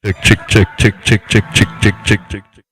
Check, check, check, check, check, check, check, check, check, check, check.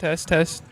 Test, test.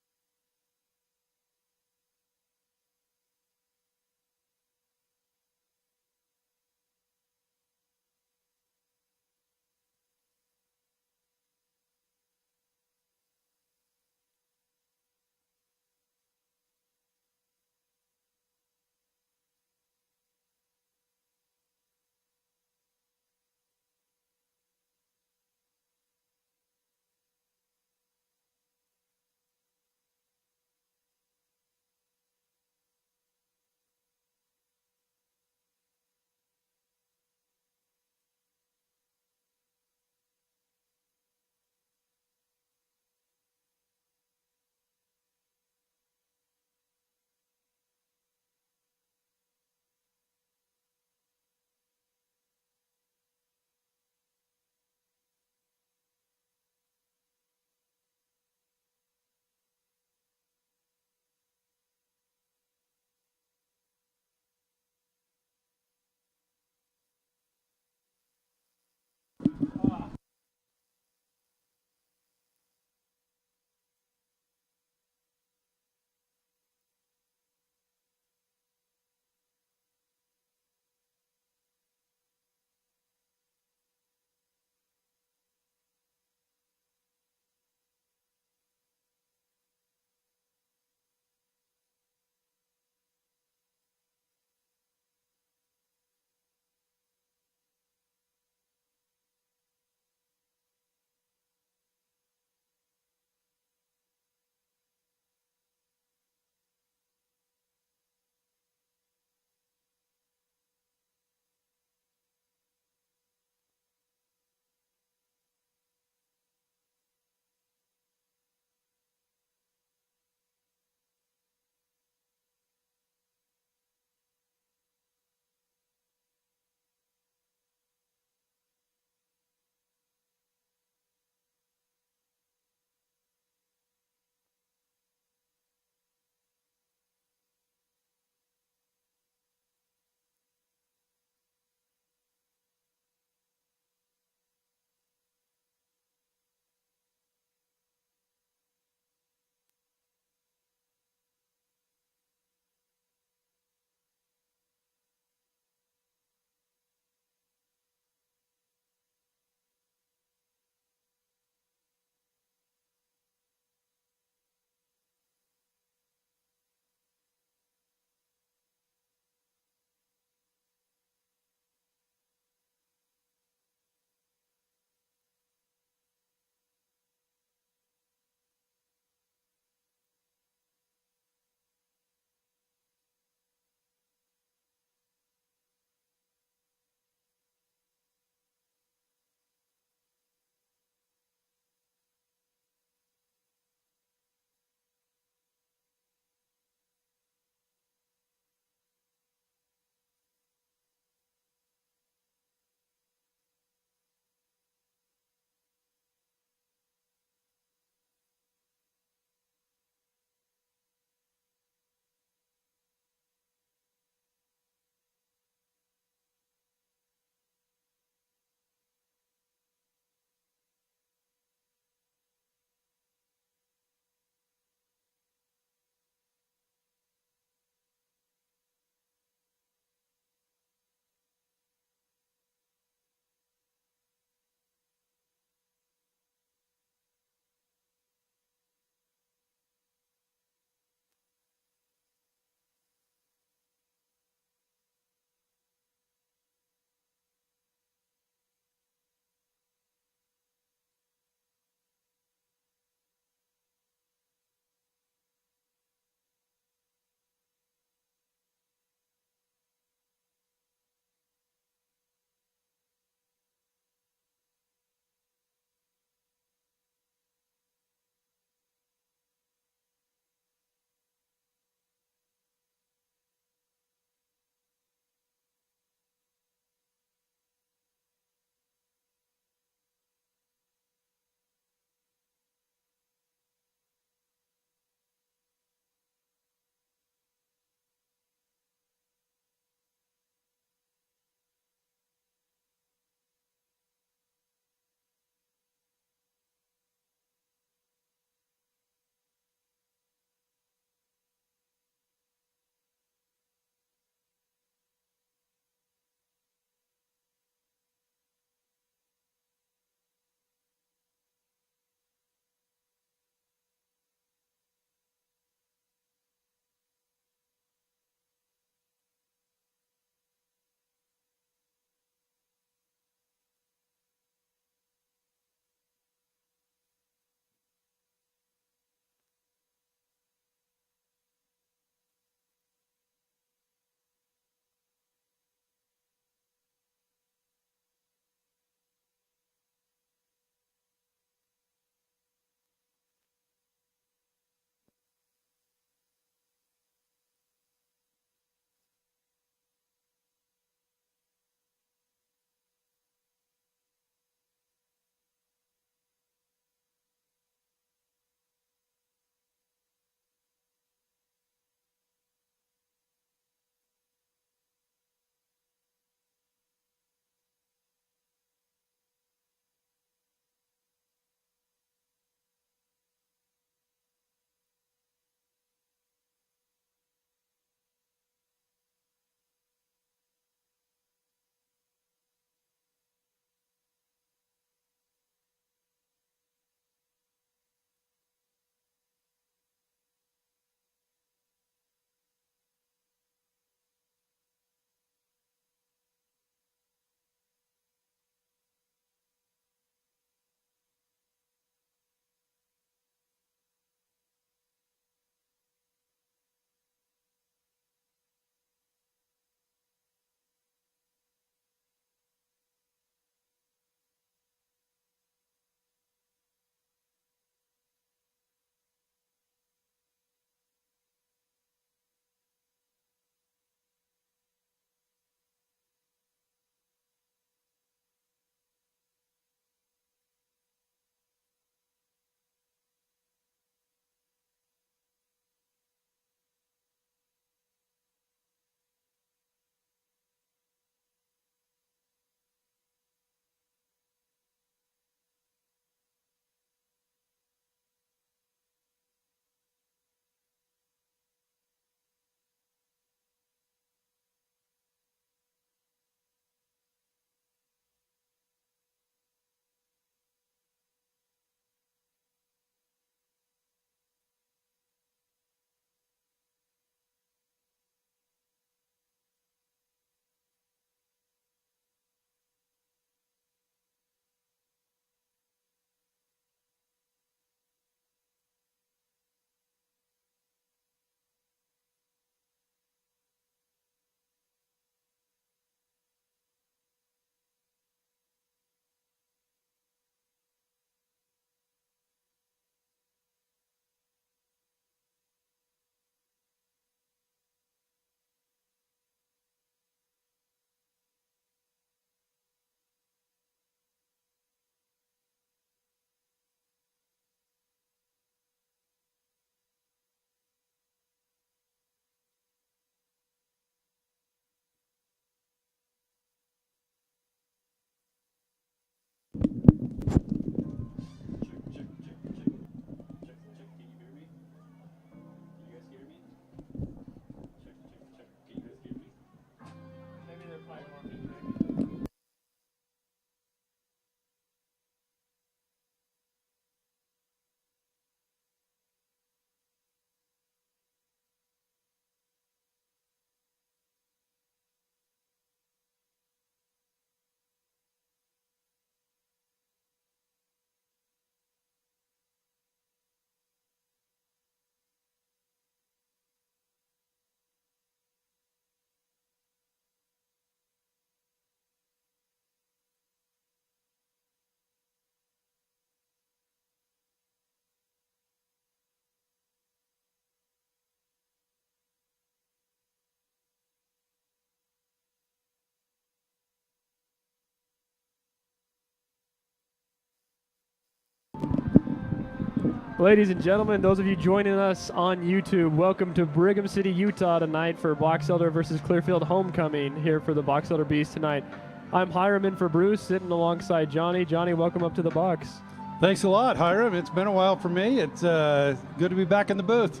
Ladies and gentlemen, those of you joining us on YouTube, welcome to Brigham City, Utah tonight for Box Elder versus Clearfield homecoming here for the Box Elder Beast tonight. I'm Hiram in for Bruce, sitting alongside Johnny. Johnny, welcome up to the box. Thanks a lot, Hiram. It's been a while for me. It's good to be back in the booth.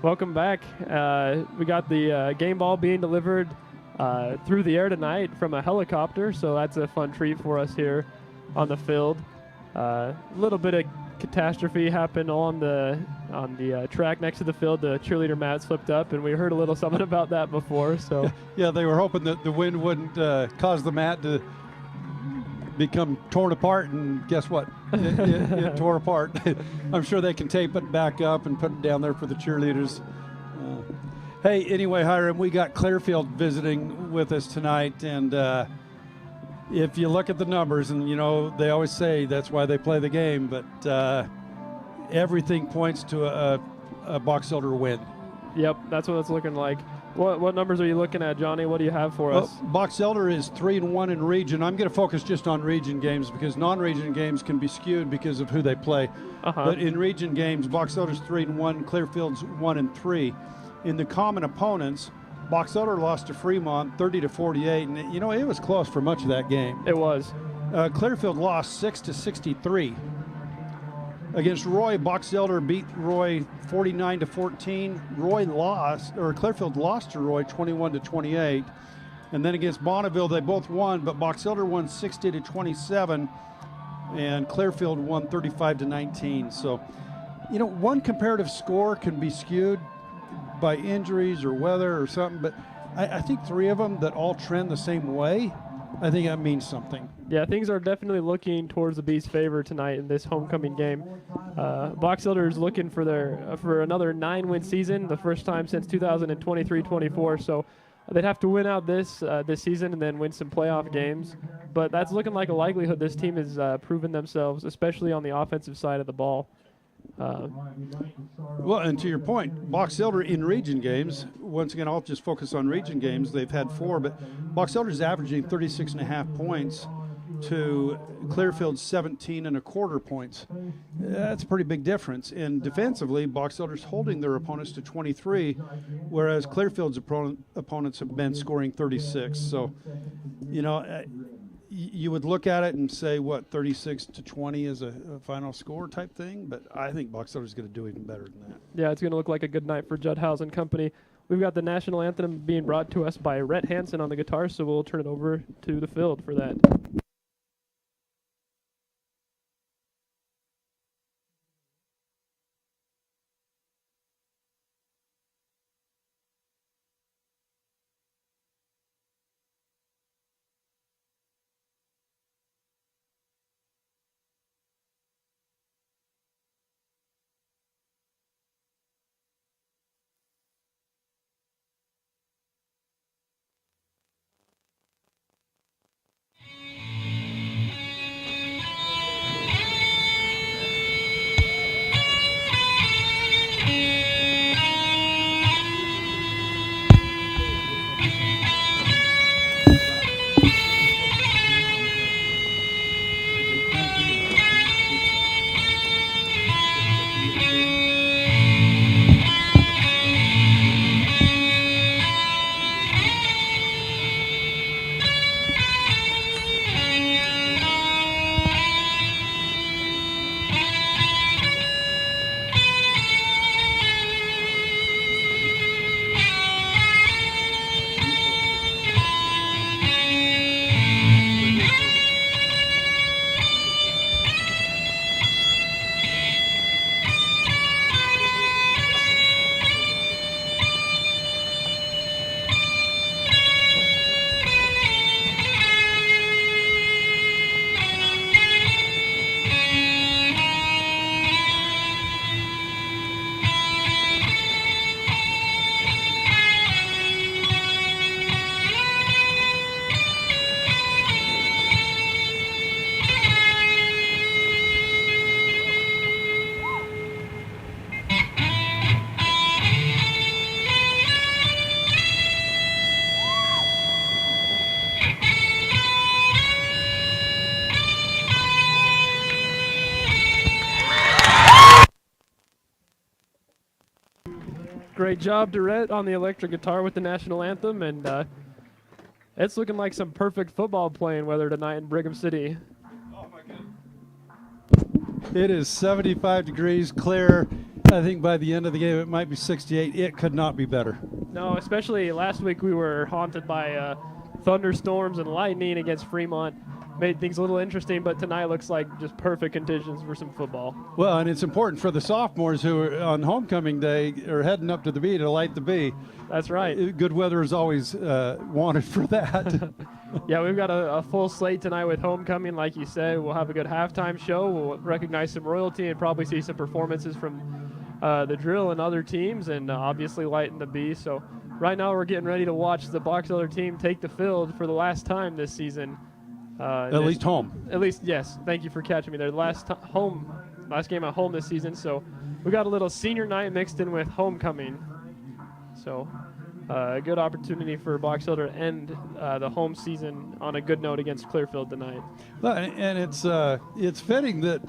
Welcome back. We got the game ball being delivered through the air tonight from a helicopter, so that's a fun treat for us here on the field. A little bit of catastrophe happened on the track next to the field. The cheerleader mat slipped up, and we heard a little something about that before. So yeah, they were hoping that the wind wouldn't cause the mat to become torn apart, and guess what? It tore apart. I'm sure they can tape it back up and put it down there for the cheerleaders. Hey, anyway, Hiram, we got Clearfield visiting with us tonight, and if you look at the numbers, and you know they always say that's why they play the game, but everything points to a Box Elder win. Yep, that's what it's looking like. What numbers are you looking at, Johnny? What do you have for us? Box Elder is 3-1 in region. I'm going to focus just on region games because non-region games can be skewed because of who they play. But in region games, Box Elder's 3-1, Clearfield's 1-3. In the common opponents, Box Elder lost to Fremont 30-48, and you know it was close for much of that game. It was. Clearfield lost 6-63. Against Roy, Box Elder beat Roy 49-14. Clearfield lost to Roy 21-28. And then against Bonneville, they both won, but Box Elder won 60-27, and Clearfield won 35-19. So, you know, one comparative score can be skewed by injuries or weather or something, but I think three of them that all trend the same way, I think that means something. Yeah, things are definitely looking towards the Beast's favor tonight in this homecoming game. Box Elder is looking for another 9-win season, the first time since 2023-24. So they'd have to win out this season and then win some playoff games. But that's looking like a likelihood. This team has proven themselves, especially on the offensive side of the ball. Well, and to your point, Box Elder in region games, once again, I'll just focus on region games. They've had 4, but Box Elder's averaging 36.5 points to Clearfield's 17.25 points. That's a pretty big difference. And defensively, Box Elder's holding their opponents to 23, whereas Clearfield's opponents have been scoring 36. So, you know, you would look at it and say, what, 36-20 is a final score type thing, but I think Box Elder's going to do even better than that. Yeah, it's going to look like a good night for Judd House and company. We've got the national anthem being brought to us by Rhett Hansen on the guitar, so we'll turn it over to the field for that. Great job, Durrett, on the electric guitar with the national anthem, and it's looking like some perfect football playing weather tonight in Brigham City. It is 75 degrees, clear. I think by the end of the game it might be 68. It could not be better. No, especially last week we were haunted by thunderstorms and lightning against Fremont. Made things a little interesting, but tonight looks like just perfect conditions for some football. Well, and it's important for the sophomores who are on homecoming day are heading up to the B to light the B. That's right. Good weather is always wanted for that. Yeah, we've got a full slate tonight with homecoming, like you said. We'll have a good halftime show. We'll recognize some royalty and probably see some performances from the drill and other teams, and obviously lighten the B. So right now we're getting ready to watch the Box Elder team take the field for the last time this season. At least home. At least, yes. Thank you for catching me there. Last game at home this season. So we got a little senior night mixed in with homecoming. So a good opportunity for Box Elder to end the home season on a good note against Clearfield tonight. Well, and it's fitting that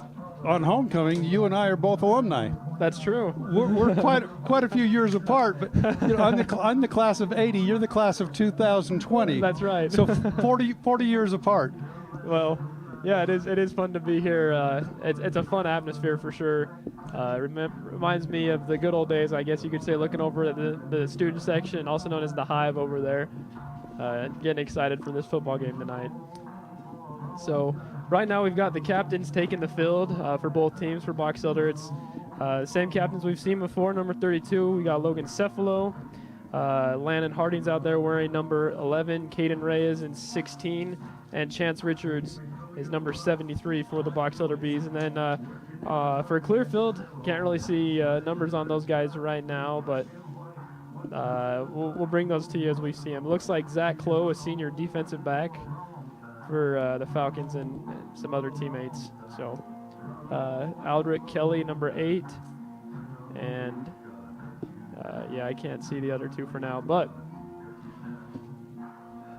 on homecoming you and I are both alumni. That's true. We're quite a few years apart, but I'm the class of 80. You're the class of 2020. That's right. So 40 years apart. Well, yeah, it is fun to be here. It's a fun atmosphere for sure. Reminds me of the good old days, I guess you could say, looking over at the student section, also known as the Hive over there. Getting excited for this football game tonight. So right now we've got the captains taking the field for both teams for Box Elder. It's same captains we've seen before. Number 32, we got Logan Cephalo. Landon Harding's out there wearing number 11. Caden Reyes in 16. And Chance Richards is number 73 for the Box Elder Bees. And then for Clearfield, can't really see numbers on those guys right now, but we'll bring those to you as we see them. It looks like Zach Clough, a senior defensive back for the Falcons and some other teammates. So Aldrich Kelly, number 8. And yeah, I can't see the other two for now. But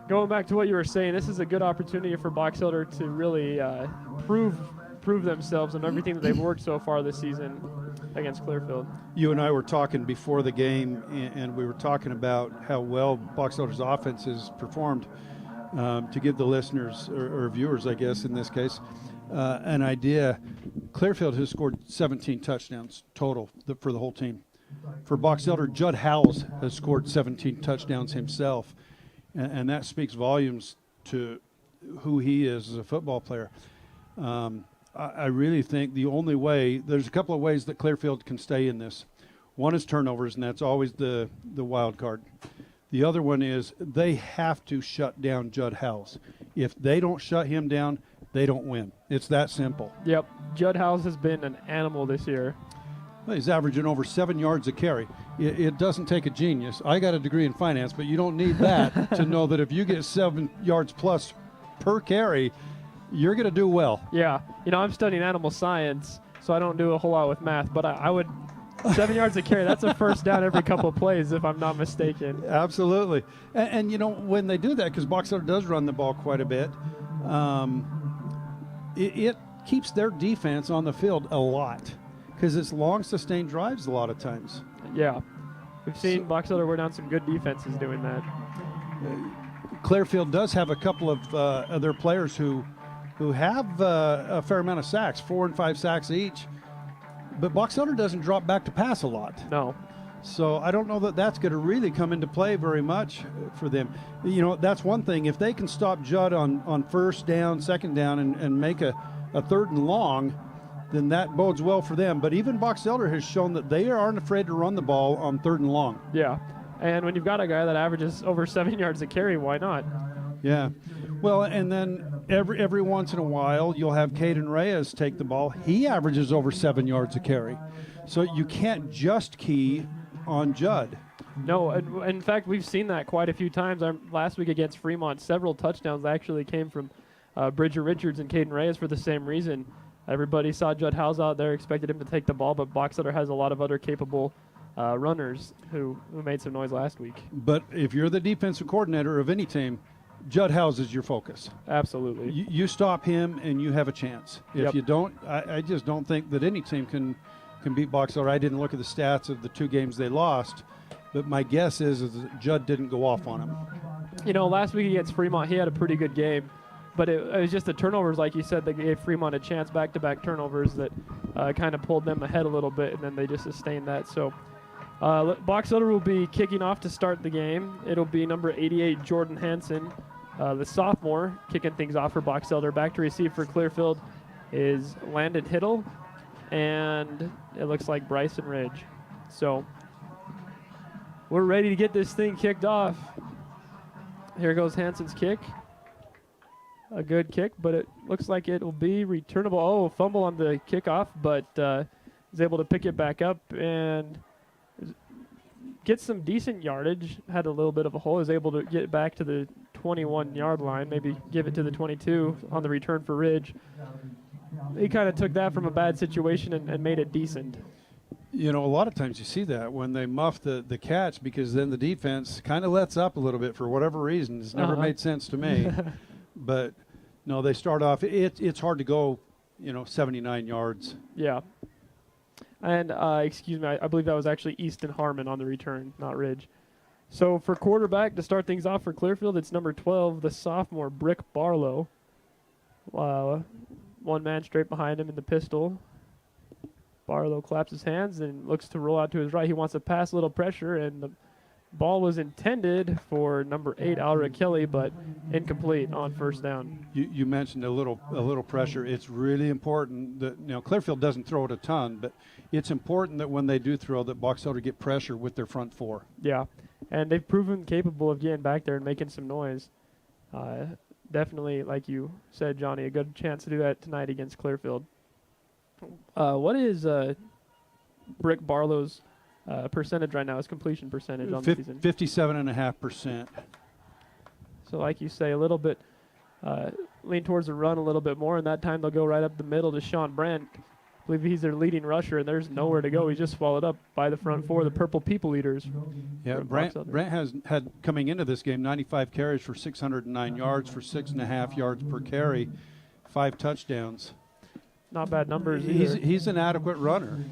going back to what you were saying, this is a good opportunity for Box Elder to really prove themselves and everything that they've worked so far this season against Clearfield. You and I were talking before the game, and we were talking about how well Box Elder's offense has performed. To give the listeners or viewers, I guess in this case, an idea, Clearfield has scored 17 touchdowns total for the whole team. For Box Elder, Judd Howells has scored 17 touchdowns himself, and that speaks volumes to who he is as a football player. I really think the only way, there's a couple of ways that Clearfield can stay in this. One is turnovers, and that's always the wild card. The other one is they have to shut down Judd Howells. If they don't shut him down, they don't win. It's that simple. Yep. Judd Howells has been an animal this year. Well, he's averaging over 7 yards a carry. It doesn't take a genius. I got a degree in finance, but you don't need that to know that if you get 7 yards plus per carry, you're going to do well. Yeah. You know, I'm studying animal science, so I don't do a whole lot with math, but I would – 7 yards a carry, that's a first down every couple of plays, if I'm not mistaken. Absolutely. And you know, when they do that, because Box Elder does run the ball quite a bit, it keeps their defense on the field a lot, because it's long, sustained drives a lot of times. Yeah. We've seen Box Elder wear down some good defenses doing that. Clearfield does have a couple of their players who have a fair amount of sacks, 4 and 5 sacks each. But Box Elder doesn't drop back to pass a lot. No. So I don't know that that's going to really come into play very much for them. You know, that's one thing. If they can stop Judd on first down, second down, and make a third and long, then that bodes well for them. But even Box Elder has shown that they aren't afraid to run the ball on third and long. Yeah. And when you've got a guy that averages over 7 yards a carry, why not? Yeah. Well, and then every once in a while, you'll have Caden Reyes take the ball. He averages over 7 yards a carry. So you can't just key on Judd. No, in fact, we've seen that quite a few times. Last week against Fremont, several touchdowns actually came from Bridger Richards and Caden Reyes for the same reason. Everybody saw Judd Howells out there, expected him to take the ball, but Box Elder has a lot of other capable runners who made some noise last week. But if you're the defensive coordinator of any team, Judd Howells is your focus. Absolutely. You stop him and you have a chance. If you don't, I just don't think that any team can can beat Box Elder. I didn't look at the stats of the 2 games they lost, but my guess is that Judd didn't go off on him. You know, last week against Fremont, he had a pretty good game, but it was just the turnovers, like you said, that gave Fremont a chance, back-to-back turnovers that kind of pulled them ahead a little bit, and then they just sustained that. So Box Elder will be kicking off to start the game. It'll be number 88, Jordan Hansen, the sophomore, kicking things off for Box Elder. Back to receive for Clearfield is Landon Hiddle, and it looks like Bryson Ridge. So we're ready to get this thing kicked off. Here goes Hansen's kick. A good kick, but it looks like it will be returnable. Oh, fumble on the kickoff, but is able to pick it back up and get some decent yardage. Had a little bit of a hole. Is able to get back to the 21-yard line, maybe give it to the 22 on the return for Ridge. He kind of took that from a bad situation and made it decent. You know, a lot of times you see that when they muff the catch, because then the defense kind of lets up a little bit for whatever reason. It's never made sense to me. But, no, they start off. It's hard to go, 79 yards. Yeah. And, excuse me, I believe that was actually Easton Harmon on the return, not Ridge. So for quarterback, to start things off for Clearfield, it's number 12, the sophomore, Brick Barlow. One man straight behind him in the pistol. Barlow claps his hands and looks to roll out to his right. He wants to pass, a little pressure, and the ball was intended for number 8, Alra Kelly, but incomplete on first down. You mentioned a little pressure. It's really important that Clearfield doesn't throw it a ton, but it's important that when they do throw, that Box Elder get pressure with their front 4. Yeah, and they've proven capable of getting back there and making some noise. Definitely, like you said, Johnny, a good chance to do that tonight against Clearfield. What is Brick Barlow's percentage right now? His completion percentage on the season? 57.5%. So like you say, a little bit lean towards the run a little bit more, and that time they'll go right up the middle to Sean Brandt. I believe he's their leading rusher, and there's nowhere to go. He's just swallowed up by the front 4, the Purple People Eaters. Yeah, Brandt has had, coming into this game, 95 carries for 609 yards for 6.5 yards per carry, 5 touchdowns. Not bad numbers either. He's an adequate runner.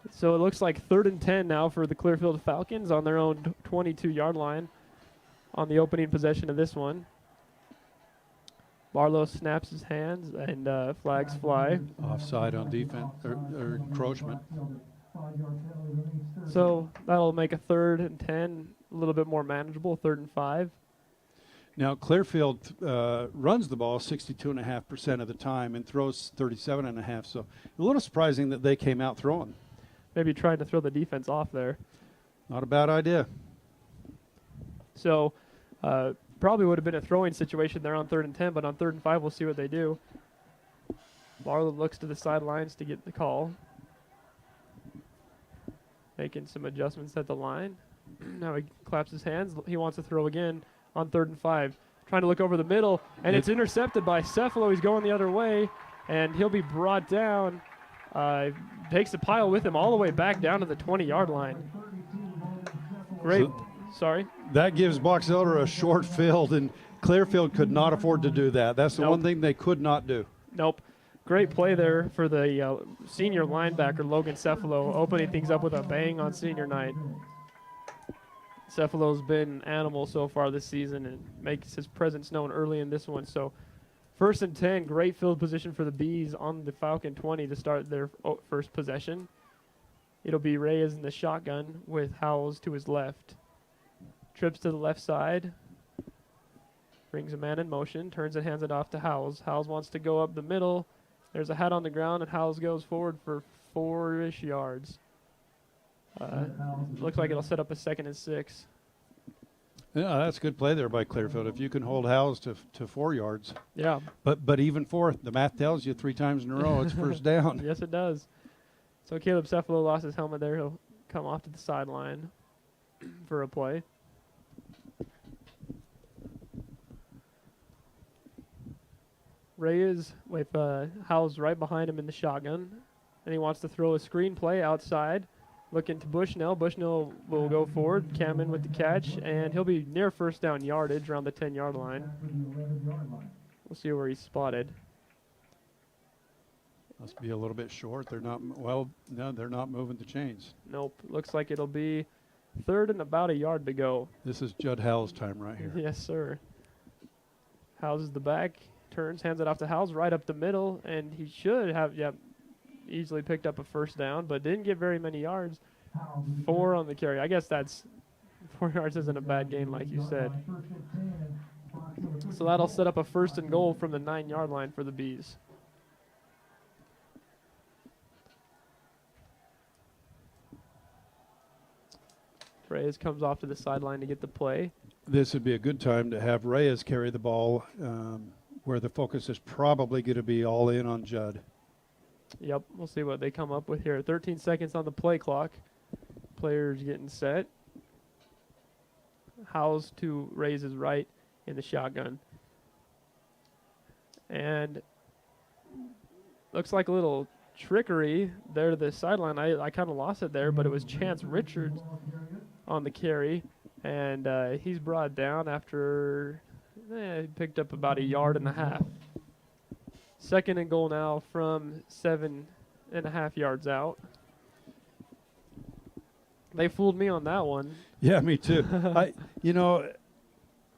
So it looks like 3rd and 10 now for the Clearfield Falcons on their own 22-yard line on the opening possession of this one. Barlow snaps his hands and flags fly. Offside on defense or encroachment. So that'll make a 3rd and 10 a little bit more manageable, 3rd and 5. Now Clearfield runs the ball 62.5% of the time and throws 37.5%. So a little surprising that they came out throwing. Maybe trying to throw the defense off there. Not a bad idea. So probably would have been a throwing situation there on 3rd and 10, but on 3rd and 5, we'll see what they do. Barlow looks to the sidelines to get the call. Making some adjustments at the line. Now he claps his hands. He wants to throw again on 3rd and 5. Trying to look over the middle, and it's intercepted by Cephalo. He's going the other way, and he'll be brought down. Takes the pile with him all the way back down to the 20-yard line. Great. Sorry. That gives Box Elder a short field, and Clearfield could not afford to do that. That's the one thing they could not do. Nope. Great play there for the senior linebacker, Logan Cephalo, opening things up with a bang on senior night. Cephalo's been an animal so far this season and makes his presence known early in this one. So 1st and 10, great field position for the Bees on the Falcon 20 to start their first possession. It'll be Reyes in the shotgun with Howells to his left. Trips to the left side. Brings a man in motion, turns and hands it off to Howells. Howells wants to go up the middle. There's a hat on the ground, and Howells goes forward for 4-ish yards. Looks like it'll set up a 2nd and 6. Yeah, that's a good play there by Clearfield. If you can hold Howells to 4 yards. Yeah. But even 4, the math tells you 3 times in a row it's first down. Yes, it does. So Caleb Cephalo lost his helmet there. He'll come off to the sideline for a play. Reyes with Howells right behind him in the shotgun. And he wants to throw a screen play outside. Looking to Bushnell. Bushnell will go forward. Cameron with the catch. And he'll be near first down yardage around the 10-yard line. We'll see where he's spotted. Must be a little bit short. They're not, well, no, they're not moving the chains. Nope. Looks like it'll be 3rd and about a yard to go. This is Judd Howell's time right here. Yes, sir. Howes is the back, turns, hands it off to Howes right up the middle, and he should have, easily picked up a first down, but didn't get very many yards. 4 on the carry. I guess that's 4 yards isn't a bad gain, like you said. So that'll set up a 1st and goal from the 9-yard line for the Bees. Reyes comes off to the sideline to get the play. This would be a good time to have Reyes carry the ball, where the focus is probably going to be all in on Judd. Yep, we'll see what they come up with here. 13 seconds on the play clock. Players getting set. Howes to Reyes his right in the shotgun. And looks like a little trickery there to the sideline. I kind of lost it there, but it was Chance Richards on the carry. And he's brought down after he picked up about 1.5 yards. 2nd and goal now from 7.5 yards out. They fooled me on that one. Yeah, me too.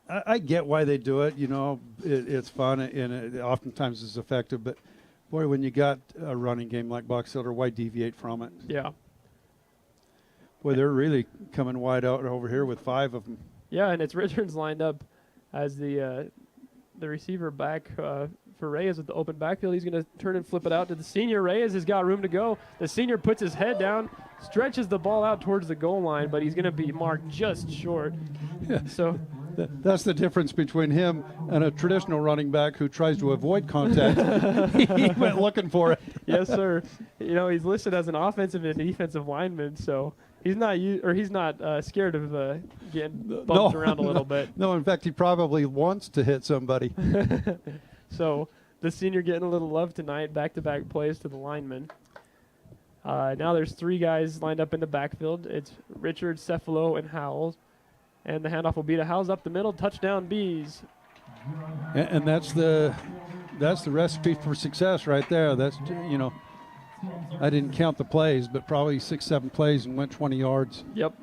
I get why they do it. It's fun and it oftentimes is effective. But boy, when you got a running game like Box Elder, why deviate from it? Yeah. Boy, they're really coming wide out over here with 5 of them. Yeah, and it's Richards lined up as the receiver back for Reyes with the open backfield. He's going to turn and flip it out to the senior. Reyes has got room to go. The senior puts his head down, stretches the ball out towards the goal line, but he's going to be marked just short. Yeah. So that's the difference between him and a traditional running back who tries to avoid contact. He went looking for it. Yes, sir. He's listed as an offensive and defensive lineman, so he's not scared of getting bumped around a little bit. No, in fact, he probably wants to hit somebody. So the senior getting a little love tonight, back-to-back plays to the lineman. Now there's 3 guys lined up in the backfield. It's Richard, Cephalo, and Howells. And the handoff will be to Howells up the middle. Touchdown, Bees. And that's the recipe for success right there. That's, I didn't count the plays, but probably 6-7 plays and went 20 yards. Yep.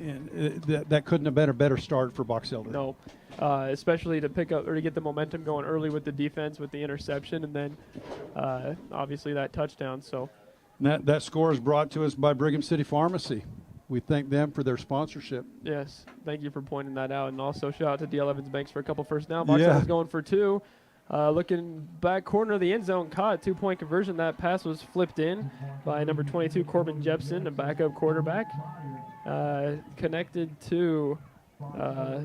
And that couldn't have been a better start for Box Elder. No. Especially to pick up or to get the momentum going early with the defense with the interception and then obviously that touchdown. So that score is brought to us by Brigham City Pharmacy. We thank them for their sponsorship. Yes, thank you for pointing that out. And also shout out to D.L. Evans Banks for a couple first down. Box Elder's going for 2. Looking back corner of the end zone, caught 2-point conversion. That pass was flipped in by number 22, Corbin Jepson, a backup quarterback. Connected to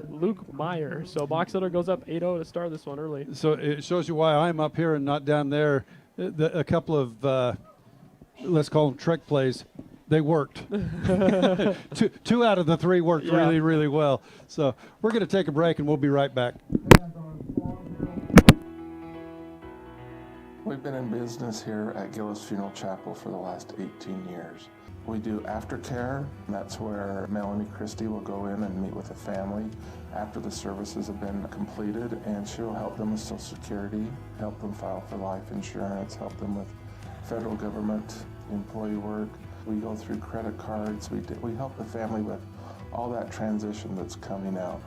Luke Meyer. So Box Elder goes up 8-0 to start this one early. So it shows you why I'm up here and not down there. A couple of, let's call them trick plays, they worked. two out of the 3 worked really, really well. So we're going to take a break and we'll be right back. We've been in business here at Gillis Funeral Chapel for the last 18 years. We do aftercare. That's where Melanie Christie will go in and meet with a family after the services have been completed, and she'll help them with Social Security, help them file for life insurance, help them with federal government employee work. We go through credit cards. We help the family with all that transition that's coming out.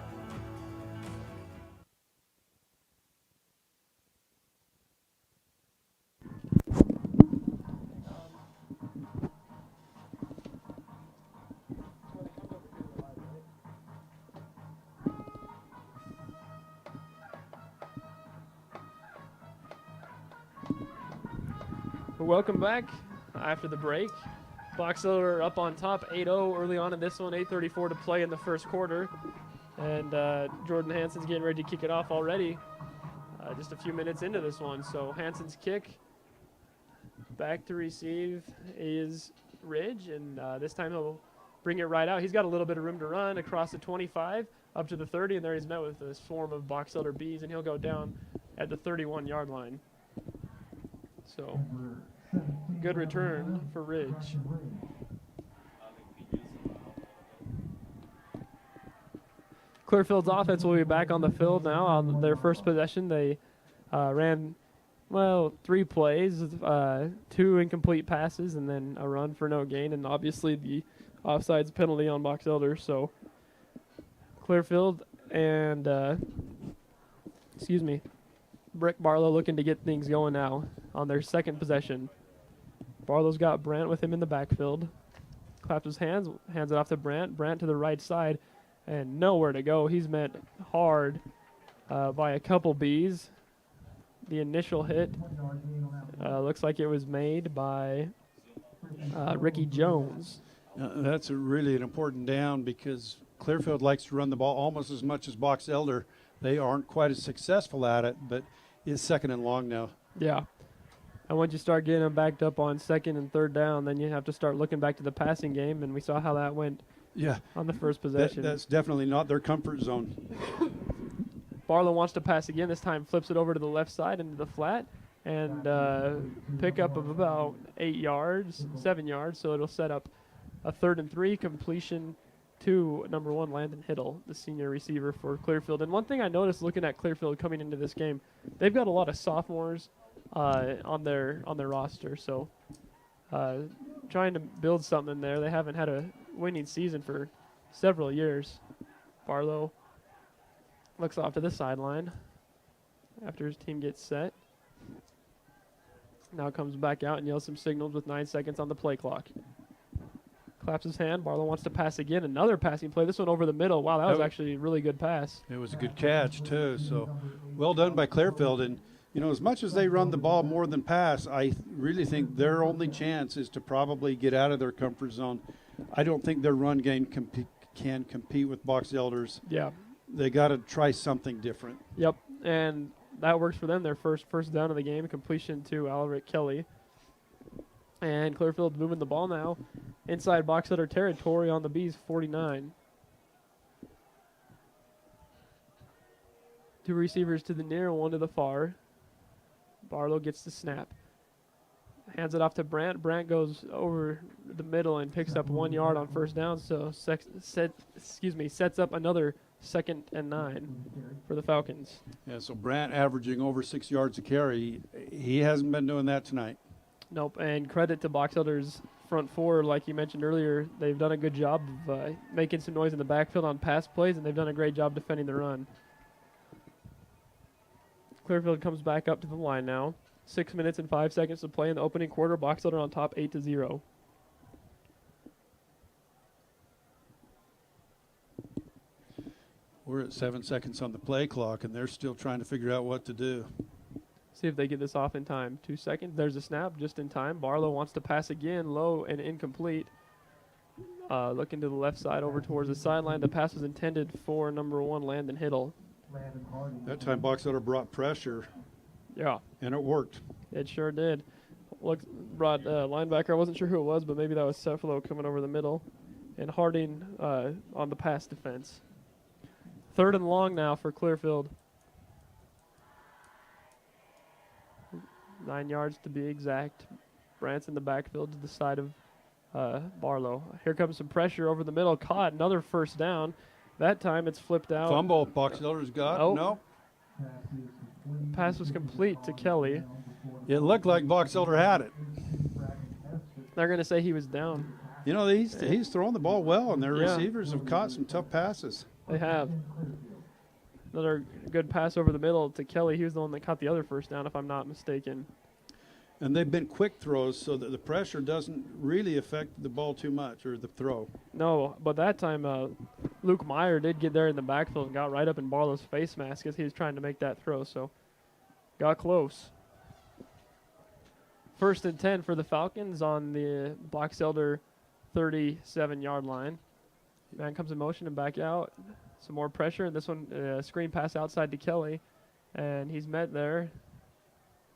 Welcome back after the break. Box Elder up on top 8-0 early on in this one, 8:34 to play in the first quarter. And Jordan Hansen's getting ready to kick it off already, just a few minutes into this one. So Hansen's kick back to receive is Ridge, and this time he'll bring it right out. He's got a little bit of room to run across the 25 up to the 30, and there he's met with this swarm of Box Elder Bees, and he'll go down at the 31-yard line. So good return for Ridge. Clearfield's offense will be back on the field now. On their first possession, they ran Well, 3 plays, 2 incomplete passes, and then a run for no gain, and obviously the offsides penalty on Box Elder. So Clearfield and Brick Barlow looking to get things going now on their second possession. Barlow's got Brandt with him in the backfield. Claps his hands it off to Brandt. Brandt to the right side, and nowhere to go. He's met hard by a couple Bs. The initial hit looks like it was made by Ricky Jones. That's really an important down because Clearfield likes to run the ball almost as much as Box Elder. They aren't quite as successful at it, but it's 2nd and long now. Yeah. And once you start getting them backed up on 2nd and 3rd down, then you have to start looking back to the passing game, and we saw how that went on the first possession. That's definitely not their comfort zone. Barlow wants to pass again. This time flips it over to the left side into the flat, and pickup of about 7 yards, so it'll set up a 3rd and 3 completion to number 1 Landon Hiddle, the senior receiver for Clearfield. And one thing I noticed looking at Clearfield coming into this game, they've got a lot of sophomores on their roster, so trying to build something there. They haven't had a winning season for several years. Barlow looks off to the sideline after his team gets set. Now comes back out and yells some signals with 9 seconds on the play clock. Claps his hand. Barlow wants to pass again. Another passing play. This one over the middle. Wow, that was actually a really good pass. It was a good catch, too. So well done by Clearfield. And, you know, as much as they run the ball more than pass, I really think their only chance is to probably get out of their comfort zone. I don't think their run game can compete with Box Elders. Yeah. They got to try something different. Yep, and that works for them. Their first down of the game, completion to Alric Kelly. And Clearfield moving the ball now inside Box Elder territory on the Bees 49. 2 receivers to the near, 1 to the far. Barlow gets the snap. Hands it off to Brandt. Brandt goes over the middle and picks up 1 yard on first down, so sets up another 2nd and 9 for the Falcons. Yeah, so Brandt averaging over 6 yards a carry. He hasn't been doing that tonight. Nope, and credit to Box Elder's front 4, like you mentioned earlier. They've done a good job of making some noise in the backfield on pass plays, and they've done a great job defending the run. Clearfield comes back up to the line now. 6 minutes and 5 seconds to play in the opening quarter. Box Elder on top 8-0. We're at 7 seconds on the play clock, and they're still trying to figure out what to do. See if they get this off in time. 2 seconds. There's a snap just in time. Barlow wants to pass again, low and incomplete. Looking to the left side over towards the sideline. The pass was intended for number 1 Landon Hiddle. That time Box Elder brought pressure. Yeah. And it worked. It sure did. Brought linebacker. I wasn't sure who it was, but maybe that was Cephalo coming over the middle. And Harding on the pass defense. 3rd and long now for Clearfield. 9 yards to be exact. Brandt's in the backfield to the side of Barlow. Here comes some pressure over the middle. Caught. Another first down. That time it's flipped out. Fumble. Box Elder's got. Nope. No. Pass was complete to Kelly. It looked like Box Elder had it. They're going to say he was down. You know, he's throwing the ball well, and their receivers have caught some tough passes. They have. Another good pass over the middle to Kelly. He was the one that caught the other first down, if I'm not mistaken. And they've been quick throws so that the pressure doesn't really affect the ball too much, or the throw. No, but that time Luke Meyer did get there in the backfield and got right up in Barlow's face mask as he was trying to make that throw, so got close. 1st and 10 for the Falcons on the Box Elder 37-yard line. Man comes in motion and back out. Some more pressure, and this one screen pass outside to Kelly, and he's met there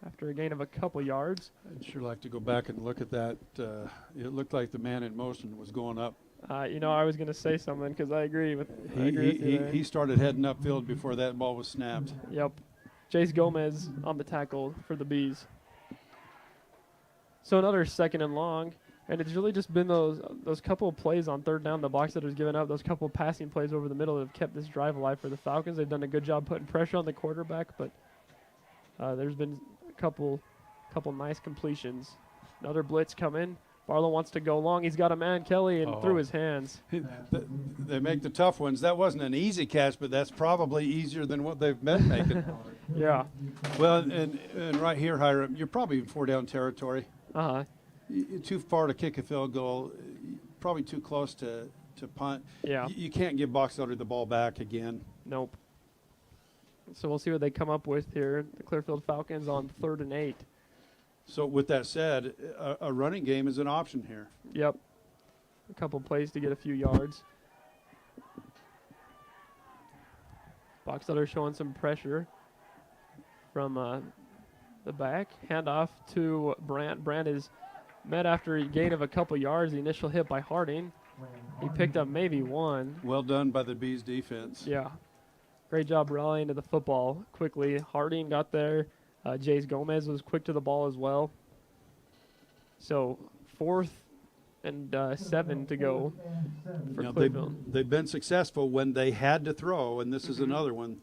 after a gain of a couple yards. I'd sure like to go back and look at that. It looked like the man in motion was going up. You know, I was going to say something because I agree with He started heading upfield before that ball was snapped. Yep. Jace Gomez on the tackle for the Bees. So another 2nd and long, and it's really just been those couple of plays on 3rd down the Box that has given up, those couple of passing plays over the middle that have kept this drive alive for the Falcons. They've done a good job putting pressure on the quarterback, but there's been couple nice completions. Another blitz coming. Barlow wants to go long. He's got a man, Kelly, and through his hands. They make the tough ones. That wasn't an easy catch, but that's probably easier than what they've been making. Yeah. Well, and right here, Hiram, you're probably in 4-down territory. Uh-huh. You're too far to kick a field goal, probably too close to punt. Yeah. You can't give Box Elder the ball back again. Nope. So we'll see what they come up with here. The Clearfield Falcons on 3rd and 8. So with that said, a running game is an option here. Yep. A couple plays to get a few yards. Box Elder showing some pressure from the back. Handoff to Brandt. Brandt is met after a gain of a couple yards. The initial hit by Harding. He picked up maybe one. Well done by the Bees defense. Yeah. Great job rallying to the football quickly. Harding got there. Jace Gomez was quick to the ball as well. So 4th and 7 to go for Clearfield. They've been successful when they had to throw, and this is another one.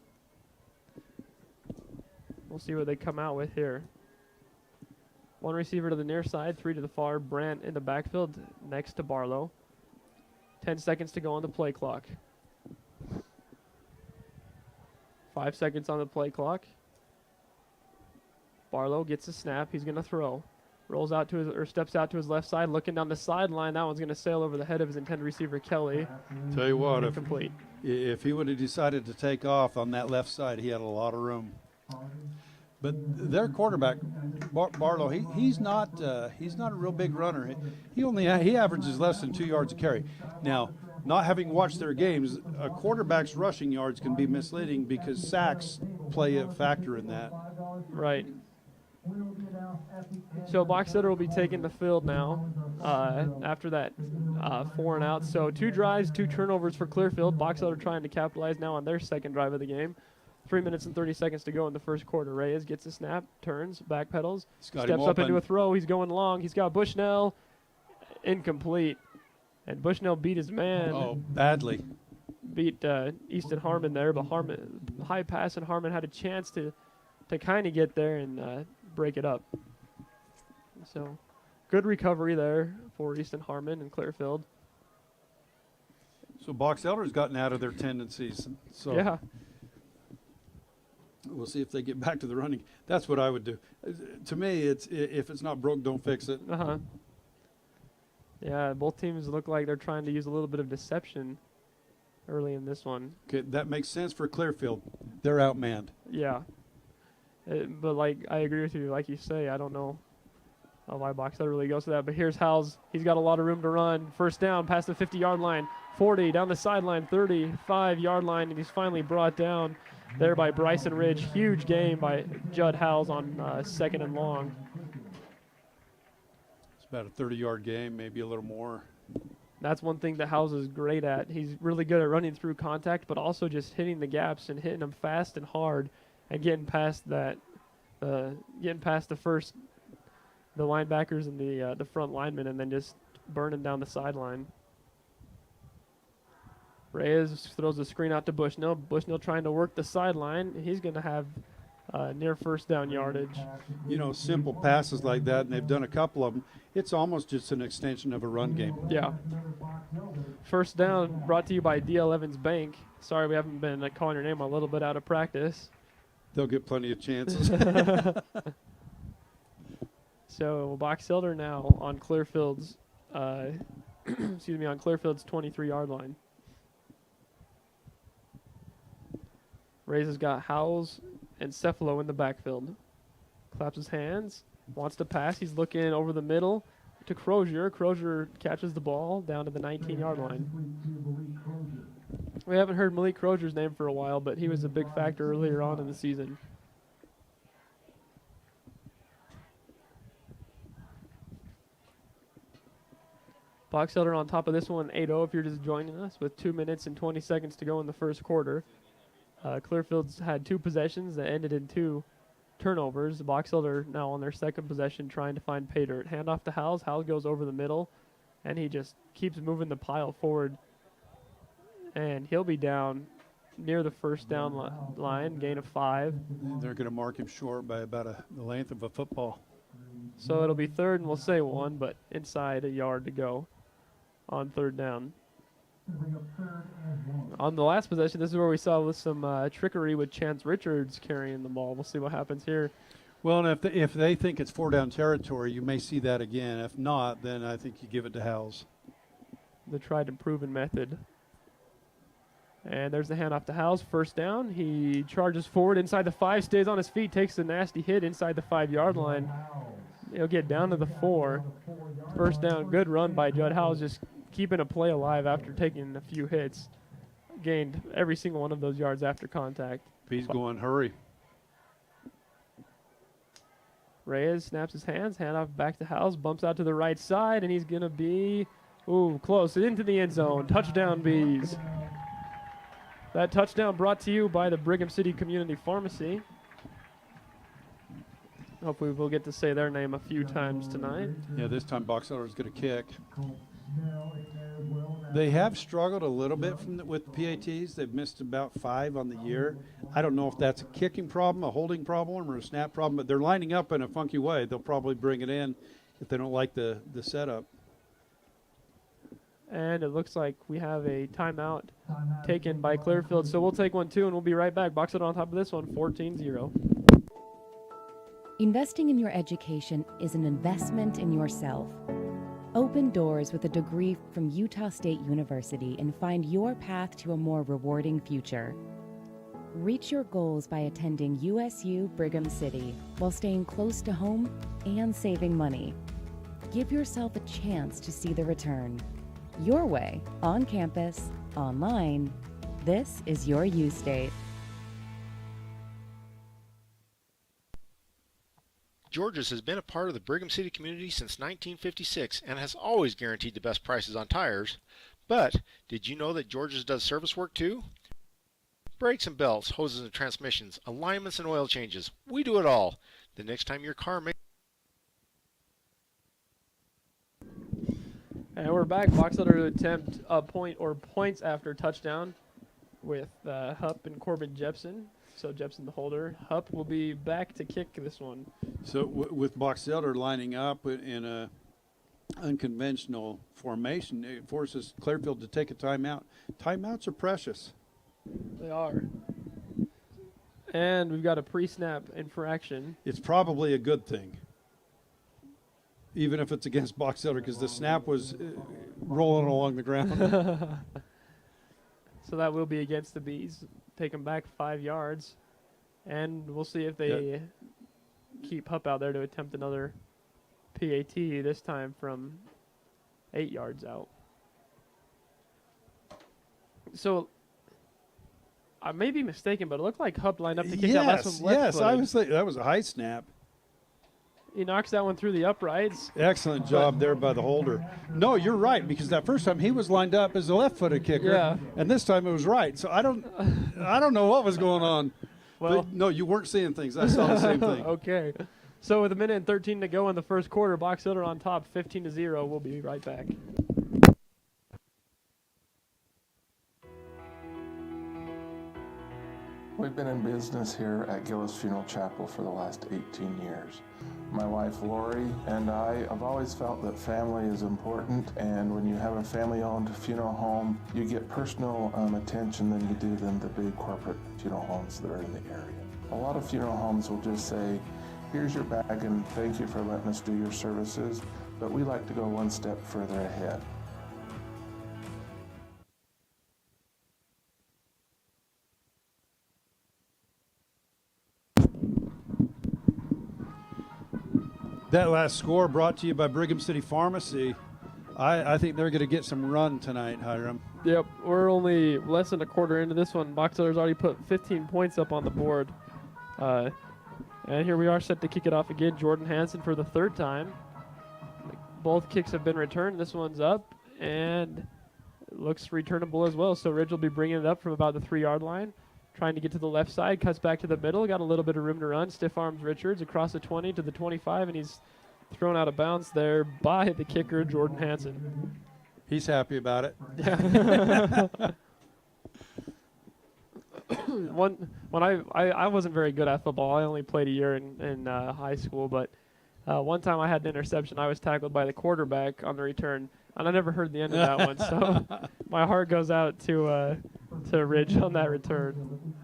We'll see what they come out with here. 1 receiver to the near side, 3 to the far. Brandt in the backfield next to Barlow. 10 seconds to go on the play clock. 5 seconds on the play clock. Barlow gets a snap. He's going to throw. Rolls out to his, or steps out to his left side, looking down the sideline. That one's going to sail over the head of his intended receiver, Kelly. Tell you what, Incomplete. if he would have decided to take off on that left side, he had a lot of room. But their quarterback, Barlow, he's not a real big runner. He averages less than 2 yards a carry. Now, not having watched their games, a quarterback's rushing yards can be misleading because sacks play a factor in that. Right. So Box Elder will be taking the field now after that 4 and out. So 2 drives, 2 turnovers for Clearfield. Box Elder trying to capitalize now on their second drive of the game. 3 minutes and 30 seconds to go in the first quarter. Reyes gets a snap, turns, backpedals, steps up into a throw. He's going long. He's got Bushnell. Incomplete. And Bushnell beat his man. Oh, badly. Beat Easton Harmon there, but Harmon, high pass, and Harmon had a chance to kind of get there and break it up. So good recovery there for Easton Harmon and Clearfield. So Box Elder's gotten out of their tendencies. So Yeah. We'll see if they get back to the running. That's what I would do. To me, it's if it's not broke, don't fix it. Uh-huh. Yeah, both teams look like they're trying to use a little bit of deception early in this one. Okay, that makes sense for Clearfield. They're outmanned. Yeah. But like I agree with you, like you say, I don't know why Box Elder really goes to that. But here's Howes. He's got a lot of room to run. First down, past the 50-yard line, 40, down the sideline, 35-yard line, and he's finally brought down there by Bryson Ridge. Huge game by Judd Howes on 2nd and long. It's about a 30-yard game, maybe a little more. That's one thing that Howes is great at. He's really good at running through contact, but also just hitting the gaps and hitting them fast and hard, and getting past that, the linebackers and the front linemen, and then just burning down the sideline. Reyes throws the screen out to Bushnell. Bushnell trying to work the sideline. He's going to have near first down yardage. You know, simple passes like that, and they've done a couple of them. It's almost just an extension of a run game. Yeah. First down brought to you by DL Evans Bank. Sorry we haven't been calling your name a little bit out of practice. They'll get plenty of chances. So Box Elder now on Clearfield's, on Clearfield's 23-yard line. Reyes has got Howells and Cephalo in the backfield. Claps his hands, wants to pass. He's looking over the middle to Crozier. Crozier catches the ball down to the 19-yard line. We haven't heard Malik Crozier's name for a while, but he was a big factor earlier on in the season. Box Elder on top of this one, 8-0 if you're just joining us, with 2 minutes and 20 seconds to go in the first quarter. Clearfield's had 2 possessions that ended in 2 turnovers. Box Elder now on their second possession trying to find pay dirt. Handoff to Howells. Howells goes over the middle, and he just keeps moving the pile forward. And he'll be down near the first down line, gain of 5. They're going to mark him short by about the length of a football. So it'll be 3rd and we'll say 1, but inside a yard to go on 3rd down. On the last possession, this is where we saw some trickery with Chance Richards carrying the ball. We'll see what happens here. Well, and if they think it's 4-down territory, you may see that again. If not, then I think you give it to Howells. The tried and proven method. And there's the handoff to Howells. 1st down. He charges forward inside the 5, stays on his feet, takes a nasty hit inside the 5-yard line. He'll get down to the 4. 1st down. Good run by Judd Howells, just keeping a play alive after taking a few hits. Gained every single one of those yards after contact. He's going hurry. Reyes snaps his hands, handoff back to Howells, bumps out to the right side, and he's going to be, close, into the end zone. Touchdown, Bees. That touchdown brought to you by the Brigham City Community Pharmacy. Hopefully we'll get to say their name a few times tonight. Yeah, this time Box Elder is going to kick. They have struggled a little bit with PATs. They've missed about 5 on the year. I don't know if that's a kicking problem, a holding problem, or a snap problem, but they're lining up in a funky way. They'll probably bring it in if they don't like the setup. And it looks like we have a timeout taken by Clearfield, so we'll take one too, and we'll be right back. Box Elder on top of this one, 14-0. Investing in your education is an investment in yourself. Open doors with a degree from Utah State University and find your path to a more rewarding future. Reach your goals by attending USU Brigham City while staying close to home and saving money. Give yourself a chance to see the return. Your way, on campus, online. This is your U State. George's has been a part of the Brigham City community since 1956 and has always guaranteed the best prices on tires. But did you know that George's does service work too? Brakes and belts, hoses and transmissions, alignments and oil changes. We do it all. The next time your car makes... And we're back. Box Elder to attempt a point or points after touchdown with Hupp and Corbin Jepson. So Jepson the holder. Hupp will be back to kick this one. So with Box Elder lining up in a unconventional formation, it forces Clearfield to take a timeout. Timeouts are precious. They are. And we've got a pre-snap infraction. It's probably a good thing, even if it's against Box Elder, because the snap was rolling along the ground. So that will be against the Bees. Take them back 5 yards. And we'll see if they keep Hupp out there to attempt another PAT, this time from 8 yards out. So I may be mistaken, but it looked like Hupp lined up to kick that last one left Yes, footed. I was thinking that was a high snap. He knocks that one through the uprights. Excellent job there by the holder. No, you're right, because that first time he was lined up as a left-footed kicker, Yeah. and this time it was right. So I don't know what was going on. Well, But no, you weren't seeing things. I saw the same thing. Okay. So with 1:13 to go in the first quarter, Box Elder on top, 15-0. We'll be right back. We've been in business here at Gillis Funeral Chapel for the last 18 years. My wife Lori and I have always felt that family is important, and when you have a family-owned funeral home, you get personal attention than you do than the big corporate funeral homes that are in the area. A lot of funeral homes will just say, here's your bag and thank you for letting us do your services, but we like to go one step further ahead. That last score brought to you by Brigham City Pharmacy. I think they're going to get some run tonight, Hiram. Yep, we're only less than a quarter into this one. Box Elder's already put 15 points up on the board. And here we are set to kick it off again. Jordan Hansen for the 3rd time. Both kicks have been returned. This one's up and it looks returnable as well. So Ridge will be bringing it up from about the 3-yard line. Trying to get to the left side, cuts back to the middle, got a little bit of room to run. Stiff arms Richards across the 20 to the 25, and he's thrown out of bounds there by the kicker, Jordan Hansen. He's happy about it. when I wasn't very good at football. I only played a year in high school, but one time I had an interception. I was tackled by the quarterback on the return, and I never heard the end of that one. So my heart goes out to Ridge on that return.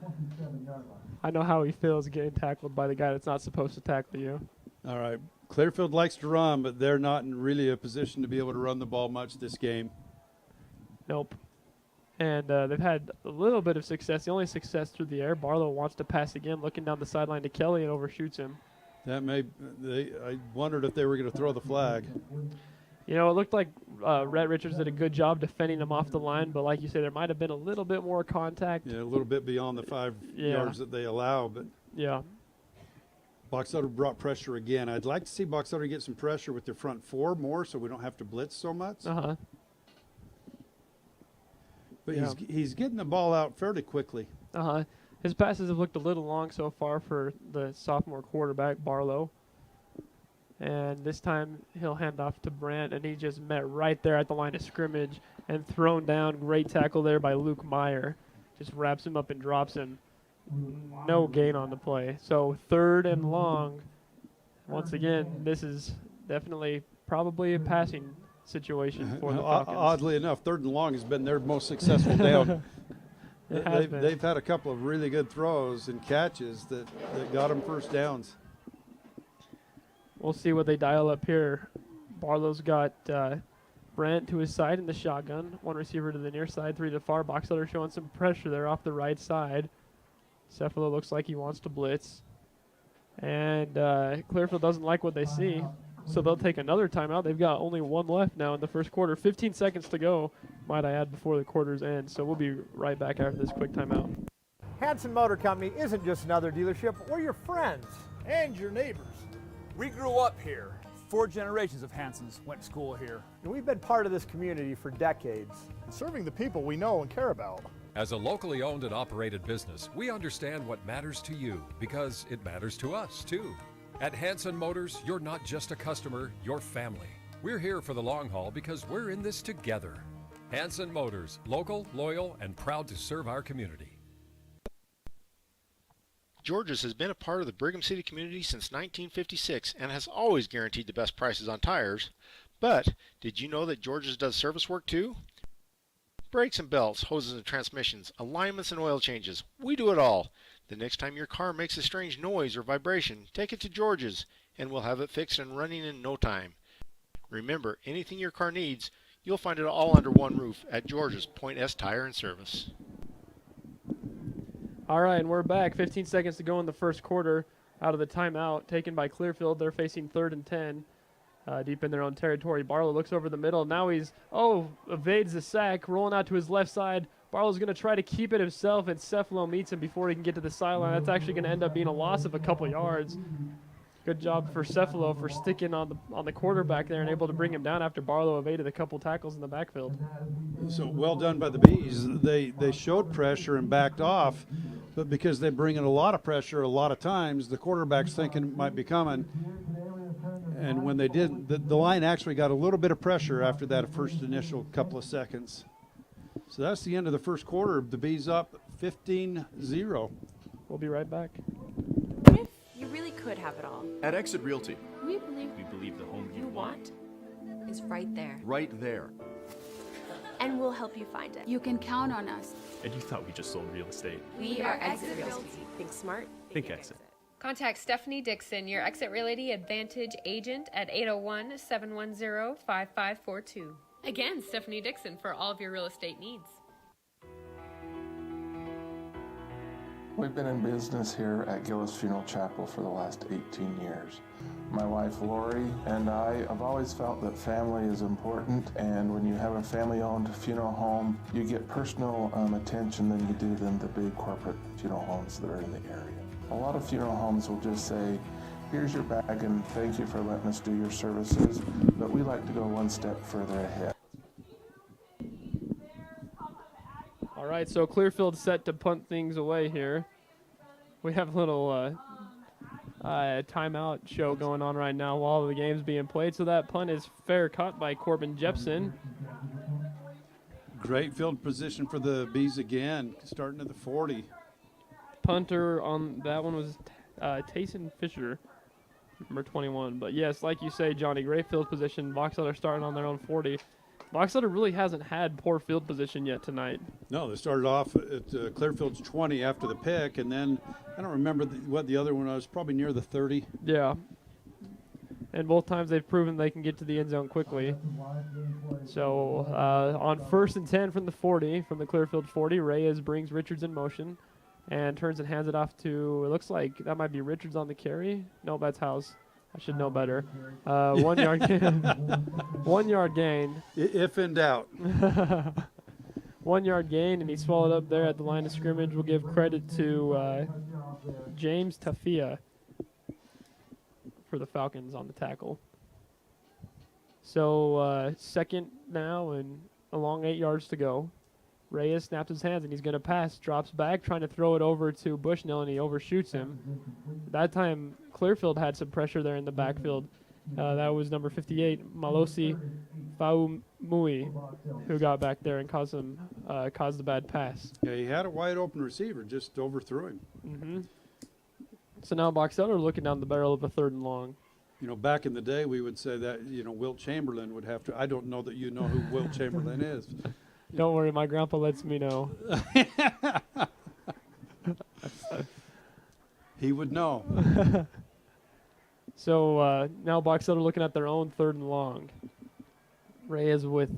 I know how he feels getting tackled by the guy that's not supposed to tackle you. All right. Clearfield likes to run, but they're not in really a position to be able to run the ball much this game. Nope. And they've had a little bit of success. The only success through the air. Barlow wants to pass again, looking down the sideline to Kelly and overshoots him. I wondered if they were going to throw the flag. You know, it looked like Rhett Richards did a good job defending him off the line, but like you say, there might have been a little bit more contact. Yeah, a little bit beyond the 5 yards that they allow, but yeah. Box Elder brought pressure again. I'd like to see Box Elder get some pressure with their front four more so we don't have to blitz so much. But he's getting the ball out fairly quickly. His passes have looked a little long so far for the sophomore quarterback, Barlow. And this time he'll hand off to Brandt, and he just met right there at the line of scrimmage and thrown down. Great tackle there by Luke Meyer. Just wraps him up and drops him. No gain on the play. So 3rd and long. Once again, this is definitely probably a passing situation for the Falcons. Oddly enough, 3rd and long has been their most successful down. They've had a couple of really good throws and catches that got them first downs. We'll see what they dial up here. Barlow's got Brandt to his side in the shotgun. 1 receiver to the near side, 3 to the far. Box Elder showing some pressure there off the right side. Cephalo looks like he wants to blitz. And Clearfield doesn't like what they see, so they'll take another timeout. They've got only 1 left now in the first quarter. 15 seconds to go, might I add, before the quarter's end. So we'll be right back after this quick timeout. Hanson Motor Company isn't just another dealership. We're your friends. And your neighbors. We grew up here. 4 generations of Hansons went to school here. And we've been part of this community for decades. Serving the people we know and care about. As a locally owned and operated business, we understand what matters to you because it matters to us too. At Hanson Motors, you're not just a customer, you're family. We're here for the long haul because we're in this together. Hanson Motors, local, loyal, and proud to serve our community. George's has been a part of the Brigham City community since 1956 and has always guaranteed the best prices on tires. But did you know that George's does service work too? Brakes and belts, hoses and transmissions, alignments and oil changes. We do it all. The next time your car makes a strange noise or vibration, take it to George's and we'll have it fixed and running in no time. Remember, anything your car needs, you'll find it all under one roof at George's Point S Tire and Service. All right, and we're back. 15 seconds to go in the first quarter out of the timeout taken by Clearfield. They're facing 3rd and 10 deep in their own territory. Barlow looks over the middle. Now he's, evades the sack, rolling out to his left side. Barlow's going to try to keep it himself, and Cephalo meets him before he can get to the sideline. That's actually going to end up being a loss of a couple yards. Good job for Cephalo for sticking on the quarterback there and able to bring him down after Barlow evaded a couple tackles in the backfield. So well done by the Bees. They showed pressure and backed off, but because they bring in a lot of pressure a lot of times, the quarterback's thinking it might be coming. And when they did, the line actually got a little bit of pressure after that first initial couple of seconds. So that's the end of the first quarter. The Bees up 15-0. We'll be right back. What if you really could have it all? At Exit Realty, we believe the home you want is right there. Right there. And we'll help you find it. You can count on us. And you thought we just sold real estate. We are Exit Realty. Think smart. Think Exit. Contact Stephanie Dixon, your Exit Realty Advantage agent at 801-710-5542. Again, Stephanie Dixon for all of your real estate needs. We've been in business here at Gillis Funeral Chapel for the last 18 years. My wife Lori and I have always felt that family is important, and when you have a family-owned funeral home, you get personal attention than you do than the big corporate funeral homes that are in the area. A lot of funeral homes will just say, here's your bag and thank you for letting us do your services, but we like to go one step further ahead. All right, so Clearfield set to punt things away here. We have a little timeout show going on right now while the game's being played, so that punt is fair caught by Corbin Jepson. Great field position for the Bees again, starting at the 40. punter on that one was Tayson Fisher, number 21. But yes, like you say, Johnny, great field position. Box Elder starting on their own 40. Box Elder really hasn't had poor field position yet tonight. No, they started off at Clearfield's 20 after the pick, and then I don't remember what the other one was, probably near the 30. Yeah. And both times they've proven they can get to the end zone quickly. So on 1st and 10 from the 40, from the Clearfield 40, Reyes brings Richards in motion and turns and hands it off to, it looks like that might be Richards on the carry. No, that's House. I should know better. 1 yard gain. 1 yard gain. If in doubt. 1 yard gain, and he swallowed up there at the line of scrimmage. We'll give credit to James Tafia for the Falcons on the tackle. So second now and a long 8 yards to go. Reyes snaps his hands and he's going to pass, drops back, trying to throw it over to Bushnell, and he overshoots him. That time, Clearfield had some pressure there in the backfield. That was number 58, Malosi Faumui, who got back there and caused the bad pass. Yeah, he had a wide open receiver, just overthrew him. Mm-hmm. So now Box Elder looking down the barrel of a 3rd and long. You know, back in the day, we would say that, Wilt Chamberlain would have to. I don't know that you know who Wilt Chamberlain is. Don't worry, my grandpa lets me know. He would know. So now Box Elder looking at their own 3rd and long. Reyes with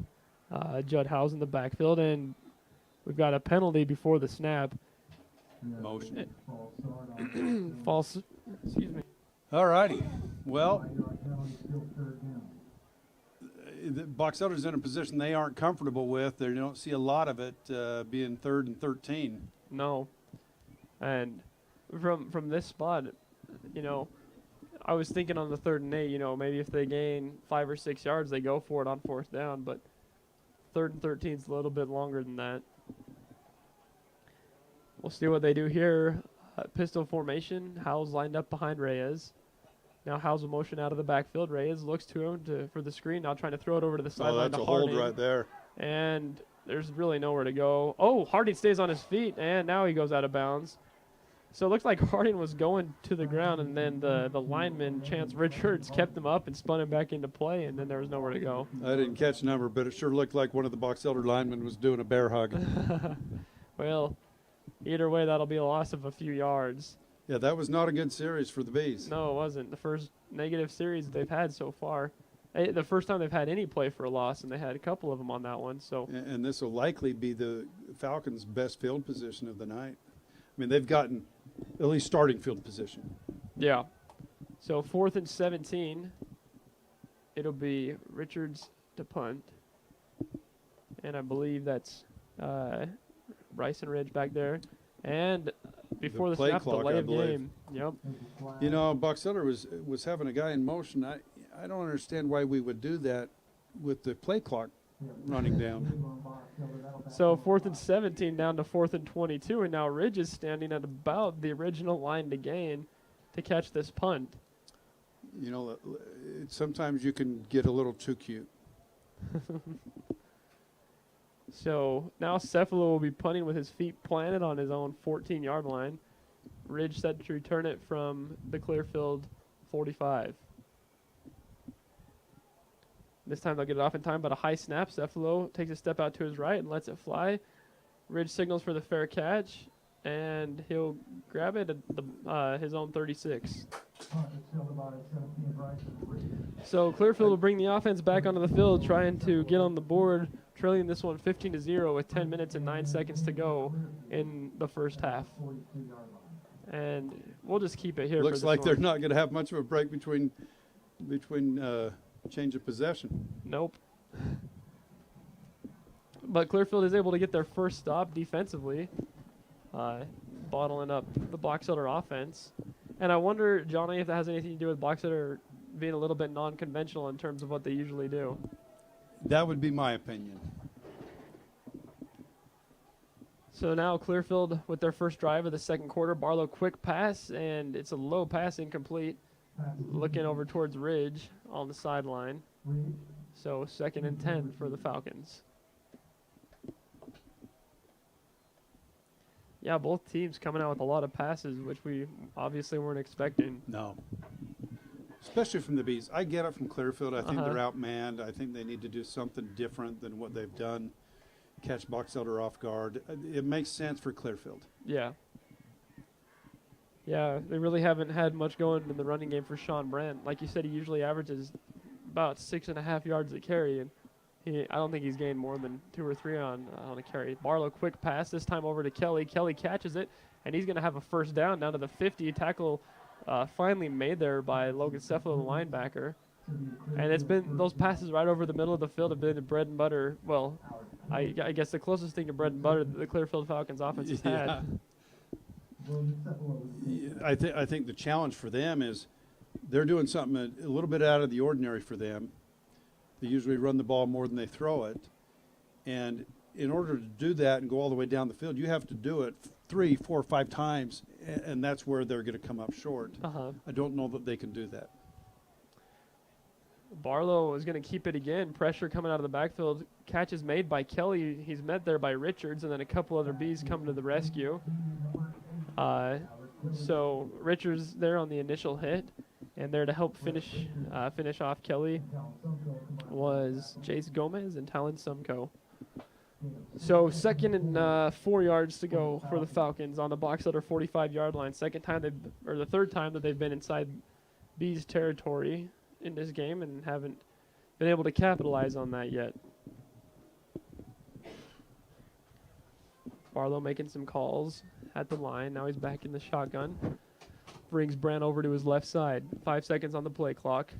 Judd Howes in the backfield, and we've got a penalty before the snap. Motion. False. Excuse me. All righty. Well, the Box Elder's in a position they aren't comfortable with. They don't see a lot of it being 3rd and 13. No. And from this spot, I was thinking on the 3rd and 8, maybe if they gain 5 or 6 yards, they go for it on 4th down. But 3rd and 13 is a little bit longer than that. We'll see what they do here. Pistol formation. Howes lined up behind Reyes. Now Howes will motion out of the backfield. Reyes looks to him for the screen. Now trying to throw it over to the sideline to Harding. That's a hold right there. And there's really nowhere to go. Oh, Harding stays on his feet, and now he goes out of bounds. So it looked like Harding was going to the ground, and then the lineman, Chance Richards, kept him up and spun him back into play, and then there was nowhere to go. I didn't catch the number, but it sure looked like one of the Box Elder linemen was doing a bear hug. Well, either way, that'll be a loss of a few yards. Yeah, that was not a good series for the Bees. No, it wasn't. The first negative series they've had so far. The first time they've had any play for a loss, and they had a couple of them on that one. So. And this will likely be the Falcons' best field position of the night. I mean, they've gotten at least starting field position. Yeah. So 4th and 17. It'll be Richards to punt. And I believe that's Bryson Ridge back there. And before the snap, delay of game. Yep. Box Elder was having a guy in motion. I don't understand why we would do that with the play clock running down. So 4th and 17 down to 4th and 22, and now Ridge is standing at about the original line to gain to catch this punt. Sometimes you can get a little too cute. So now Cephalo will be punting with his feet planted on his own 14-yard line. Ridge set to return it from the Clearfield 45. This time they'll get it off in time, but a high snap. Cephalo takes a step out to his right and lets it fly. Ridge signals for the fair catch, and he'll grab it at his own 36. So Clearfield will bring the offense back onto the field, trying to get on the board, trailing this one 15-0 with 10 minutes and 9 seconds to go in the first half. And we'll just keep it here. Looks like they're not going to have much of a break between change of possession. Nope. But Clearfield is able to get their first stop defensively, bottling up the Box Elder offense. And I wonder, Johnny, if that has anything to do with Box Elder being a little bit non-conventional in terms of what they usually do. That would be my opinion. So now Clearfield with their first drive of the second quarter. Barlow quick pass, and it's a low pass, incomplete. Looking over towards Ridge on the sideline. So 2nd and 10 for the Falcons. Yeah, both teams coming out with a lot of passes, which we obviously weren't expecting. No. Especially from the Bees. I get it from Clearfield. I think they're outmanned. I think they need to do something different than what they've done. Catch Box Elder off guard. It makes sense for Clearfield. Yeah. Yeah, they really haven't had much going in the running game for Sean Brandt. Like you said, he usually averages about 6.5 yards a carry, and I don't think he's gained more than 2 or 3 on a carry. Barlow, quick pass, this time over to Kelly. Kelly catches it, and he's going to have a first down to the 50. Tackle finally made there by Logan Cephalo, the linebacker. And it's been those passes right over the middle of the field have been the bread and butter. Well, I guess the closest thing to bread and butter that the Clearfield Falcons offense has had. I think the challenge for them is they're doing something a little bit out of the ordinary for them. They usually run the ball more than they throw it. And in order to do that and go all the way down the field, you have to do it 3, 4, 5 times, and that's where they're going to come up short. I don't know that they can do that. Barlow is going to keep it again. Pressure coming out of the backfield. Catch is made by Kelly. He's met there by Richards, and then a couple other Bees come to the rescue. So Richards there on the initial hit, and there to help finish off Kelly was Jace Gomez and Talon Sumko. So 2nd and 4 yards to go for the Falcons on the Box Elder 45-yard line. The third time that they've been inside Bees territory in this game and haven't been able to capitalize on that yet. Barlow making some calls at the line. Now he's back in the shotgun. Brings Brandt over to his left side. 5 seconds on the play clock.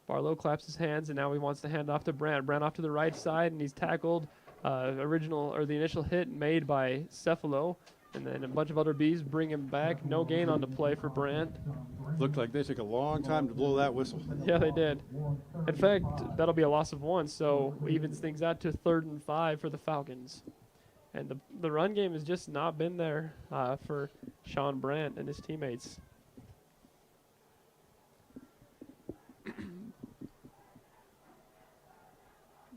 Barlow claps his hands, and now he wants to hand off to Brandt. Brandt off to the right side, and he's tackled. The initial hit made by Cephalo, and then a bunch of other Bees bring him back. No gain on the play for Brandt. Looked like they took a long time to blow that whistle. Yeah, they did. In fact, that'll be a loss of 1, so evens things out to 3rd and 5 for the Falcons. And the run game has just not been there for Sean Brandt and his teammates.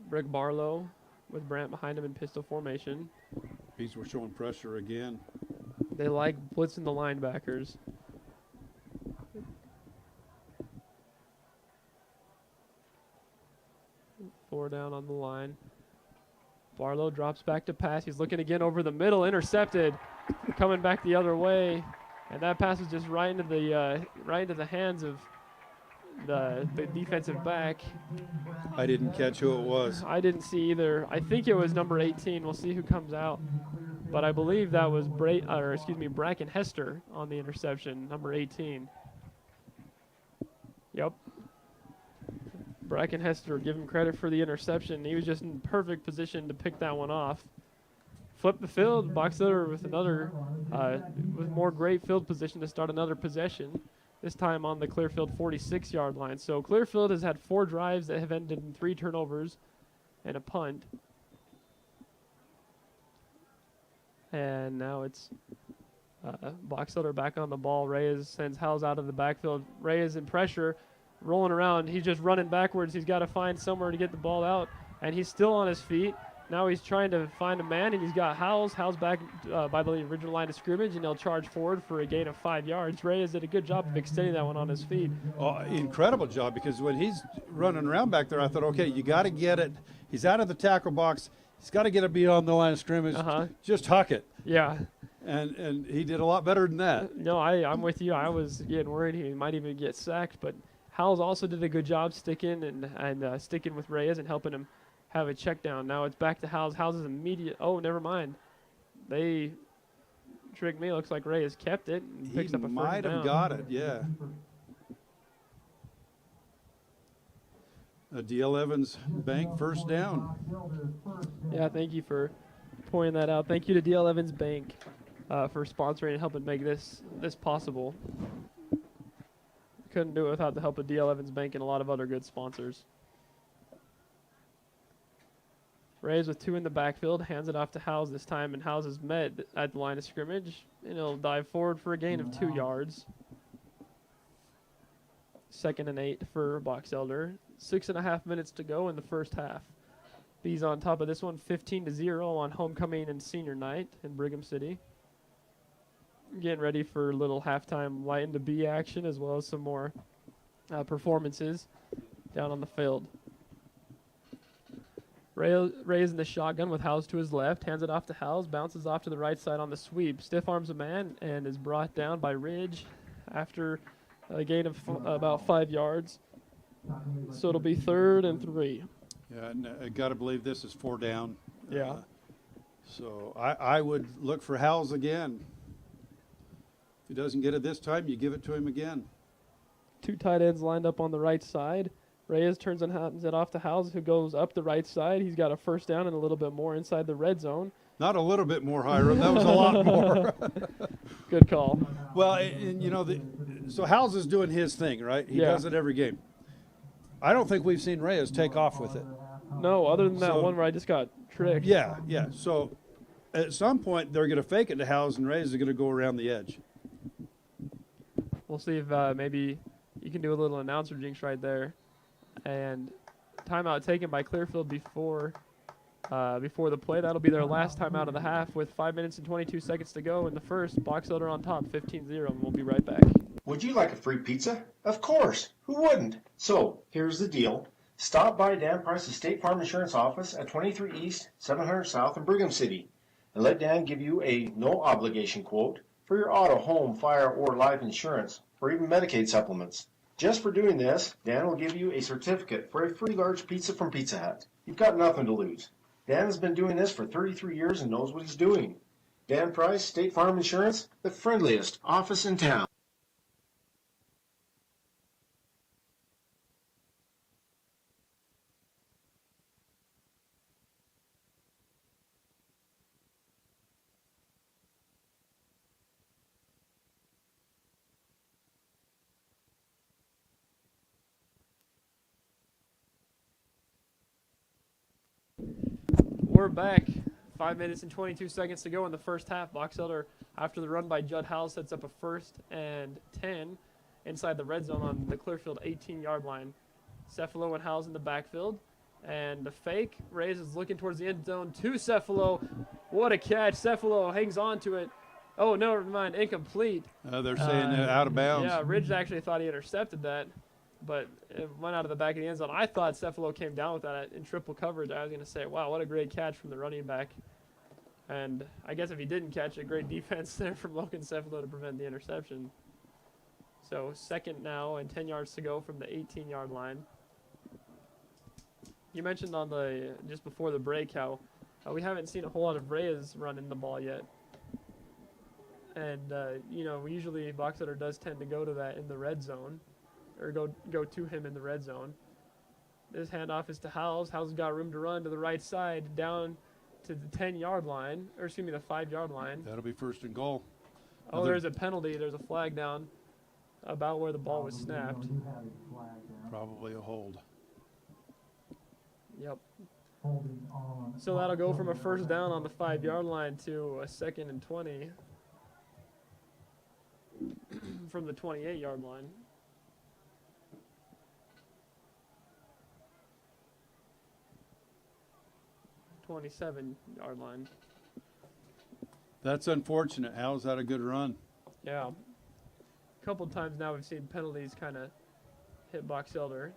Rick Barlow with Brandt behind him in pistol formation. Bees were showing pressure again. They like blitzing the linebackers. Four down on the line. Barlow drops back to pass. He's looking again over the middle, intercepted, coming back the other way, and that pass is just right into the hands of the defensive back. I didn't catch who it was. I didn't see either. I think it was number 18. We'll see who comes out, but I believe that was Bracken Hester on the interception, number 18. Yep. Bracken Hester, give him credit for the interception. He was just in perfect position to pick that one off. Flip the field, Box Elder with with more great field position to start another possession, this time on the Clearfield 46-yard line. So Clearfield has had 4 drives that have ended in 3 turnovers and a punt. And now it's Box Elder back on the ball. Reyes sends Howes out of the backfield. Reyes in pressure, rolling around. He's just running backwards. He's got to find somewhere to get the ball out, and he's still on his feet. Now he's trying to find a man, and he's got Howes. Howes back by the original line of scrimmage, and he'll charge forward for a gain of 5 yards. Reyes did a good job of extending that one on his feet. Oh, incredible job, because when he's running around back there, I thought, okay, you got to get it. He's out of the tackle box. He's got to get it beyond the line of scrimmage. Just huck it. Yeah. And he did a lot better than that. No, I'm with you. I was getting worried he might even get sacked, but Howes also did a good job sticking and sticking with Reyes and helping him have a check down. Now it's back to Howes. Howes is immediate. Oh, never mind. They tricked me. Looks like Reyes kept it and picks up a first down. He might have got it, yeah. D.L. Evans Bank first down. Yeah, thank you for pointing that out. Thank you to D.L. Evans Bank for sponsoring and helping make this possible. Couldn't do it without the help of D.L. Evans Bank and a lot of other good sponsors. Reyes with 2 in the backfield, hands it off to Howes this time, and Howes is met at the line of scrimmage, and he'll dive forward for a gain of 2 yards. 2nd and 8 for Box Elder. 6.5 minutes to go in the first half. Bees on top of this one, 15-0 on homecoming and senior night in Brigham City. getting ready for a little halftime light into B action, as well as some more performances down on the field. Reyes in the shotgun with Howes to his left, hands it off to Howes, bounces off to the right side on the sweep, stiff arms a man, and is brought down by Ridge after a gain of about 5 yards. So it'll be 3rd and 3. Yeah, and I got to believe this is 4 down. Yeah. So I would look for Howes again. If he doesn't get it this time, you give it to him again. 2 tight ends lined up on the right side. Reyes turns and hands it off to Howes, who goes up the right side. He's got a 1st down and a little bit more inside the red zone. Not a little bit more, Hiram. That was a lot more. Good call. Well, and you know, so Howes is doing his thing, right? He does it every game. I don't think we've seen Reyes take off with it. No, other than that one where I just got tricked. Yeah. So at some point, they're going to fake it to Howes, and Reyes is going to go around the edge. We'll see if maybe you can do a little announcer jinx right there. And timeout taken by Clearfield before the play. That'll be their last timeout of the half with 5 minutes and 22 seconds to go in the first. Box Elder on top, 15-0, and we'll be right back. Would you like a free pizza? Of course. Who wouldn't? So, here's the deal. Stop by Dan Price's State Farm Insurance office at 23 East, 700 South in Brigham City, and let Dan give you a no-obligation quote for your auto, home, fire, or life insurance, or even Medicaid supplements. Just for doing this, Dan will give you a certificate for a free large pizza from Pizza Hut. You've got nothing to lose. Dan has been doing this for 33 years and knows what he's doing. Dan Price, State Farm Insurance, the friendliest office in town. We're back. 5 minutes and 22 seconds to go in the first half. Box Elder, after the run by Judd Howes, sets up a 1st and 10 inside the red zone on the Clearfield 18-yard line. Cephalo and Howes in the backfield. And the fake. Reyes is looking towards the end zone to Cephalo. What a catch. Cephalo hangs on to it. Oh, no, never mind. Incomplete. They're saying out of bounds. Yeah, Ridge actually thought he intercepted that, but it went out of the back of the end zone. I thought Cephalo came down with that in triple coverage. I was going to say, wow, what a great catch from the running back. And I guess if he didn't catch it, great defense there from Logan Cephalo to prevent the interception. So 2nd now and 10 yards to go from the 18-yard line. You mentioned on just before the break how we haven't seen a whole lot of Reyes running the ball yet. And, usually Box Elder does tend to go to that in the red zone, or go to him in the red zone. This handoff is to Howes. Howes got room to run to the right side down to the 10-yard line, or excuse me, the 5-yard line. That'll be 1st and goal. Oh, there's a penalty. There's a flag down about where the ball was snapped. Probably a hold. Yep. So that'll go from a 1st down on the 5-yard line to a 2nd and 20 from the 28-yard line. 27-yard line. That's unfortunate. How's that a good run? Yeah. A couple times now we've seen penalties kind of hit Box Elder.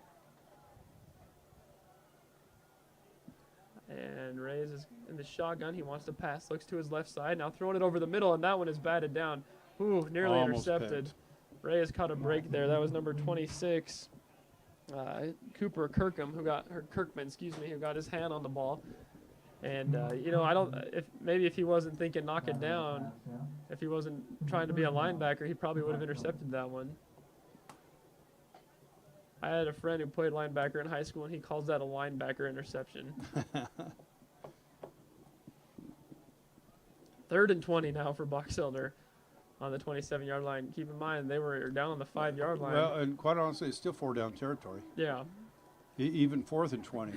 And Reyes is in the shotgun. He wants to pass. Looks to his left side. Now throwing it over the middle, and that one is batted down. Ooh, nearly Almost intercepted. picked. Reyes caught a break there. That was number 26, Cooper Kirkham, who got his hand on the ball. And if he wasn't thinking knock it down, if he wasn't trying to be a linebacker, he probably would have intercepted that one. I had a friend who played linebacker in high school, and he calls that a linebacker interception. 3rd and 20 now for Box Elder on the 27-yard line. Keep in mind, they were down on the 5-yard line. Well, and quite honestly, it's still 4-down territory. Yeah. Even 4th and 20.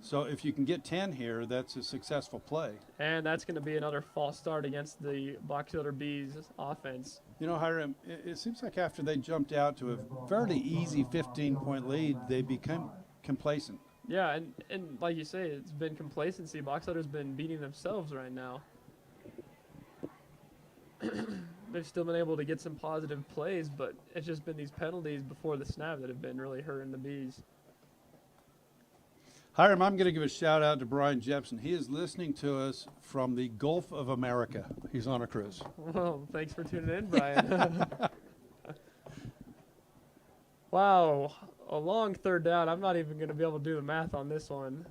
So if you can get 10 here, that's a successful play. And that's going to be another false start against the Box Elder Bees offense. You know, Hiram, it seems like after they jumped out to a fairly easy 15-point lead, they become complacent. Yeah, and like you say, it's been complacency. Box Elder's been beating themselves right now. they've still been able to get some positive plays, but it's just been these penalties before the snap that have been really hurting the Bees. Hiram, I'm going to give a shout out to Brian Jepson. He is listening to us from the Gulf of America. He's on a cruise. Well, thanks for tuning in, Brian. Wow, a long third down. I'm not even going to be able to do the math on this one.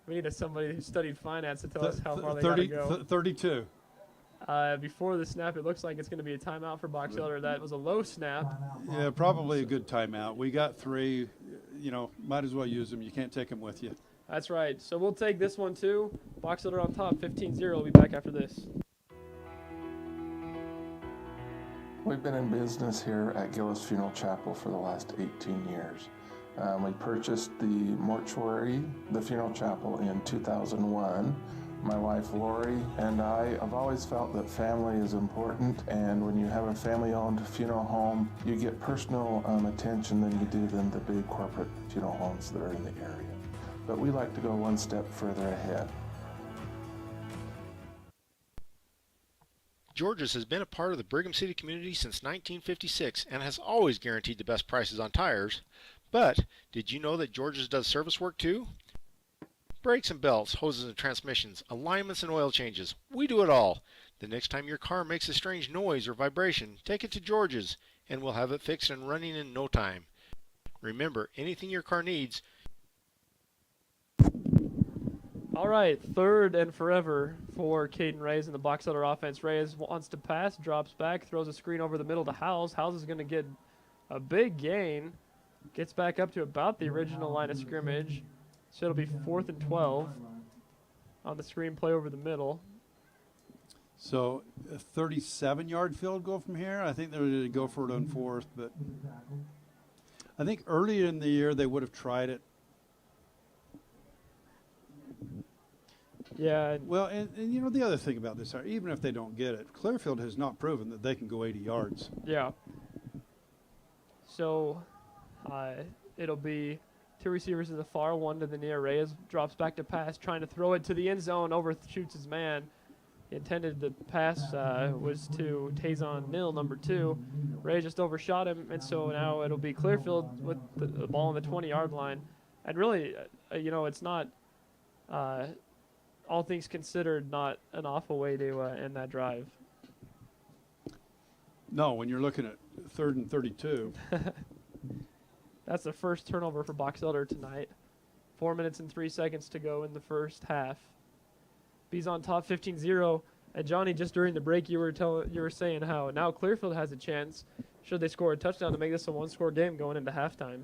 We need somebody who studied finance to tell us how far they got to go. 32. Before the snap, it looks like it's going to be a timeout for Box Elder. That was a low snap. Yeah, probably a good timeout. We got 3. You know, might as well use them. You can't take them with you. That's right. So we'll take this one too. Box Elder on top, 15-0. We'll be back after this. We've been in business here at Gillis Funeral Chapel for the last 18 years. We purchased the mortuary, the funeral chapel, in 2001. My wife Lori and I have always felt that family is important, and when you have a family-owned funeral home, you get personal attention than you do than the big corporate funeral homes that are in the area. But we like to go one step further ahead. George's has been a part of the Brigham City community since 1956 and has always guaranteed the best prices on tires. But did you know that George's does service work too? Brakes and belts, hoses and transmissions, alignments and oil changes. We do it all. The next time your car makes a strange noise or vibration, take it to George's and we'll have it fixed and running in no time. Remember, anything your car needs. All right, third and forever for Caden Reyes in the Box Elder offense. Reyes wants to pass, drops back, throws a screen over the middle to Howes. Howes is going to get a big gain. Gets back up to about the original line of scrimmage. So it'll be 4th and 12 on the screen play over the middle. So a 37-yard field goal from here. I think they're going to go for it on 4th, but I think earlier in the year they would have tried it. Yeah. Well, and you know, the other thing about this, even if they don't get it, Clearfield has not proven that they can go 80 yards. Yeah. So it'll be 2 receivers in the far, 1 to the near. Reyes drops back to pass, trying to throw it to the end zone, overshoots his man. The intended the pass was to Tazon Mill, number 2. Reyes just overshot him, and so now it'll be Clearfield with the ball on the 20-yard line. And really, you know, it's not, all things considered, not an awful way to end that drive. No, when you're looking at 3rd and 32. That's the first turnover for Box Elder tonight. 4 minutes and 3 seconds to go in the first half. Bees on top 15-0. And Johnny, just during the break, you were saying how now Clearfield has a chance, should they score a touchdown, to make this a 1-score game going into halftime.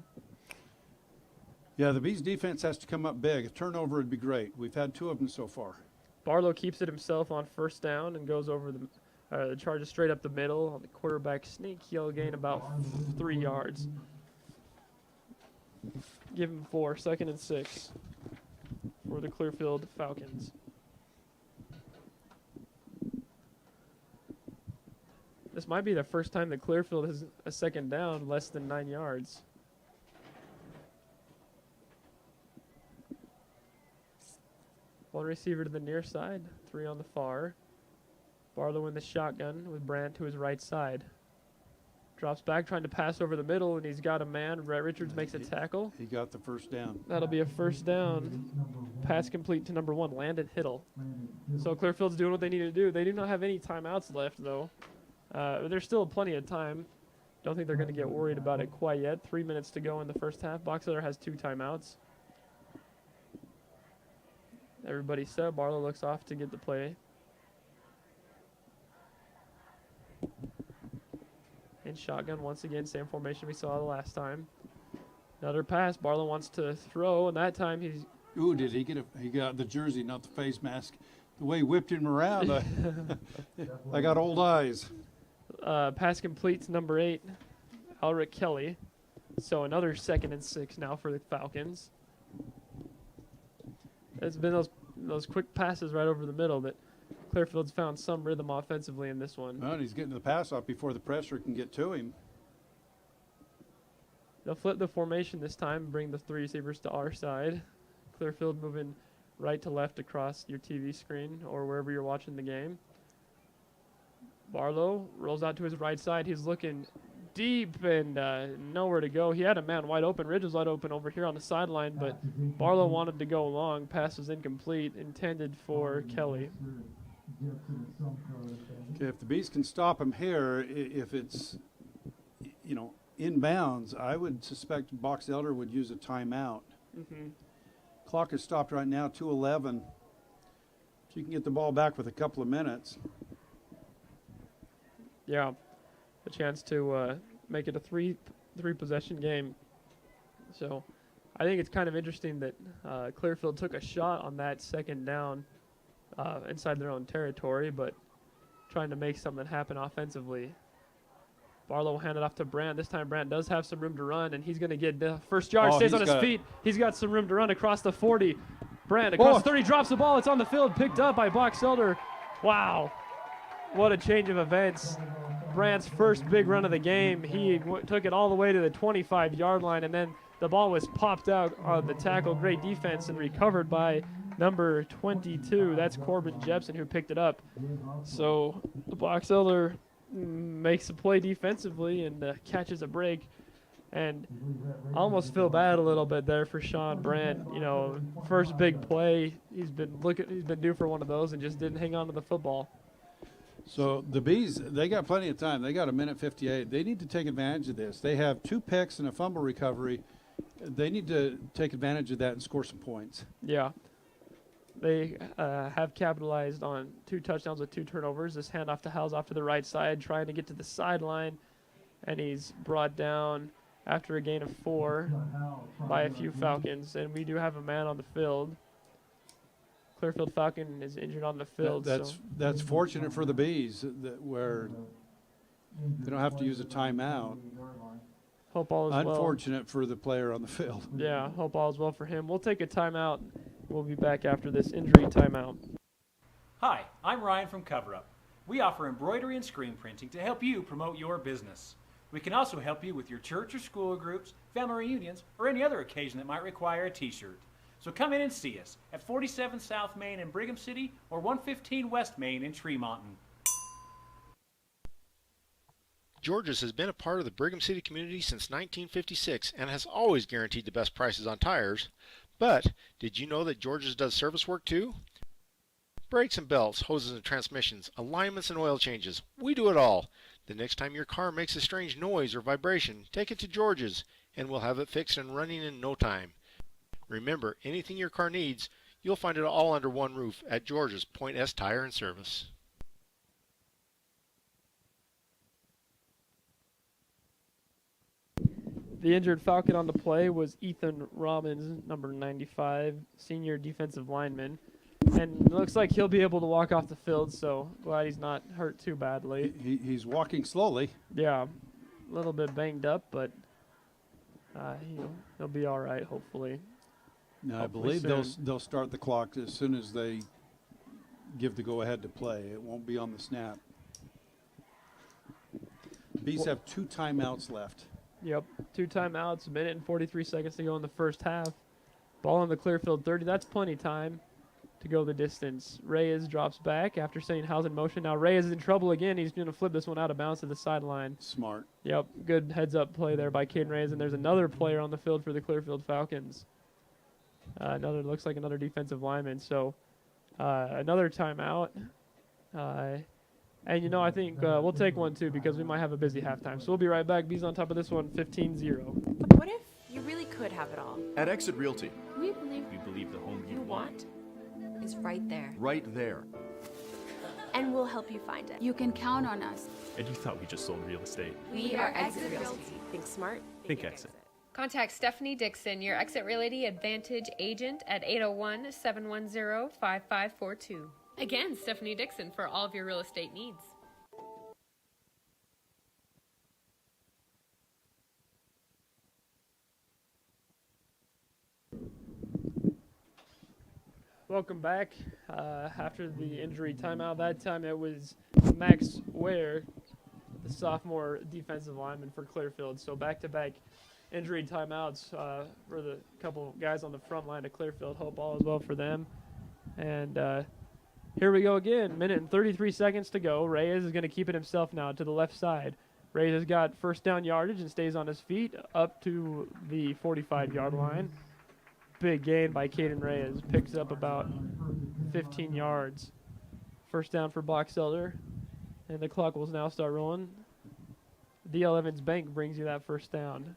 Yeah, the Bees defense has to come up big. A turnover would be great. We've had 2 of them so far. Barlow keeps it himself on 1st down and goes over the charges straight up the middle on the quarterback sneak. He'll gain about 3 yards. Give him 4, 2nd and 6 for the Clearfield Falcons. This might be the first time that Clearfield has a 2nd down less than 9 yards. One receiver to the near side, 3 on the far. Barlow in the shotgun with Brandt to his right side. Drops back, trying to pass over the middle, and he's got a man. Brett Richards makes a tackle. He got the 1st down. That'll be a 1st down. Pass complete to number 1, Landon Hiddle. So Clearfield's doing what they need to do. They do not have any timeouts left, though. There's still plenty of time. Don't think they're going to get worried about it quite yet. 3 minutes to go in the first half. Box Elder has 2 timeouts. Everybody set. Barlow looks off to get the play. In shotgun once again, same formation we saw the last time. Another pass. Barlow wants to throw, and that time he's... Ooh, did he get he got the jersey, not the face mask. The way he whipped him around, I got old eyes. Pass complete to number 8, Alric Kelly. So another 2nd and 6 now for the Falcons. It's been those quick passes right over the middle that Clearfield's found some rhythm offensively in this one. Well, he's getting the pass off before the pressure can get to him. They'll flip the formation this time, bring the 3 receivers to our side. Clearfield moving right to left across your TV screen or wherever you're watching the game. Barlow rolls out to his right side. He's looking deep and nowhere to go. He had a man wide open. Ridge was wide open over here on the sideline, but Barlow wanted to go long. Pass was incomplete, intended for Kelly. Okay, if the Bees can stop him here, if it's, inbounds, I would suspect Box Elder would use a timeout. Clock is stopped right now, 2:11. If you can get the ball back with a couple of minutes. Yeah, a chance to make it a three possession game. So I think it's kind of interesting that Clearfield took a shot on that second down inside their own territory, but trying to make something happen offensively. Barlow will hand it off to Brandt. This time Brandt does have some room to run, and he's going to get the first yard. Stays on his feet. He's got some room to run across the 40. Brandt across the 30, drops the ball. It's on the field, picked up by Box Elder. Wow, what a change of events. Brandt's first big run of the game. He took it all the way to the 25-yard line, and then the ball was popped out on the tackle. Great defense and recovered by number 22. That's Corbin Jepson who picked it up. So the Box Elder makes a play defensively and catches a break. And I almost feel bad a little bit there for Sean Brandt. First big play. He's been due for one of those and just didn't hang on to the football. So the Bees, they got plenty of time. They got a minute 58. They need to take advantage of this. They have 2 picks and a fumble recovery. They need to take advantage of that and score some points. Yeah. They have capitalized on 2 touchdowns with 2 turnovers. This handoff to Howes off to the right side, trying to get to the sideline, and he's brought down after a gain of 4 by a few Falcons. And we do have a man on the field. Clearfield Falcon is injured on the field. That's fortunate for the Bees, where they don't have to use a timeout. Hope all is well. Unfortunate for the player on the field. Yeah, hope all is well for him. We'll take a timeout. We'll be back after this injury timeout. Hi, I'm Ryan from Cover Up. We offer embroidery and screen printing to help you promote your business. We can also help you with your church or school groups, family reunions, or any other occasion that might require a t-shirt. So come in and see us at 47 South Main in Brigham City or 115 West Main in Tremonton. George's has been a part of the Brigham City community since 1956 and has always guaranteed the best prices on tires. But did you know that George's does service work too? Brakes and belts, hoses and transmissions, alignments and oil changes. We do it all. The next time your car makes a strange noise or vibration, take it to George's and we'll have it fixed and running in no time. Remember, anything your car needs, you'll find it all under one roof at George's Point S Tire and Service. The injured Falcon on the play was Ethan Robbins, number 95, senior defensive lineman. And it looks like he'll be able to walk off the field, so glad he's not hurt too badly. He's walking slowly. Yeah, a little bit banged up, but he'll be all right, hopefully. No, I believe they'll start the clock as soon as they give the go-ahead to play. It won't be on the snap. Bees have 2 timeouts left. Yep, 2 timeouts, 1 minute and 43 seconds to go in the first half. Ball on the Clearfield 30. That's plenty time to go the distance. Reyes drops back after sending Howes in motion. Now Reyes is in trouble again. He's going to flip this one out of bounds to the sideline. Smart. Yep, good heads-up play there by Caden Reyes. And there's another player on the field for the Clearfield Falcons. Looks like another defensive lineman. So another timeout. And, I think we'll take one, too, because we might have a busy halftime. So we'll be right back. Bees on top of this one, 15-0. What if you really could have it all? At Exit Realty, We believe the home you want is right there. right there. And we'll help you find it. You can count on us. And you thought we just sold real estate. We are Exit Realty. Think smart. Think Exit. Contact Stephanie Dixon, your Exit Realty Advantage agent at 801-710-5542. Again, Stephanie Dixon for all of your real estate needs. Welcome back. After the injury timeout, that time it was Max Ware, the sophomore defensive lineman for Clearfield. So back-to-back injury timeouts for the couple guys on the front line of Clearfield. Hope all is well for them. And Here we go again. Minute and 33 seconds to go. Reyes is going to keep it himself now to the left side. Reyes has got first down yardage and stays on his feet up to the 45-yard line. Big gain by Caden Reyes. Picks up about 15 yards. First down for Box Elder. And the clock will now start rolling. D.L. Evans Bank brings you that first down.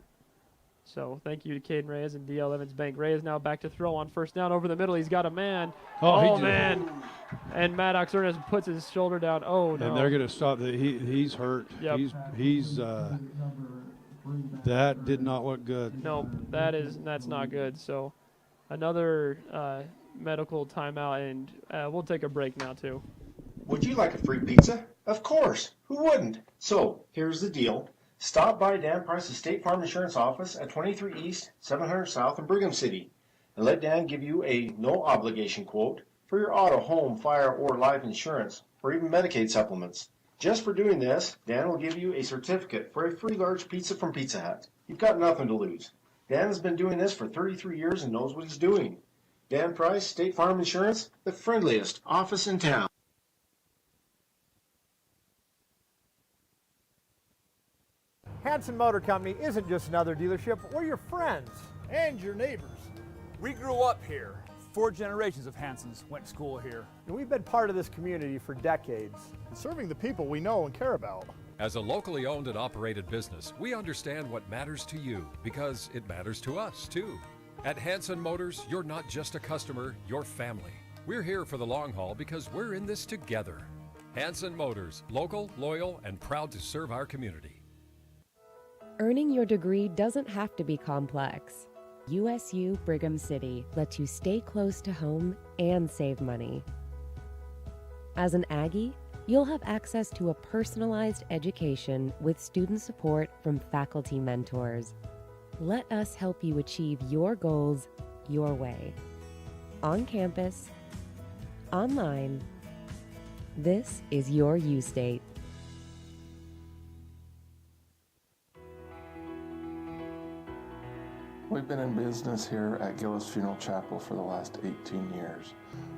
So thank you to Caden Reyes and D.L. Evans Bank. Reyes now back to throw on first down over the middle. He's got a man. Oh man. And Maddox Ernest puts his shoulder down. Oh, no. And they're going to stop. He's hurt. Yep. He's that did not look good. No, that's not good. So another medical timeout, and we'll take a break now too. Would you like a free pizza? Of course. Who wouldn't? So, here's the deal. Stop by Dan Price's State Farm Insurance office at 23 East, 700 South in Brigham City, and let Dan give you a no-obligation quote for your auto, home, fire, or life insurance, or even Medicaid supplements. Just for doing this, Dan will give you a certificate for a free large pizza from Pizza Hut. You've got nothing to lose. Dan has been doing this for 33 years and knows what he's doing. Dan Price, State Farm Insurance, the friendliest office in town. Hanson Motor Company isn't just another dealership, we're your friends. And your neighbors. We grew up here. 4 generations of Hansons went to school here. And we've been part of this community for decades. Serving the people we know and care about. As a locally owned and operated business, we understand what matters to you because it matters to us, too. At Hanson Motors, you're not just a customer, you're family. We're here for the long haul because we're in this together. Hanson Motors, local, loyal, and proud to serve our community. Earning your degree doesn't have to be complex. USU Brigham City lets you stay close to home and save money. As an Aggie, you'll have access to a personalized education with student support from faculty mentors. Let us help you achieve your goals your way. On campus, online, this is your U-State. We've been in business here at Gillis Funeral Chapel for the last 18 years.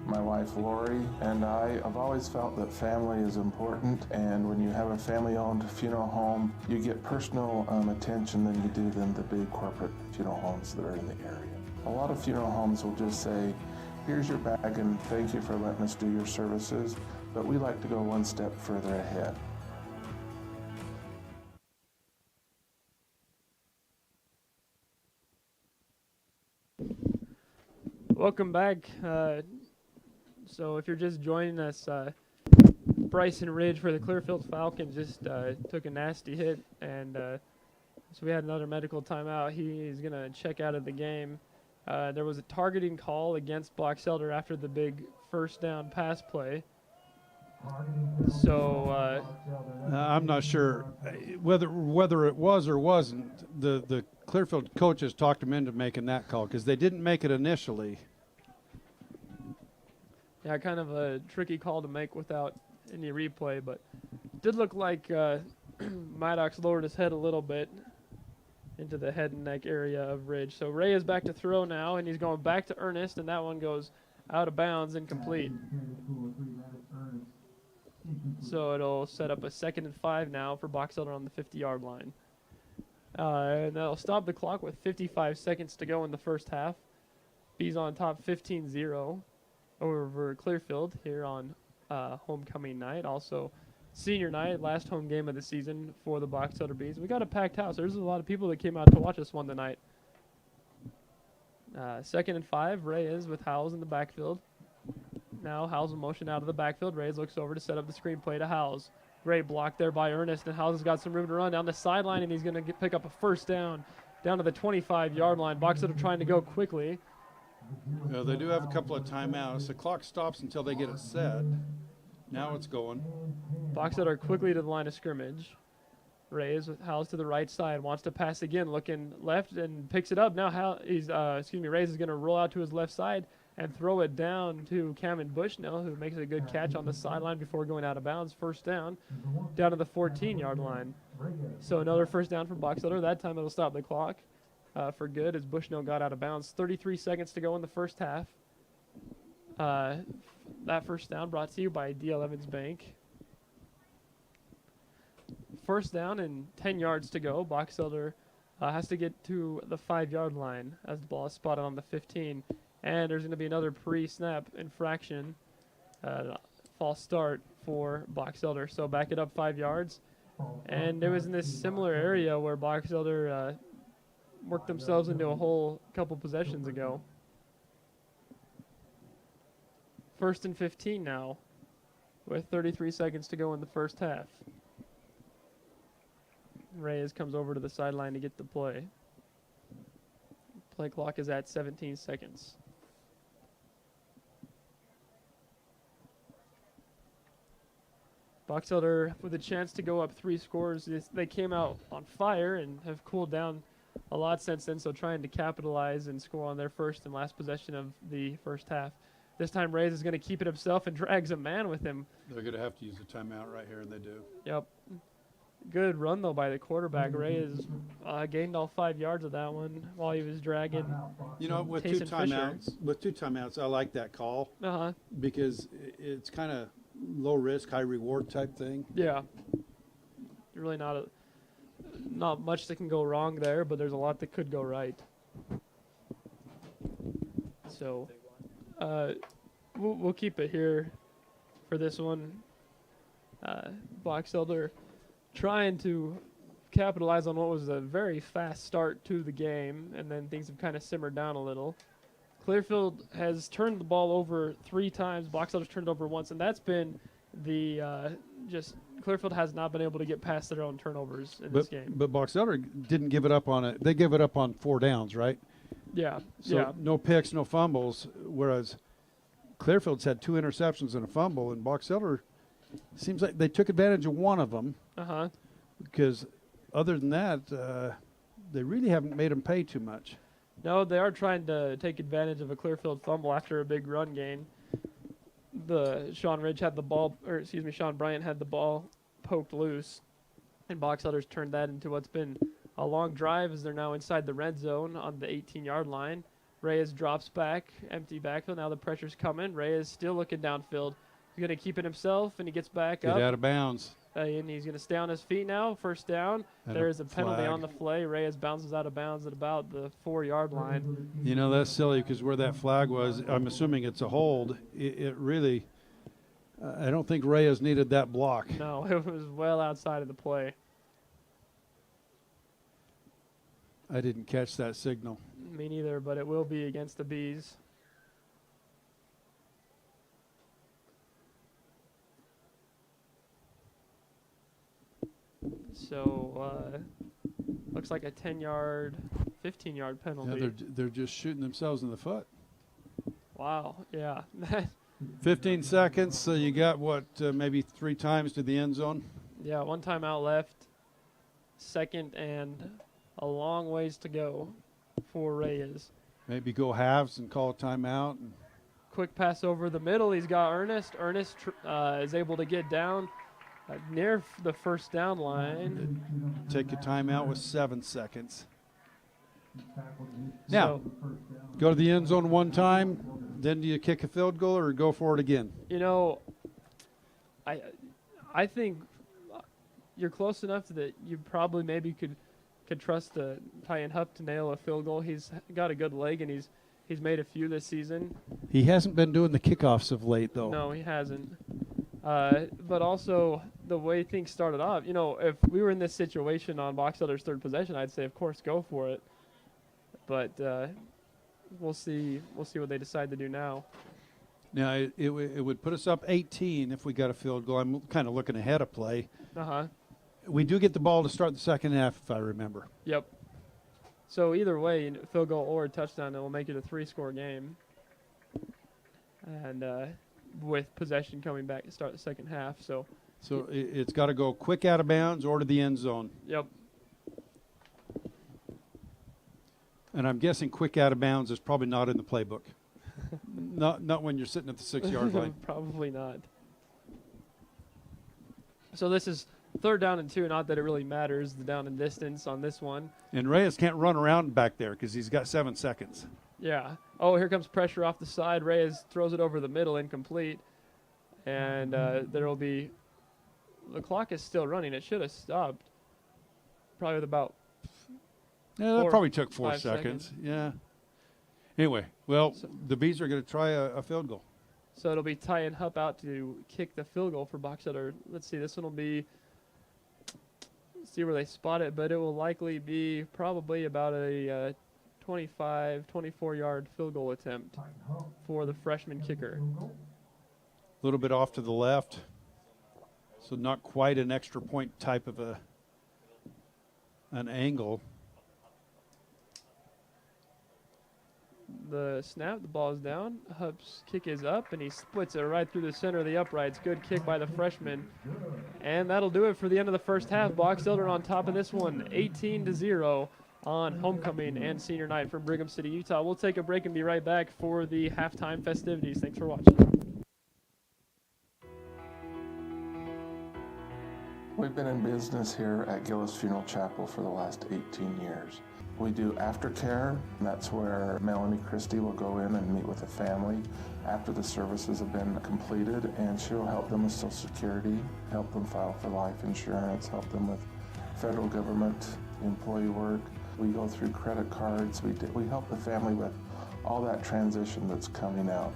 My wife Lori and I have always felt that family is important, and when you have a family-owned funeral home, you get personal attention than you do than the big corporate funeral homes that are in the area. A lot of funeral homes will just say, here's your bag and thank you for letting us do your services, but we like to go one step further ahead. Welcome back. So if you're just joining us, Bryson Ridge for the Clearfield Falcons just took a nasty hit, and so we had another medical timeout. He's going to check out of the game. There was a targeting call against Box Elder after the big first down pass play. So I'm not sure whether it was or wasn't. The Clearfield coaches talked him into making that call because they didn't make it initially. Yeah, kind of a tricky call to make without any replay, but it did look like Maddox lowered his head a little bit into the head and neck area of Ridge. So Ray is back to throw now, and he's going back to Ernest, and that one goes out of bounds, incomplete. So it'll set up a 2nd and 5 now for Box Elder on the 50-yard line. And that'll stop the clock with 55 seconds to go in the first half. B's on top 15-0 over Clearfield here on homecoming night. Also, senior night, last home game of the season for the Box Elder Bees. We got a packed house. There's a lot of people that came out to watch us one tonight. 2nd and 5, Ray is with Howells in the backfield. Now Howells in motion out of the backfield. Reyes looks over to set up the screen play to Howells. Great block there by Ernest, and Howells has got some room to run down the sideline, and he's going to pick up a first down to the 25-yard line. Box Elder trying to go quickly. They do have a couple of timeouts. The clock stops until they get it set. Now it's going. Box Elder quickly to the line of scrimmage. Reyes with Howells to the right side, wants to pass again, looking left and picks it up. Now Reyes is going to roll out to his left side and throw it down to Cameron Bushnell, who makes a good catch on the sideline before going out of bounds. First down to the 14-yard line. So another first down for Box Elder. That time it'll stop the clock for good as Bushnell got out of bounds. 33 seconds to go in the first half. that first down brought to you by D.L. Evans Bank. First down and 10 yards to go. Box Elder has to get to the 5-yard line as the ball is spotted on the 15. And there's going to be another pre-snap infraction, false start for Box Elder. So back it up 5 yards. And it was in this similar area where Box Elder worked themselves into a hole a couple possessions ago. 1st and 15 now, with 33 seconds to go in the first half. Reyes comes over to the sideline to get the play. Play clock is at 17 seconds. Box Elder with a chance to go up 3 scores. They came out on fire and have cooled down a lot since then, so trying to capitalize and score on their first and last possession of the first half. This time Reyes is going to keep it himself and drags a man with him. They're going to have to use a timeout right here, and they do. Yep. Good run, though, by the quarterback. Reyes gained all 5 yards of that one while he was dragging. You know, with Taysom two timeouts, I like that call. Uh-huh. Because it's kind of low risk, high reward type thing. Yeah. Really not much that can go wrong there, but there's a lot that could go right. So we'll keep it here for this one. Box Elder trying to capitalize on what was a very fast start to the game, and then things have kind of simmered down a little. Clearfield has turned the ball over 3 times. Box Elder's turned it over once, and that's been the Clearfield has not been able to get past their own turnovers in this game. But Box Elder didn't give it up on it. They gave it up on 4 downs, right? Yeah. So no picks, no fumbles, whereas Clearfield's had 2 interceptions and a fumble, and Box Elder seems like they took advantage of one of them. Uh-huh. Because other than that, they really haven't made them pay too much. No, they are trying to take advantage of a Clearfield fumble after a big run gain. Sean Bryant had the ball poked loose, and Box Elder's turned that into what's been a long drive as they're now inside the red zone on the 18-yard line. Reyes drops back, empty backfield. Now the pressure's coming. Reyes still looking downfield. He's going to keep it himself, and he gets back up. Get out of bounds. And he's going to stay on his feet now. First down. There is a penalty on the play. Reyes bounces out of bounds at about the 4-yard line. You know, that's silly because where that flag was, I'm assuming it's a hold. It really, I don't think Reyes needed that block. No, it was well outside of the play. I didn't catch that signal. Me neither, but it will be against the Bees. So, looks like a 10-yard, 15-yard penalty. Yeah, they're just shooting themselves in the foot. Wow, yeah. 15 seconds, so you got, maybe 3 times to the end zone? Yeah, 1 timeout left. Second and a long ways to go for Reyes. Maybe go halves and call a timeout. Quick pass over the middle. He's got Ernest. Ernest is able to get down near the first down line. Take a timeout with 7 seconds. Now, go to the end zone 1 time, then do you kick a field goal or go for it again? You know, I think you're close enough that you probably maybe could trust Tyan Hupp to nail a field goal. He's got a good leg, and he's made a few this season. He hasn't been doing the kickoffs of late, though. No, he hasn't. But also, the way things started off, you know, if we were in this situation on Box Elder's 3rd possession, I'd say, of course, go for it. But we'll see what they decide to do now. Now, it would put us up 18 if we got a field goal. I'm kind of looking ahead of play. Uh-huh. We do get the ball to start the second half, if I remember. Yep. So either way, field goal or a touchdown, it will make it a 3-score game. And with possession coming back to start the second half. So it's got to go quick out of bounds or to the end zone. Yep. And I'm guessing quick out of bounds is probably not in the playbook. not when you're sitting at the 6-yard line. Probably not. So this is 3rd down and 2. Not that it really matters, the down and distance on this one. And Reyes can't run around back there because he's got 7 seconds. Yeah. Oh, here comes pressure off the side. Reyes throws it over the middle, incomplete. and there will be, the clock is still running. It should have stopped probably with about that probably took 4 5 seconds. Yeah. Anyway, well, the Bees are going to try a field goal. So it'll be Ty and Hupp out to kick the field goal for Box Elder. Let's see, this one will be, see where they spot it, but it will likely be probably about a 25, 24-yard field goal attempt for the freshman kicker. A little bit off to the left, so not quite an extra point type of an angle. The snap, the ball is down. Hupp's kick is up, and he splits it right through the center of the uprights. Good kick by the freshman. And that'll do it for the end of the first half. Box Elder on top of this one, 18-0 on homecoming and senior night from Brigham City, Utah. We'll take a break and be right back for the halftime festivities. Thanks for watching. We've been in business here at Gillis Funeral Chapel for the last 18 years. We do aftercare. That's where Melanie Christie will go in and meet with the family after the services have been completed, and she'll help them with Social Security, help them file for life insurance, help them with federal government employee work. We go through credit cards. We help the family with all that transition that's coming out.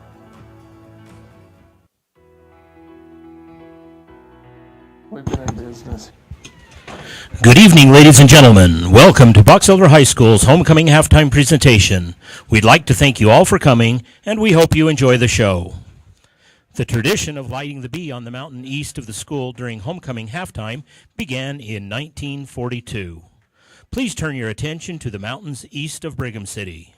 We've been in business. Good evening, ladies and gentlemen. Welcome to Box Elder High School's homecoming halftime presentation. We'd like to thank you all for coming, and we hope you enjoy the show. The tradition of lighting the bee on the mountain east of the school during homecoming halftime began in 1942. Please turn your attention to the mountains east of Brigham City.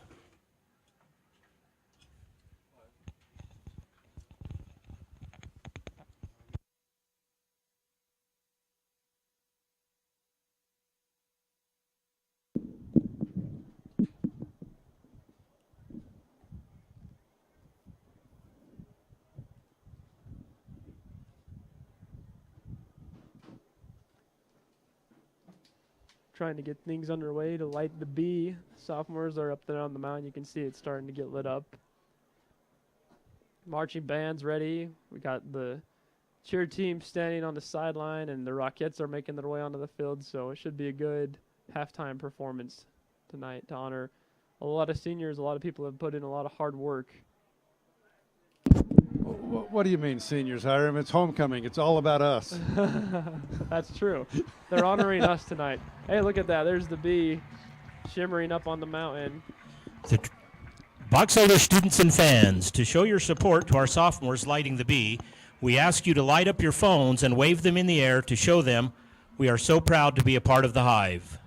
Trying to get things underway to light the bee. Sophomores are up there on the mountain. You can see it's starting to get lit up. Marching band's ready. We got the cheer team standing on the sideline, and the Rockettes are making their way onto the field, so it should be a good halftime performance tonight to honor a lot of seniors. A lot of people have put in a lot of hard work. What do you mean, seniors, Hiram? It's homecoming. It's all about us. That's true. They're honoring us tonight. Hey, look at that. There's the bee shimmering up on the mountain. Box Elder students and fans, to show your support to our sophomores lighting the bee, we ask you to light up your phones and wave them in the air to show them we are so proud to be a part of the Hive.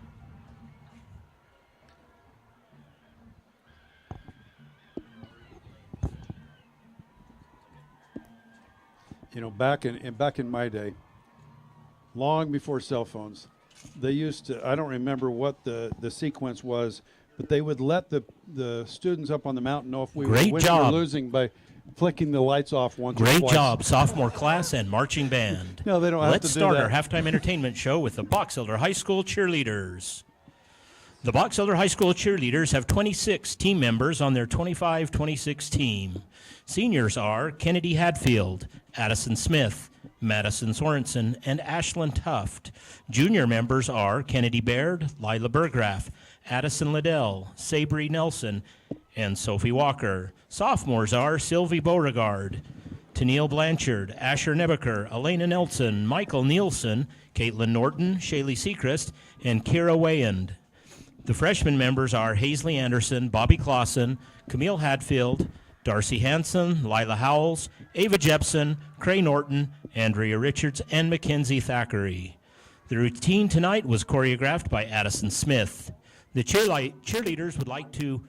You know, back in my day, long before cell phones, they used to, I don't remember what the sequence was, but they would let the students up on the mountain know if we were winning or losing by flicking the lights off once or twice. Great job, sophomore class and marching band. No, they don't have to do that. Let's start our halftime entertainment show with the Box Elder High School cheerleaders. The Box Elder High School cheerleaders have 26 team members on their 25-26 team. Seniors are Kennedy Hadfield, Addison Smith, Madison Sorensen, and Ashlyn Tuft. Junior members are Kennedy Baird, Lila Burgraff, Addison Liddell, Sabri Nelson, and Sophie Walker. Sophomores are Sylvie Beauregard, Tennille Blanchard, Asher Nebaker, Elena Nelson, Michael Nielsen, Caitlin Norton, Shaylee Seacrest, and Kira Wayand. The freshman members are Hazley Anderson, Bobby Clausen, Camille Hadfield, Darcy Hansen, Lila Howells, Ava Jepson, Cray Norton, Andrea Richards, and Mackenzie Thackeray. The routine tonight was choreographed by Addison Smith. The cheerleaders would like to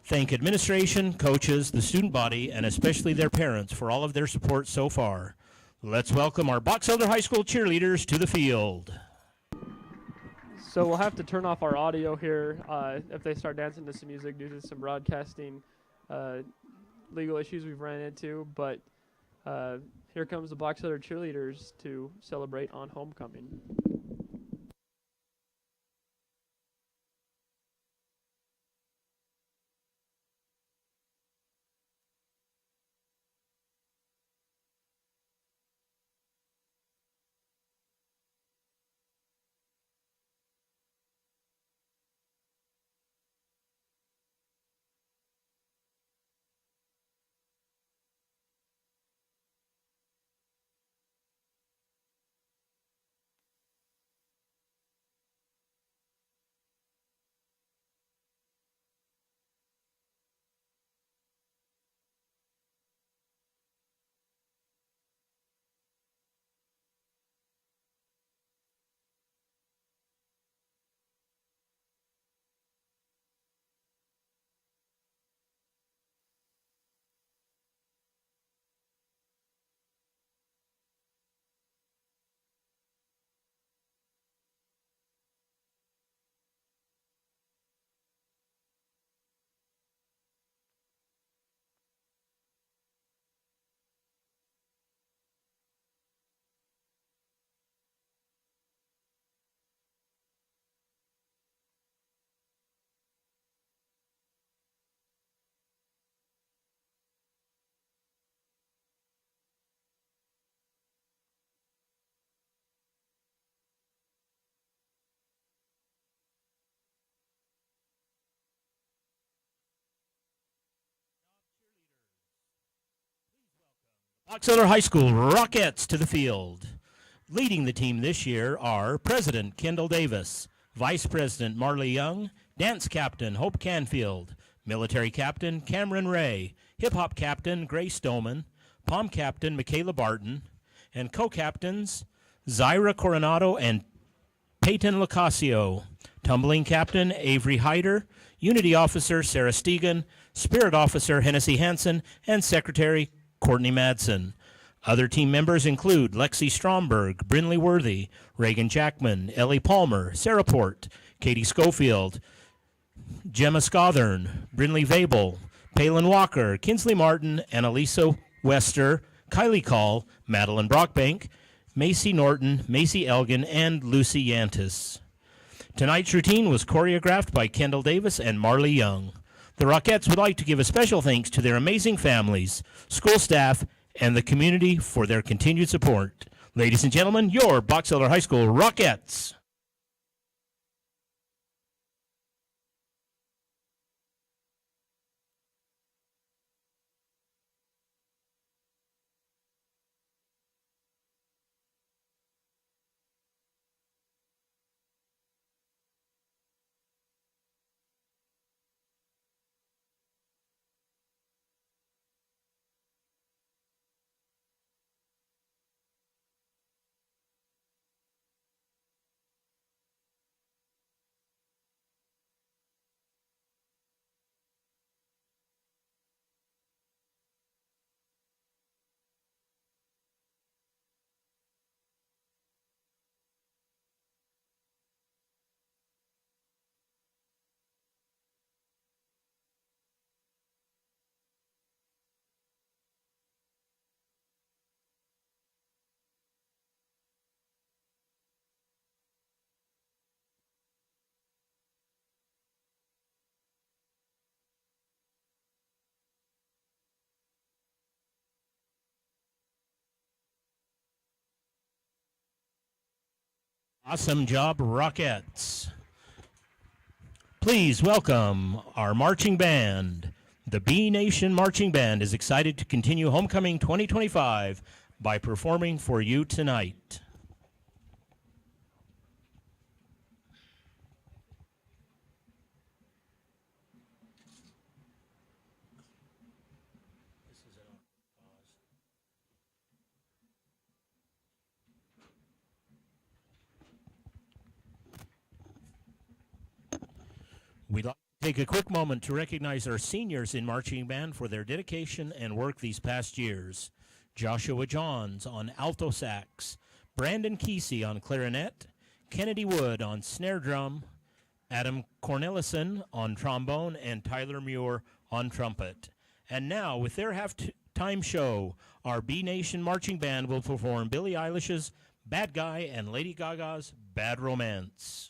thank administration, coaches, the student body, and especially their parents for all of their support so far. Let's welcome our Box Elder High School cheerleaders to the field. So we'll have to turn off our audio here if they start dancing to some music due to some broadcasting legal issues we've ran into. But here comes the Box Elder cheerleaders to celebrate on homecoming. Box Elder High School Rockettes to the field. Leading the team this year are President Kendall Davis, Vice President Marley Young, Dance Captain Hope Canfield, Military Captain Cameron Ray, Hip Hop Captain Grace Doman, Pom Captain Michaela Barton, and Co-Captains Zaira Coronado and Peyton Locasio, Tumbling Captain Avery Hyder, Unity Officer Sarah Stegan, Spirit Officer Hennessy Hansen, and Secretary Courtney Madsen. Other team members include Lexi Stromberg, Brinley Worthy, Reagan Jackman, Ellie Palmer, Sarah Port, Katie Schofield, Gemma Scothern, Brinley Vabel, Palin Walker, Kinsley Martin, Annalisa Wester, Kylie Call, Madeline Brockbank, Macy Norton, Macy Elgin, and Lucy Yantis. Tonight's routine was choreographed by Kendall Davis and Marley Young. The Rockettes would like to give a special thanks to their amazing families, school staff, and the community for their continued support. Ladies and gentlemen, your Box Elder High School Rockettes. Awesome job, Rockettes. Please welcome our marching band. The B Nation Marching Band is excited to continue Homecoming 2025 by performing for you tonight. We'd like to take a quick moment to recognize our seniors in marching band for their dedication and work these past years. Joshua Johns on alto sax, Brandon Kesey on clarinet, Kennedy Wood on snare drum, Adam Cornelison on trombone, and Tyler Muir on trumpet. And now, with their halftime show, our B Nation Marching Band will perform Billie Eilish's Bad Guy and Lady Gaga's Bad Romance.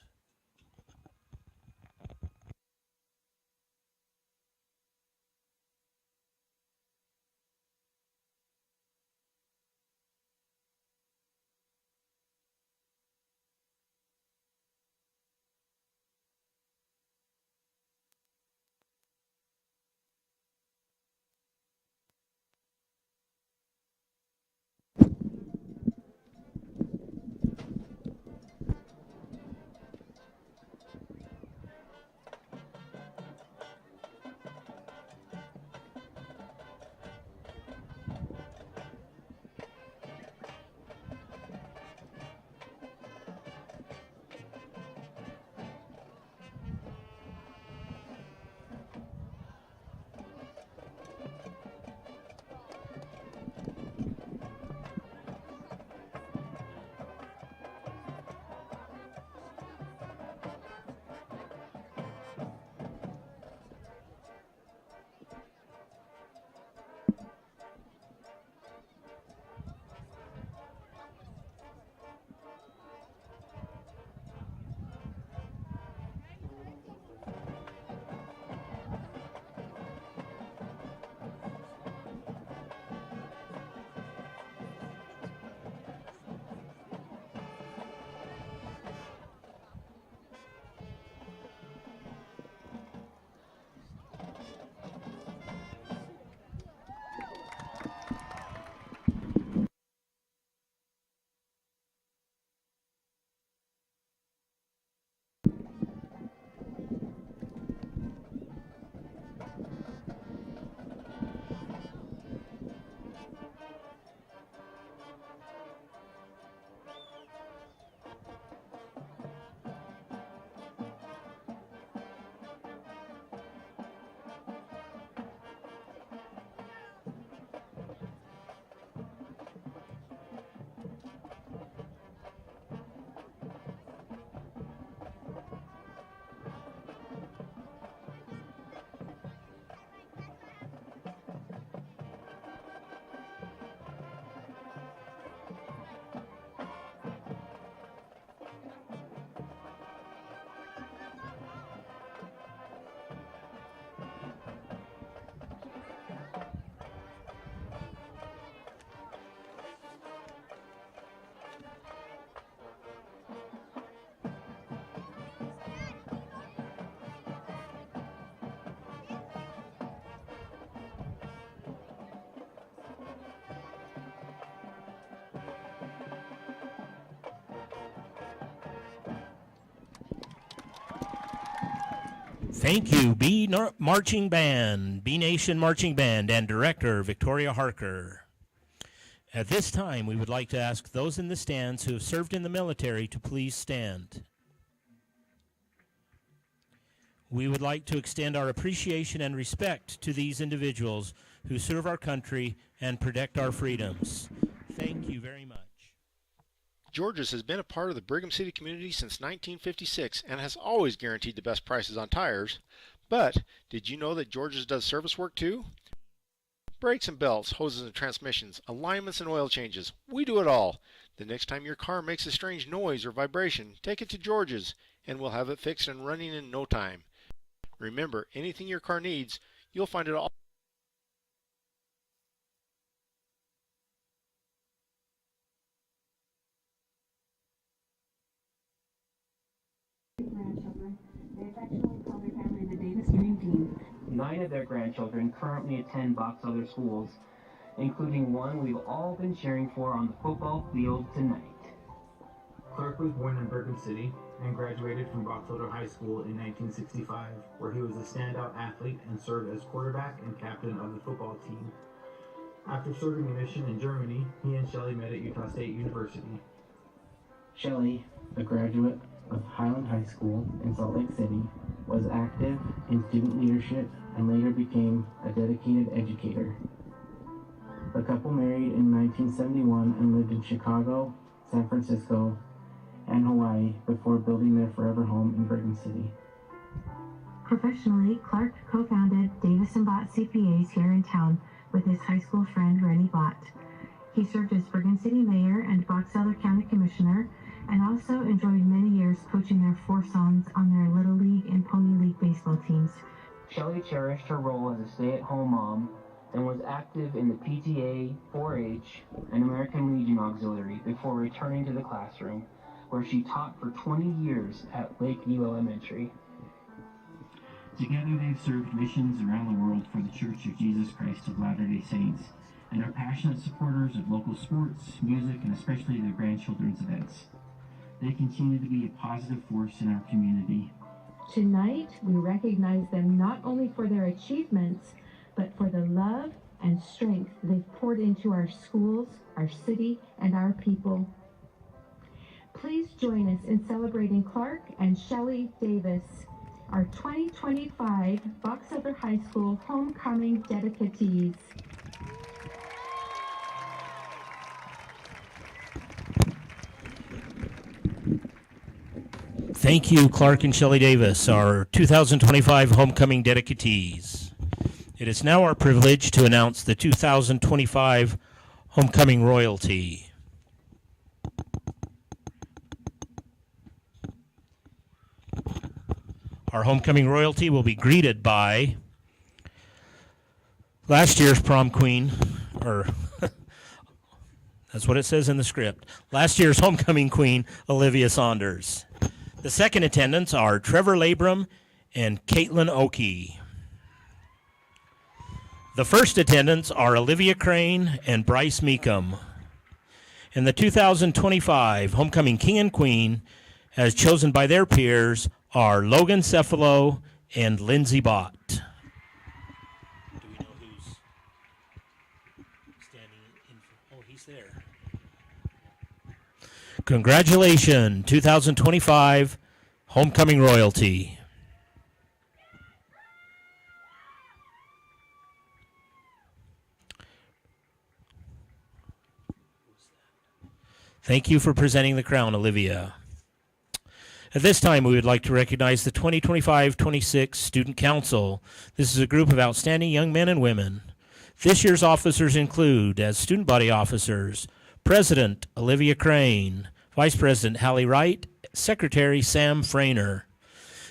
Thank you, B Marching Band, B Nation Marching Band, and Director Victoria Harker. At this time, we would like to ask those in the stands who have served in the military to please stand. We would like to extend our appreciation and respect to these individuals who serve our country and protect our freedoms. Thank you very much. George's has been a part of the Brigham City community since 1956 and has always guaranteed the best prices on tires. But did you know that George's does service work too? Brakes and belts, hoses and transmissions, alignments and oil changes. We do it all. The next time your car makes a strange noise or vibration, take it to George's and we'll have it fixed and running in no time. Remember, anything your car needs, you'll find it all. Team. 9 of their grandchildren currently attend Box Elder schools, including one we've all been cheering for on the football field tonight. Clark was born in Brigham City and graduated from Box Elder High School in 1965, where he was a standout athlete and served as quarterback and captain of the football team. After serving a mission in Germany, he and Shelley met at Utah State University. Shelley, a graduate of Highland High School in Salt Lake City, was active in student leadership and later became a dedicated educator. The couple married in 1971 and lived in Chicago, San Francisco, and Hawaii before building their forever home in Brigham City. Professionally, Clark co-founded Davis & Bott CPAs here in town with his high school friend Rennie Bott. He served as Brigham City Mayor and Box Elder County Commissioner, and also enjoyed many years coaching their 4 sons on their Little League and Pony League baseball teams. Shelley cherished her role as a stay-at-home mom and was active in the PTA, 4-H, and American Legion Auxiliary before returning to the classroom, where she taught for 20 years at Lakeview Elementary. Together they've served missions around the world for the Church of Jesus Christ of Latter-day Saints and are passionate supporters of local sports, music, and especially their grandchildren's events. They continue to be a positive force in our community. Tonight, we recognize them not only for their achievements, but for the love and strength they've poured into our schools, our city, and our people. Please join us in celebrating Clark and Shelley Davis, our 2025 Box Elder High School homecoming dedicatees. Thank you, Clark and Shelley Davis, our 2025 homecoming dedicatees. It is now our privilege to announce the 2025 homecoming royalty. Our homecoming royalty will be greeted by last year's prom queen, or that's what it says in the script, last year's homecoming queen, Olivia Saunders. The second attendants are Trevor Labram and Caitlin Oakey. The first attendants are Olivia Crane and Bryce Meekum. And the 2025 homecoming king and queen, as chosen by their peers, are Logan Cephalo and Lindsay Bott. Do we know who's standing in? Oh, he's there. Congratulations, 2025 homecoming royalty. Thank you for presenting the crown, Olivia. At this time, we would like to recognize the 2025-26 Student Council. This is a group of outstanding young men and women. This year's officers include, as student body officers, President Olivia Crane, Vice President Hallie Wright, Secretary Sam Frainer.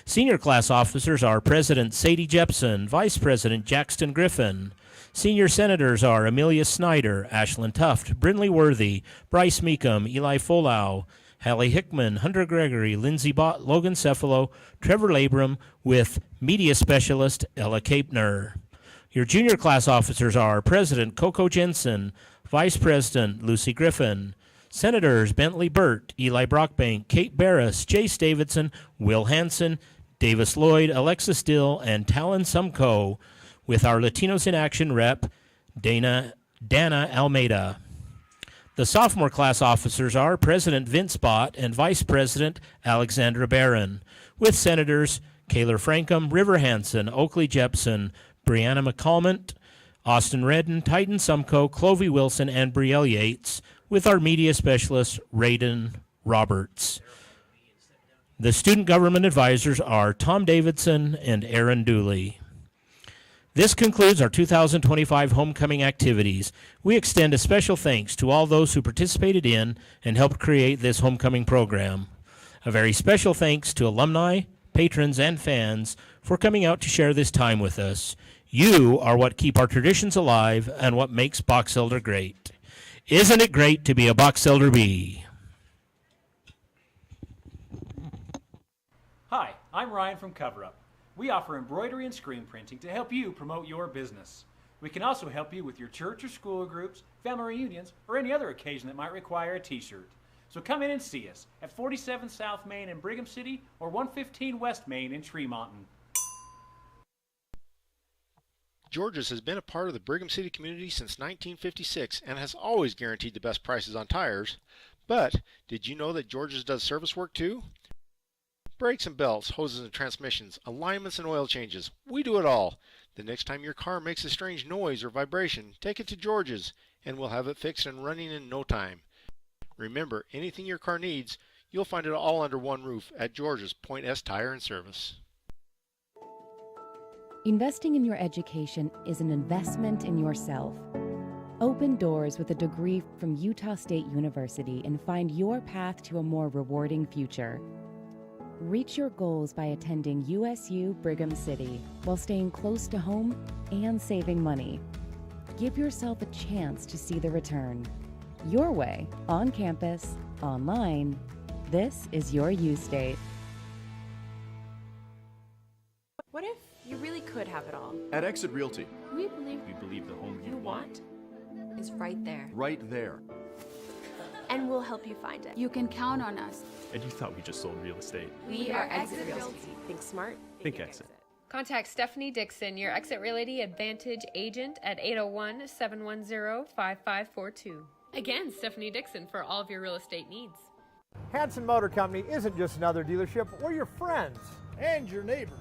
Senior class officers are President Sadie Jepson, Vice President Jackson Griffin. Senior senators are Amelia Snyder, Ashlyn Tuft, Brinley Worthy, Bryce Meekum, Eli Folau, Hallie Hickman, Hunter Gregory, Lindsay Bott, Logan Cephalo, Trevor Labram, with media specialist Ella Kapner. Your junior class officers are President Coco Jensen, Vice President Lucy Griffin, Senators Bentley Burt, Eli Brockbank, Kate Barris, Jace Davidson, Will Hansen, Davis Lloyd, Alexis Dill, and Talon Sumco, with our Latinos in Action rep, Dana Almeida. The sophomore class officers are President Vince Bott and Vice President Alexandra Barron, with Senators Kaylor Frankum, River Hansen, Oakley Jepson, Brianna McCalmont, Austin Redden, Titan Sumco, Clovey Wilson, and Brielle Yates, with our media specialist, Raiden Roberts. The student government advisors are Tom Davidson and Aaron Dooley. This concludes our 2025 homecoming activities. We extend a special thanks to all those who participated in and helped create this homecoming program. A very special thanks to alumni, patrons, and fans for coming out to share this time with us. You are what keep our traditions alive and what makes Box Elder great. Isn't it great to be a Box Elder bee? Hi, I'm Ryan from Cover Up. We offer embroidery and screen printing to help you promote your business. We can also help you with your church or school groups, family reunions, or any other occasion that might require a t-shirt. So come in and see us at 47 South Main in Brigham City or 115 West Main in Tremonton. George's has been a part of the Brigham City community since 1956 and has always guaranteed the best prices on tires. But did you know that George's does service work too? Brakes and belts, hoses and transmissions, alignments and oil changes. We do it all. The next time your car makes a strange noise or vibration, take it to George's and we'll have it fixed and running in no time. Remember, anything your car needs, you'll find it all under one roof at George's Point S Tire and Service. Investing in your education is an investment in yourself. Open doors with a degree from Utah State University and find your path to a more rewarding future. Reach your goals by attending USU Brigham City while staying close to home and saving money. Give yourself a chance to see the return. Your way, on campus, online. This is your U-State. What if you really could have it all? At Exit Realty, We believe the home you want is right there. right there. And we'll help you find it. You can count on us. And you thought we just sold real estate. We are Exit Realty. Think smart. Think Exit. Contact Stephanie Dixon, your Exit Realty Advantage agent at 801-710-5542. Again, Stephanie Dixon for all of your real estate needs. Hanson Motor Company isn't just another dealership, we're your friends. And your neighbors.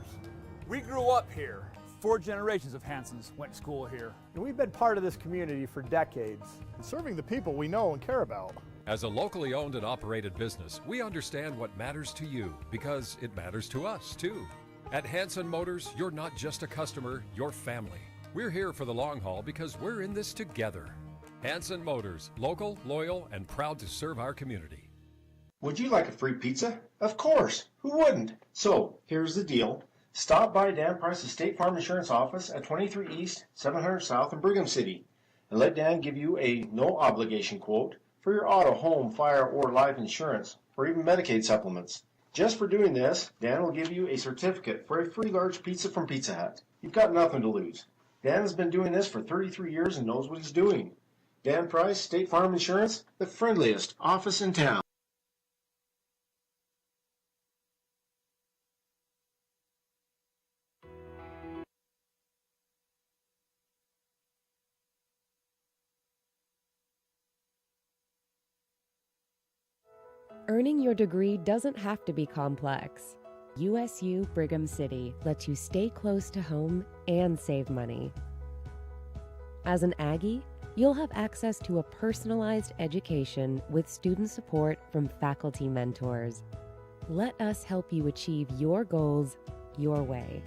We grew up here. 4 generations of Hansons went to school here. And we've been part of this community for decades. Serving the people we know and care about. As a locally owned and operated business, we understand what matters to you because it matters to us, too. At Hanson Motors, you're not just a customer, you're family. We're here for the long haul because we're in this together. Hanson Motors, local, loyal, and proud to serve our community. Would you like a free pizza? Of course. Who wouldn't? So, here's the deal. Stop by Dan Price's State Farm Insurance office at 23 East, 700 South in Brigham City, and let Dan give you a no-obligation quote for your auto, home, fire, or life insurance, or even Medicaid supplements. Just for doing this, Dan will give you a certificate for a free large pizza from Pizza Hut. You've got nothing to lose. Dan has been doing this for 33 years and knows what he's doing. Dan Price, State Farm Insurance, the friendliest office in town. Earning your degree doesn't have to be complex. USU Brigham City lets you stay close to home and save money. As an Aggie, you'll have access to a personalized education with student support from faculty mentors. Let us help you achieve your goals your way.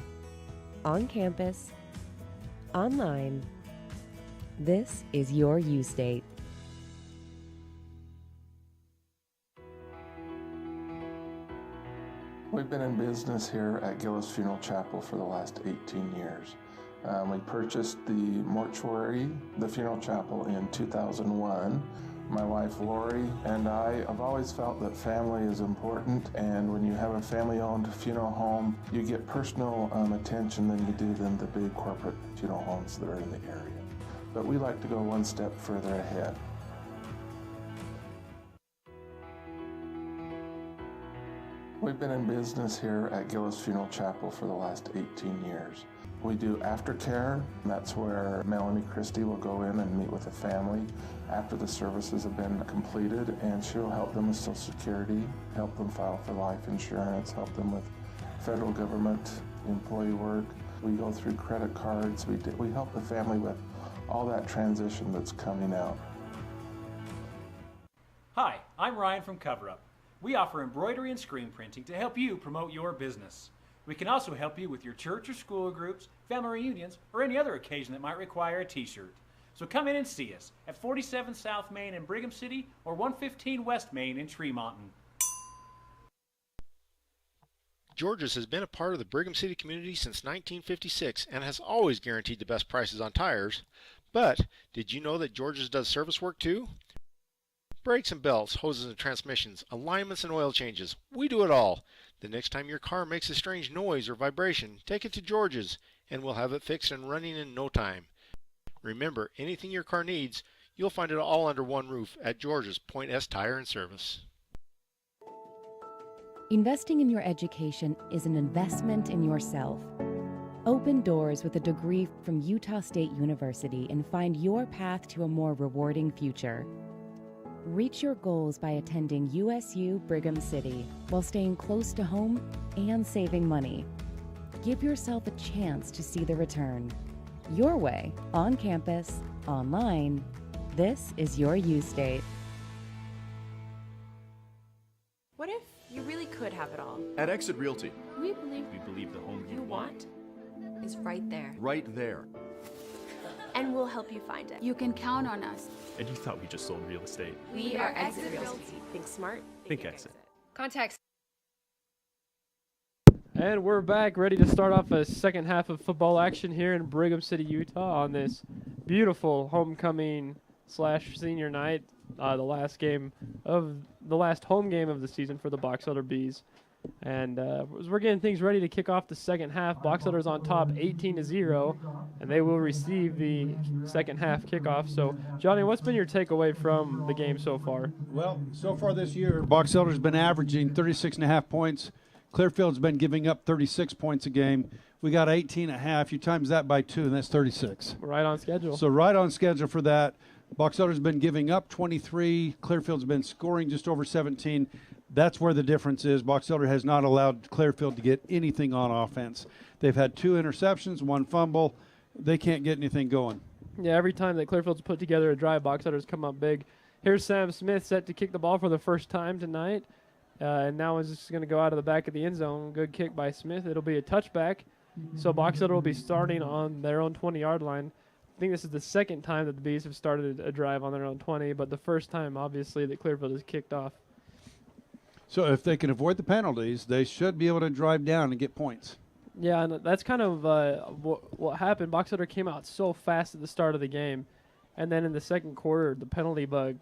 On campus, online. This is your U-State. We've been in business here at Gillis Funeral Chapel for the last 18 years. We purchased the mortuary, the funeral chapel, in 2001. My wife Lori and I have always felt that family is important, and when you have a family-owned funeral home, you get personal attention than you do than the big corporate funeral homes that are in the area. But we like to go one step further ahead. We've been in business here at Gillis Funeral Chapel for the last 18 years. We do aftercare. That's where Melanie Christie will go in and meet with the family after the services have been completed, and she'll help them with Social Security, help them file for life insurance, help them with federal government employee work. We go through credit cards. We help the family with all that transition that's coming out. Hi, I'm Ryan from Cover Up. We offer embroidery and screen printing to help you promote your business. We can also help you with your church or school groups, family reunions, or any other occasion that might require a t-shirt. So come in and see us at 47 South Main in Brigham City or 115 West Main in Tremonton. George's has been a part of the Brigham City community since 1956 and has always guaranteed the best prices on tires. But did you know that George's does service work too? Brakes and belts, hoses and transmissions, alignments and oil changes. We do it all. The next time your car makes a strange noise or vibration, take it to George's and we'll have it fixed and running in no time. Remember, anything your car needs, you'll find it all under one roof at George's Point S Tire and Service. Investing in your education is an investment in yourself. Open doors with a degree from Utah State University and find your path to a more rewarding future. Reach your goals by attending USU Brigham City while staying close to home and saving money. Give yourself a chance to see the return. Your way, on campus, online. This is your U State. What if you really could have it all? At Exit Realty, We believe the home you want is right there. right there. And we'll help you find it. You can count on us. And you thought we just sold real estate. We are Exit Realty. Think smart. Think Exit. Contacts. And we're back, ready to start off a second half of football action here in Brigham City, Utah, on this beautiful homecoming / senior night. The last home game of the season for the Box Elder Bees. And as we're getting things ready to kick off the second half, Box Elder's on top 18-0, and they will receive the second half kickoff. So, Johnny, what's been your takeaway from the game so far? Well, so far this year, Box Elder's been averaging 36.5 points. Clearfield's been giving up 36 points a game. We got 18.5. You times that by 2, and that's 36. Right on schedule. So right on schedule for that. Box Elder's been giving up 23. Clearfield's been scoring just over 17. That's where the difference is. Box Elder has not allowed Clearfield to get anything on offense. They've had 2 interceptions, 1 fumble. They can't get anything going. Yeah, every time that Clearfield's put together a drive, Box Elder's come up big. Here's Sam Smith set to kick the ball for the first time tonight. And now is just going to go out of the back of the end zone. Good kick by Smith. It'll be a touchback. So Box Elder will be starting on their own 20-yard line. I think this is the second time that the Bees have started a drive on their own 20, but the first time, obviously, that Clearfield has kicked off. So if they can avoid the penalties, they should be able to drive down and get points. Yeah, and that's kind of what happened. Box Elder came out so fast at the start of the game, and then in the second quarter, the penalty bug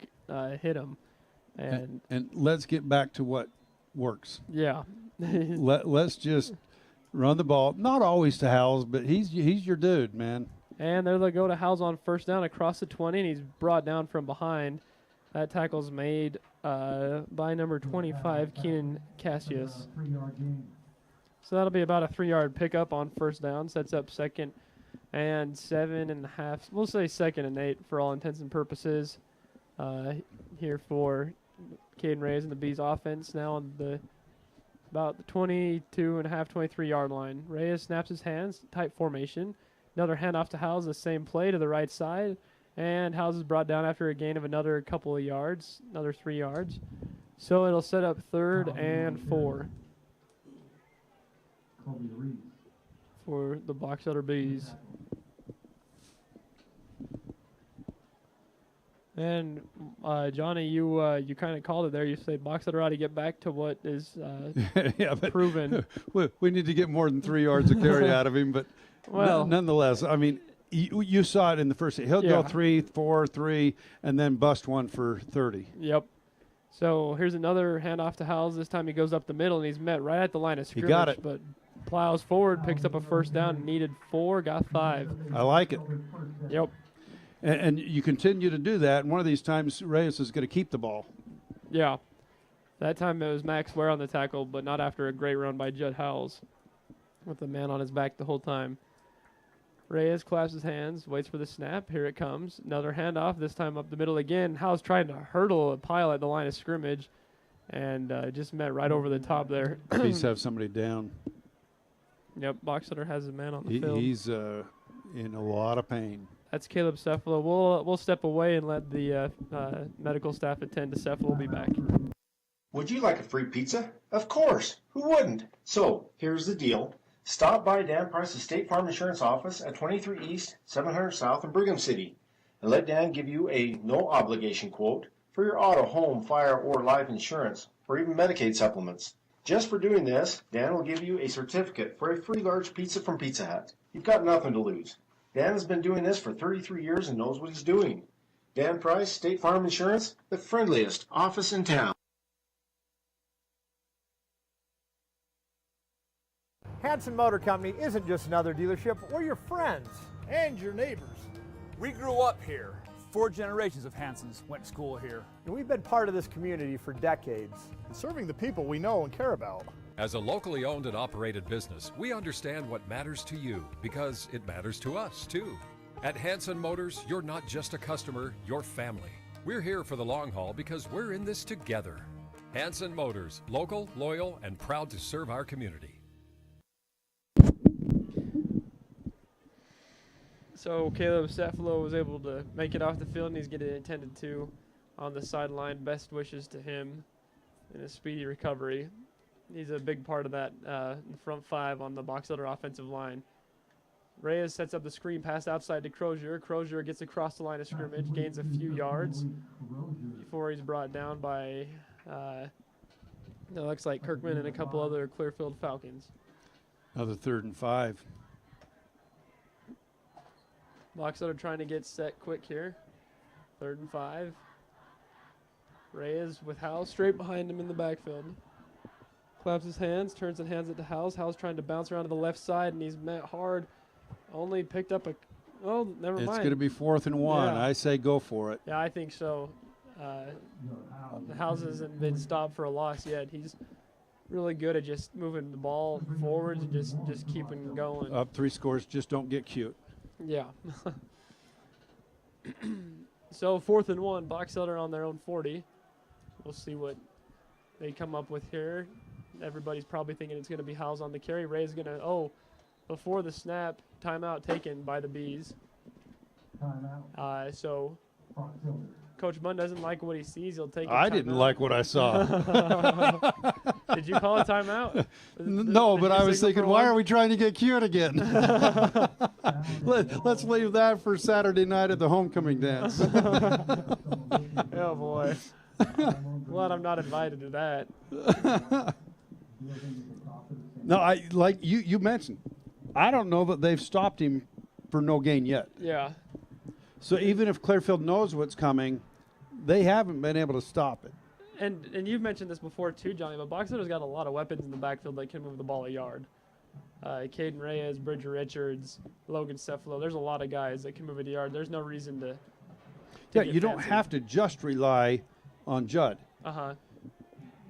hit them. And let's get back to what works. Yeah. Let's just run the ball. Not always to Howells, but he's your dude, man. And there they go to Howells on first down across the 20, and he's brought down from behind. That tackle's made by number 25, Keenan Cassius. So that'll be about a 3-yard pickup on first down. Sets up 2nd and 7.5. We'll say 2nd and 8 for all intents and purposes here for Caden Reyes and the Bees offense now on about the 22.5, 23-yard line. Reyes snaps his hands, tight formation. Another handoff to Howells, the same play to the right side. And Howells is brought down after a gain of another couple of yards, another 3 yards. So it'll set up 3rd and 4 for the Box Elder Bees. And Johnny, you kind of called it there. You said Box Elder ought to get back to what is yeah, but proven. We need to get more than 3 yards of carry out of him, but well, nonetheless, I mean, you saw it in the first. He'll go 3, 4, 3, and then bust one for 30. Yep. So here's another handoff to Howells. This time he goes up the middle, and he's met right at the line of scrimmage. He got it. But plows forward, picks up a first down, needed 4, got 5. I like it. Yep. And you continue to do that, and one of these times Reyes is going to keep the ball. Yeah. That time it was Max Ware on the tackle, but not after a great run by Judd Howells with the man on his back the whole time. Reyes claps his hands, waits for the snap. Here it comes. Another handoff, this time up the middle again. Howells trying to hurdle a pile at the line of scrimmage, and just met right over the top there. Please have somebody down. Yep, Boxeter has a man on the field. He's in a lot of pain. That's Caleb Cephalo. We'll step away and let the medical staff attend to Cephalo. We'll be back. Would you like a free pizza? Of course. Who wouldn't? So, here's the deal. Stop by Dan Price's State Farm Insurance office at 23 East, 700 South in Brigham City, and let Dan give you a no-obligation quote for your auto, home, fire, or life insurance, or even Medicaid supplements. Just for doing this, Dan will give you a certificate for a free large pizza from Pizza Hut. You've got nothing to lose. Dan has been doing this for 33 years and knows what he's doing. Dan Price, State Farm Insurance, the friendliest office in town. Hanson Motor Company isn't just another dealership, we're your friends. And your neighbors. We grew up here. 4 generations of Hansons went to school here. And we've been part of this community for decades. Serving the people we know and care about. As a locally owned and operated business, we understand what matters to you because it matters to us, too. At Hanson Motors, you're not just a customer, you're family. We're here for the long haul because we're in this together. Hanson Motors, local, loyal, and proud to serve our community. So Caleb Cephalo was able to make it off the field, and he's getting attended to on the sideline. Best wishes to him in a speedy recovery. He's a big part of that front five on the Box Elder offensive line. Reyes sets up the screen pass outside to Crozier. Crozier gets across the line of scrimmage, gains a few yards before he's brought down by, it looks like Kirkman and a couple other Clearfield Falcons. Another 3rd and 5. Box Elder trying to get set quick here. 3rd and 5. Reyes with Howells straight behind him in the backfield. Claps his hands, turns and hands it to Howells. Howells trying to bounce around to the left side, and he's met hard. Only picked up never mind. It's going to be 4th and 1. Yeah. I say go for it. Yeah, I think so. Howells hasn't been stopped for a loss yet. He's really good at just moving the ball forwards and just keeping going. Up 3 scores, just don't get cute. Yeah. So 4th and 1, Box Elder on their own 40. We'll see what they come up with here. Everybody's probably thinking it's going to be Howells on the carry. Ray's going to, before the snap, timeout taken by the Bees. So Coach Munn doesn't like what he sees. He'll take a I didn't like what I saw. Did you call a timeout? No, but I was thinking, why are we trying to get cute again? Let's leave that for Saturday night at the homecoming dance. Oh, boy. Glad I'm not invited to that. No, like you mentioned, I don't know that they've stopped him for no gain yet. Yeah. So even if Clearfield knows what's coming, they haven't been able to stop it. And you've mentioned this before too, Johnny, but Box Elder's got a lot of weapons in the backfield that can move the ball a yard. Caden Reyes, Bridger Richards, Logan Cephalo. There's a lot of guys that can move it a yard. There's no reason to Yeah, you don't have to just rely on Judd. Uh-huh.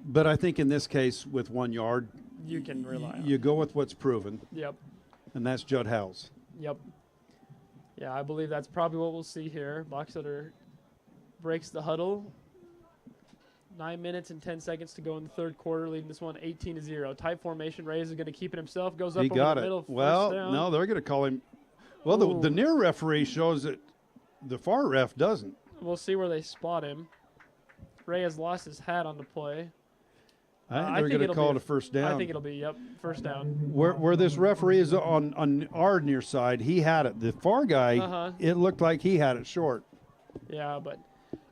But I think in this case, with 1 yard, you can rely on. You go with what's proven. Yep. And that's Judd Howells. Yep. Yeah, I believe that's probably what we'll see here. Box Elder breaks the huddle. 9 minutes and 10 seconds to go in the 3rd quarter, leading this one 18-0. Tight formation. Reyes is going to keep it himself. Goes up He over got the it. middle. Well, down. no, they're going to call him. Well, the near referee shows that the far ref doesn't. We'll see where they spot him. Reyes lost his hat on the play. I think they're going to call it a first down. I think it'll be, first down. Where this referee is on our near side, he had it. The far guy, it looked like he had it short. Yeah, but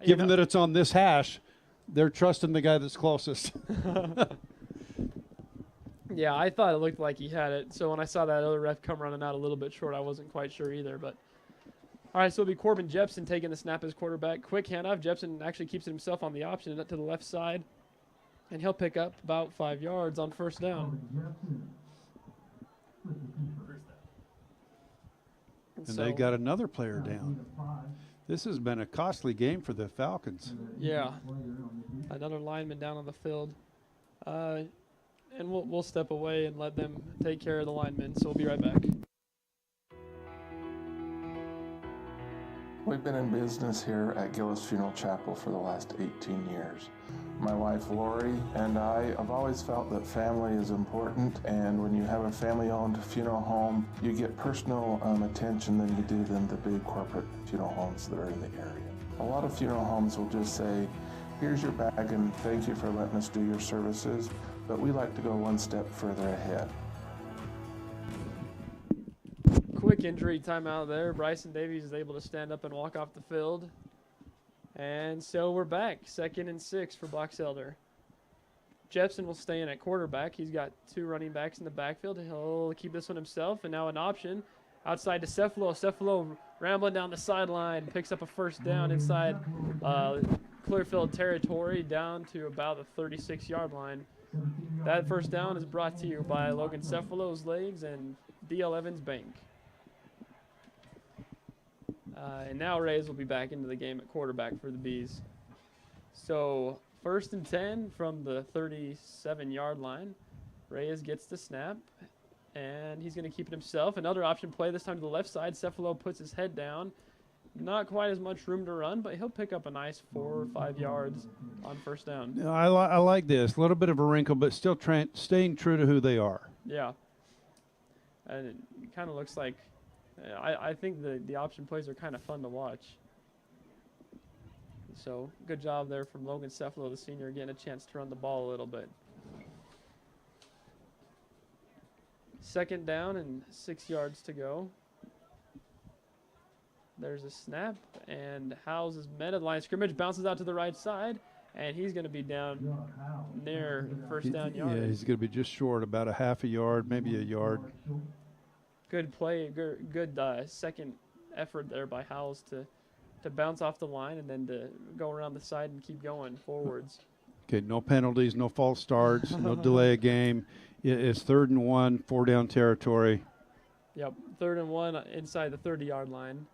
given that it's on this hash, they're trusting the guy that's closest. Yeah, I thought it looked like he had it. So when I saw that other ref come running out a little bit short, I wasn't quite sure either. But all right, so it'll be Corbin Jepson taking the snap as quarterback. Quick handoff. Jepson actually keeps it himself on the option to the left side. And he'll pick up about 5 yards on first down. And they got another player down. This has been a costly game for the Falcons. Yeah. Another lineman down on the field. And we'll step away and let them take care of the linemen. So we'll be right back. We've been in business here at Gillis Funeral Chapel for the last 18 years. My wife Lori and I have always felt that family is important, and when you have a family-owned funeral home, you get personal attention than you do than the big corporate funeral homes that are in the area. A lot of funeral homes will just say, here's your bag and thank you for letting us do your services, but we like to go one step further ahead. Quick injury timeout there. Bryson Davies is able to stand up and walk off the field. And so we're back. 2nd and 6 for Box Elder. Jepson will stay in at quarterback. He's got 2 running backs in the backfield. He'll keep this one himself. And now an option outside to Cephalo. Cephalo rambling down the sideline. Picks up a first down inside Clearfield territory down to about the 36-yard line. That first down is brought to you by Logan Cephalo's Legs and D.L. Evans Bank. And now Reyes will be back into the game at quarterback for the Bees. So 1st and 10 from the 37-yard line. Reyes gets the snap, and he's going to keep it himself. Another option play, this time to the left side. Cephalo puts his head down. Not quite as much room to run, but he'll pick up a nice 4 or 5 yards on first down. I like this. A little bit of a wrinkle, but still staying true to who they are. Yeah. And it kind of looks like, I think the option plays are kind of fun to watch. So good job there from Logan Cephalo, the senior, getting a chance to run the ball a little bit. 2nd down and 6 yards to go. There's a snap, and Howes is met at the line of scrimmage, bounces out to the right side, and he's going to be down near first down yard. Yeah, he's going to be just short, about a half a yard, maybe a yard. Good play, good second effort there by Howes to bounce off the line and then to go around the side and keep going forwards. Okay, no penalties, no false starts, no delay a game. It's 3rd and 1, 4 down territory. Yep, 3rd and 1 inside the 30-yard line.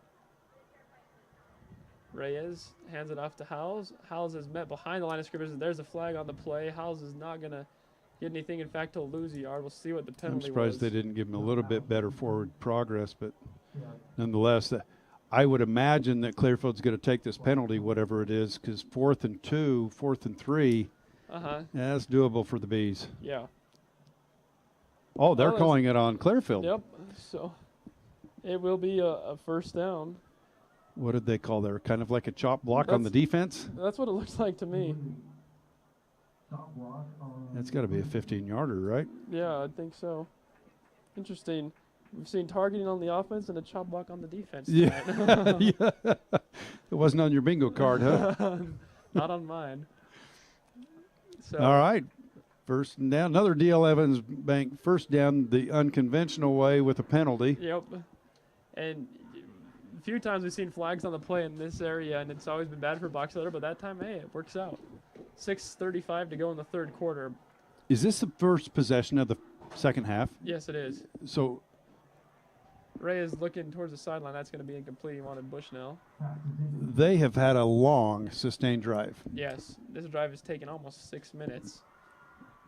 Reyes hands it off to Howes. Howes is met behind the line of scrimmage. There's a flag on the play. Howes is not going to get anything. In fact, he'll lose a yard. We'll see what the penalty was. I'm surprised they didn't give him a little bit better forward progress, but nonetheless, I would imagine that Clearfield's going to take this penalty, whatever it is, because 4th and 2, 4th and 3, that's doable for the Bees. Yeah. Oh, they're calling it on Clearfield. Yep. So it will be a first down. What did they call there? Kind of like a chop block on the defense? That's what it looks like to me. That's got to be a 15-yarder, right? Yeah, I think so. Interesting. We've seen targeting on the offense and a chop block on the defense. Yeah. Yeah. It wasn't on your bingo card, huh? Not on mine. So. All right. First and down. Another D.L. Evans Bank first down the unconventional way with a penalty. Yep. And a few times we've seen flags on the play in this area, and it's always been bad for Box Elder, but that time, hey, it works out. 6:35 to go in the 3rd quarter. Is this the first possession of the second half? Yes, it is. So Ray is looking towards the sideline. That's going to be incomplete. He wanted Bushnell. They have had a long, sustained drive. Yes, this drive has taken almost 6 minutes.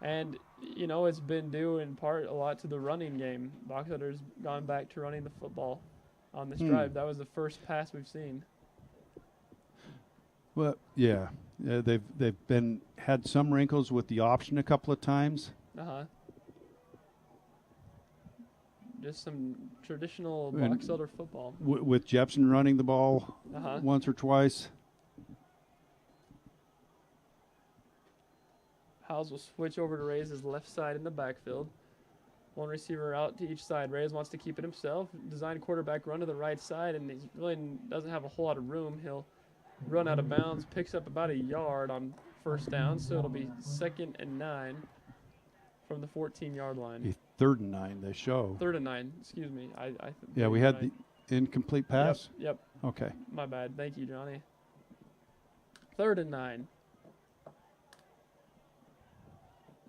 And, you know, it's been due in part a lot to the running game. Box Elder's gone back to running the football on this drive. That was the first pass we've seen. Well, yeah. They've had some wrinkles with the option a couple of times. Just some traditional Box Elder football. With Jepson running the ball once or twice. Howes will switch over to Reyes' left side in the backfield. One receiver out to each side. Reyes wants to keep it himself. Design quarterback run to the right side, and he really doesn't have a whole lot of room. He'll run out of bounds, picks up about a yard on first down, so it'll be 2nd and 9 from the 14-yard line. 3rd and 9, they show. 3rd and 9, excuse me. Yeah, we had the incomplete pass? Yep. Okay. My bad. Thank you, Johnny. 3rd and 9.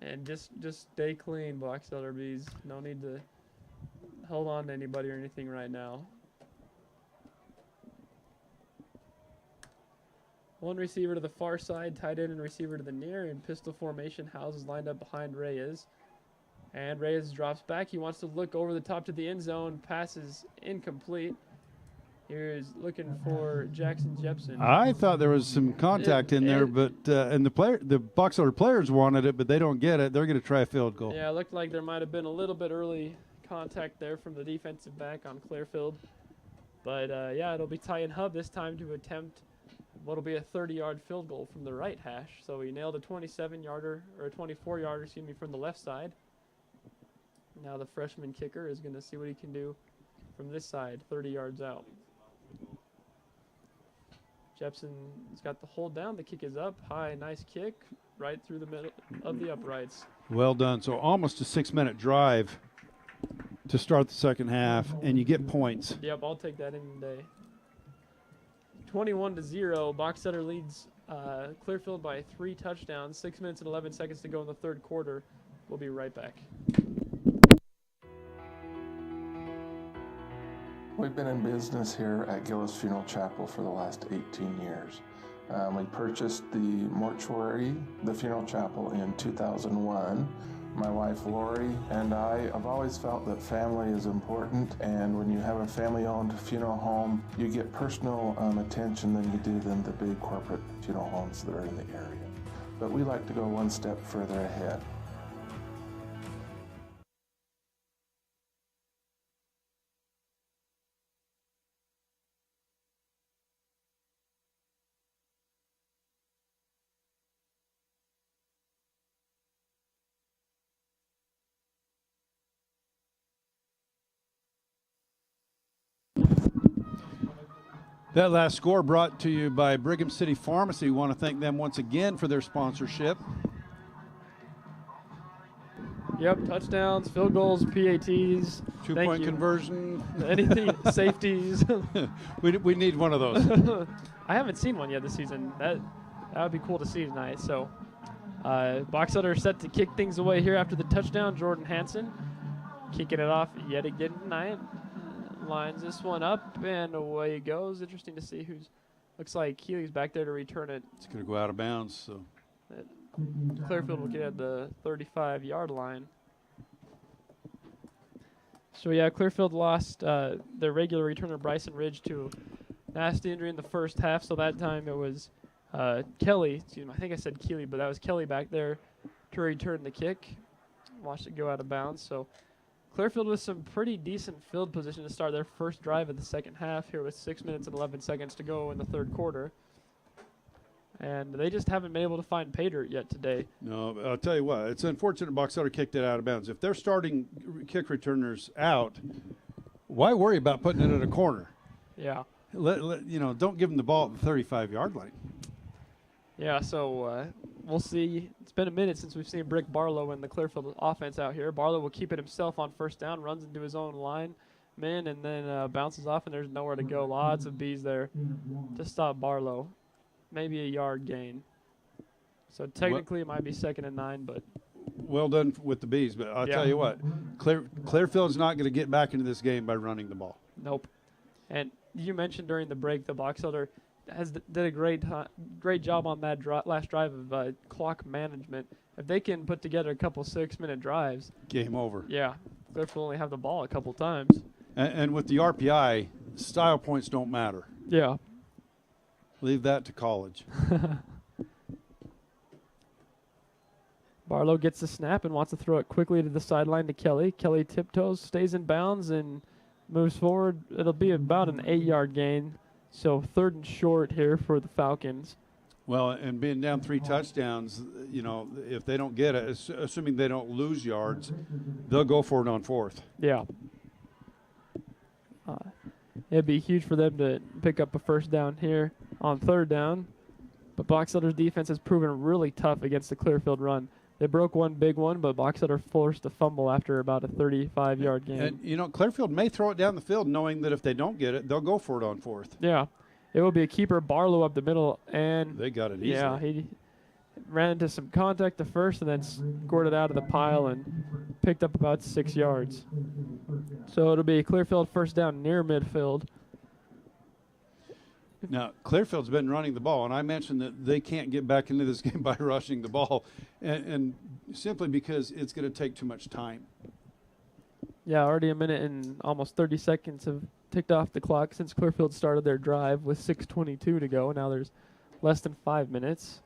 And just stay clean, Box Elder Bees. No need to hold on to anybody or anything right now. One receiver to the far side, tight end and receiver to the near, in pistol formation. Howes is lined up behind Reyes. And Reyes drops back. He wants to look over the top to the end zone. Passes incomplete. Here's looking for Jackson Jepson. I thought there was some contact in there, but and the Box Elder players wanted it, but they don't get it. They're going to try a field goal. Yeah, it looked like there might have been a little bit early contact there from the defensive back on Clearfield. But, yeah, it'll be Ty Hub this time to attempt what'll be a 30-yard field goal from the right hash. So he nailed a 27-yarder, or a 24-yarder, excuse me, from the left side. Now the freshman kicker is going to see what he can do from this side, 30 yards out. Jepson's got the hold down. The kick is up high. Nice kick right through the middle of the uprights. Well done. So almost a 6-minute drive to start the second half, and you get points. Yep, I'll take that any day. 21-0. Box Elder leads Clearfield by 3 touchdowns. 6 minutes and 11 seconds to go in the third quarter. We'll be right back. We've been in business here at Gillis Funeral Chapel for the last 18 years. We purchased the mortuary, the funeral chapel, in 2001. My wife Lori and I have always felt that family is important, and when you have a family-owned funeral home, you get personal attention than you do than the big corporate funeral homes that are in the area. But we like to go one step further ahead. That last score brought to you by Brigham City Pharmacy. We want to thank them once again for their sponsorship. Yep, touchdowns, field goals, PATs. Two-point conversion. Anything, safeties. we need one of those. I haven't seen one yet this season. That would be cool to see tonight. So, Box Elder set to kick things away here after the touchdown. Jordan Hansen kicking it off yet again tonight. Lines this one up, and away it goes. Interesting to see who's. Looks like Keeley's back there to return it. It's going to go out of bounds. So Clearfield will get at the 35-yard line. So yeah, Clearfield lost their regular returner Bryson Ridge to nasty injury in the first half. So that time it was Kelly. Excuse me, I think I said Keeley, but that was Kelly back there to return the kick. Watched it go out of bounds. So Clearfield with some pretty decent field position to start their first drive of the second half here with 6 minutes and 11 seconds to go in the third quarter. And they just haven't been able to find pay dirt yet today. No, I'll tell you what, it's unfortunate Box Elder kicked it out of bounds. If they're starting kick returners out, why worry about putting it in a corner? Yeah. Don't give them the ball at the 35-yard line. Yeah, so we'll see. It's been a minute since we've seen Brick Barlow in the Clearfield offense out here. Barlow will keep it himself on first down, runs into his own lineman, and then bounces off, and there's nowhere to go. Lots of bees there to stop Barlow. Maybe a yard gain. So technically it might be 2nd and 9, but. Well done with the bees, but I'll tell you what, Clearfield's not going to get back into this game by running the ball. Nope. And you mentioned during the break the Box Elder did a great job on that last drive of clock management. If they can put together a couple 6-minute drives, game over. Yeah, Clearfield only have the ball a couple times. And with the RPI, style points don't matter. Yeah. Leave that to college. Barlow gets the snap and wants to throw it quickly to the sideline to Kelly. Kelly tiptoes, stays in bounds, and moves forward. It'll be about an 8-yard gain. So 3rd and short here for the Falcons. Well, and being down 3 touchdowns, if they don't get it, assuming they don't lose yards, they'll go for it on 4th. Yeah. It'd be huge for them to pick up a first down here on 3rd down. But Box Elder's defense has proven really tough against the Clearfield run. They broke one big one, but Box Elder forced a fumble after about a 35-yard gain. And, Clearfield may throw it down the field knowing that if they don't get it, they'll go for it on 4th. Yeah. It will be a keeper, Barlow up the middle, and they got it easily. Yeah, he ran into some contact at first and then scored it out of the pile and picked up about 6 yards. So it'll be a Clearfield first down near midfield. Now, Clearfield's been running the ball, and I mentioned that they can't get back into this game by rushing the ball, and simply because it's going to take too much time. Yeah, already a minute and almost 30 seconds have ticked off the clock since Clearfield started their drive with 6:22 to go. Now there's less than 5 minutes.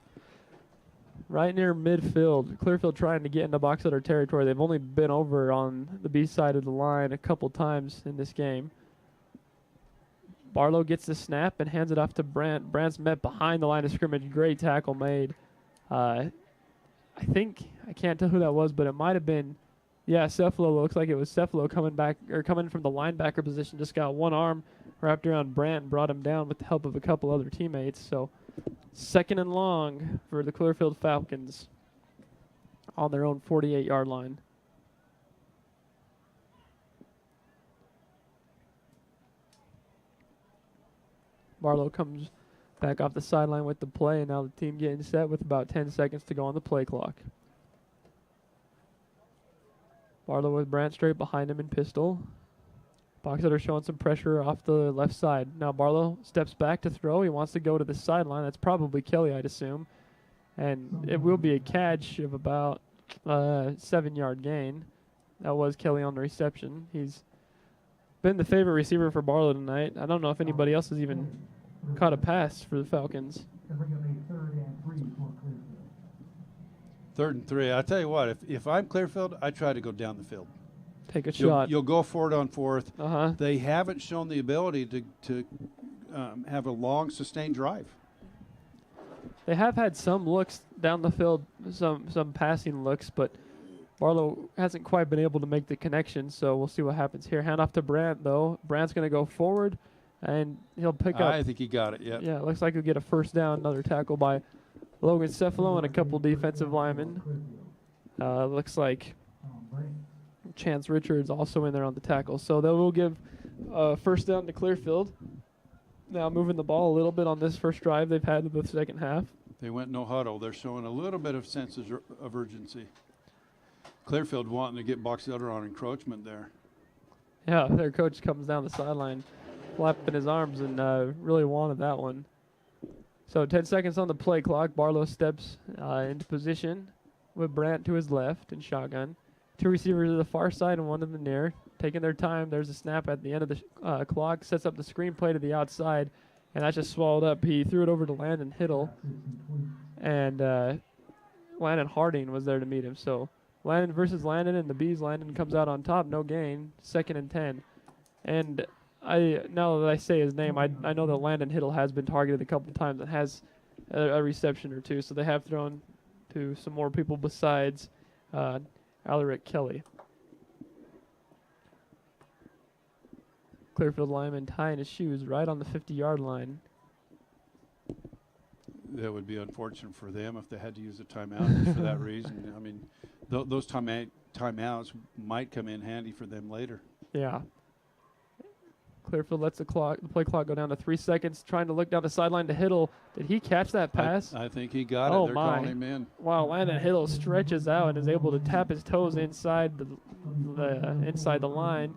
Right near midfield, Clearfield trying to get into Box Elder territory. They've only been over on the B side of the line a couple times in this game. Barlow gets the snap and hands it off to Brandt. Brandt's met behind the line of scrimmage. Great tackle made. I can't tell who that was, but it might have been, Cephalo. Looks like it was Cephalo coming from the linebacker position. Just got one arm wrapped around Brandt and brought him down with the help of a couple other teammates. So 2nd and long for the Clearfield Falcons on their own 48-yard line. Barlow comes back off the sideline with the play, and now the team getting set with about 10 seconds to go on the play clock. Barlow with Brandt straight behind him in pistol. Box Elder showing some pressure off the left side. Now Barlow steps back to throw. He wants to go to the sideline. That's probably Kelly, I'd assume. And it will be a catch of about 7-yard gain. That was Kelly on the reception. He's been the favorite receiver for Barlow tonight. I don't know if anybody else has even caught a pass for the Falcons. 3rd and 3. I tell you what, if I'm Clearfield, I try to go down the field. Take a shot. You'll go for it on 4th. They haven't shown the ability to have a long, sustained drive. They have had some looks down the field, some passing looks, but Barlow hasn't quite been able to make the connection, so we'll see what happens here. Hand off to Brandt, though. Brandt's going to go forward, and he'll pick up. I think he got it, yeah. Yeah, it looks like he'll get a first down, another tackle by Logan Cephalo and a couple defensive linemen. Looks like Chance Richards also in there on the tackle. So they will give first down to Clearfield. Now moving the ball a little bit on this first drive they've had in the second half. They went no huddle. They're showing a little bit of sense of urgency. Clearfield wanting to get Box Elder on encroachment there. Yeah, their coach comes down the sideline, flapping his arms, and really wanted that one. So 10 seconds on the play clock. Barlow steps into position with Brandt to his left in shotgun. 2 receivers to the far side and 1 to the near. Taking their time. There's a snap at the end of the clock. Sets up the screen play to the outside, and that's just swallowed up. He threw it over to Landon Hiddle, and Landon Harding was there to meet him. So Landon versus Landon, and the Bees. Landon comes out on top. No gain. 2nd and 10. And now that I say his name, I know that Landon Hiddle has been targeted a couple times and has a reception or two. So they have thrown to some more people besides Alaric Kelly. Clearfield lineman tying his shoes right on the 50-yard line. That would be unfortunate for them if they had to use a timeout for that reason. I mean, those timeouts might come in handy for them later. Yeah. Clearfield lets the play clock go down to 3 seconds, trying to look down the sideline to Hiddle. Did he catch that pass? I think he got it. They're calling him in. Wow, Landon Hiddle stretches out and is able to tap his toes inside inside the line.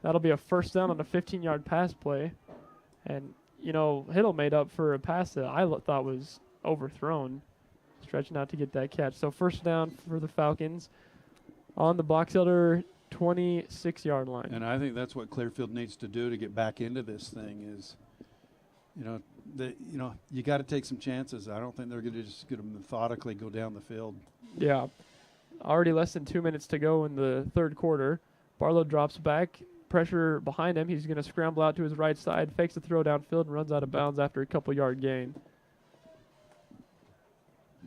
That'll be a first down on a 15-yard pass play. And, Hiddle made up for a pass that I thought was overthrown, stretching out to get that catch. So first down for the Falcons on the Box Elder 26-yard line. And I think that's what Clearfield needs to do to get back into this thing is, you got to take some chances. I don't think they're going to methodically go down the field. Yeah. Already less than 2 minutes to go in the third quarter. Barlow drops back. Pressure behind him. He's going to scramble out to his right side, fakes the throw downfield, and runs out of bounds after a couple-yard gain.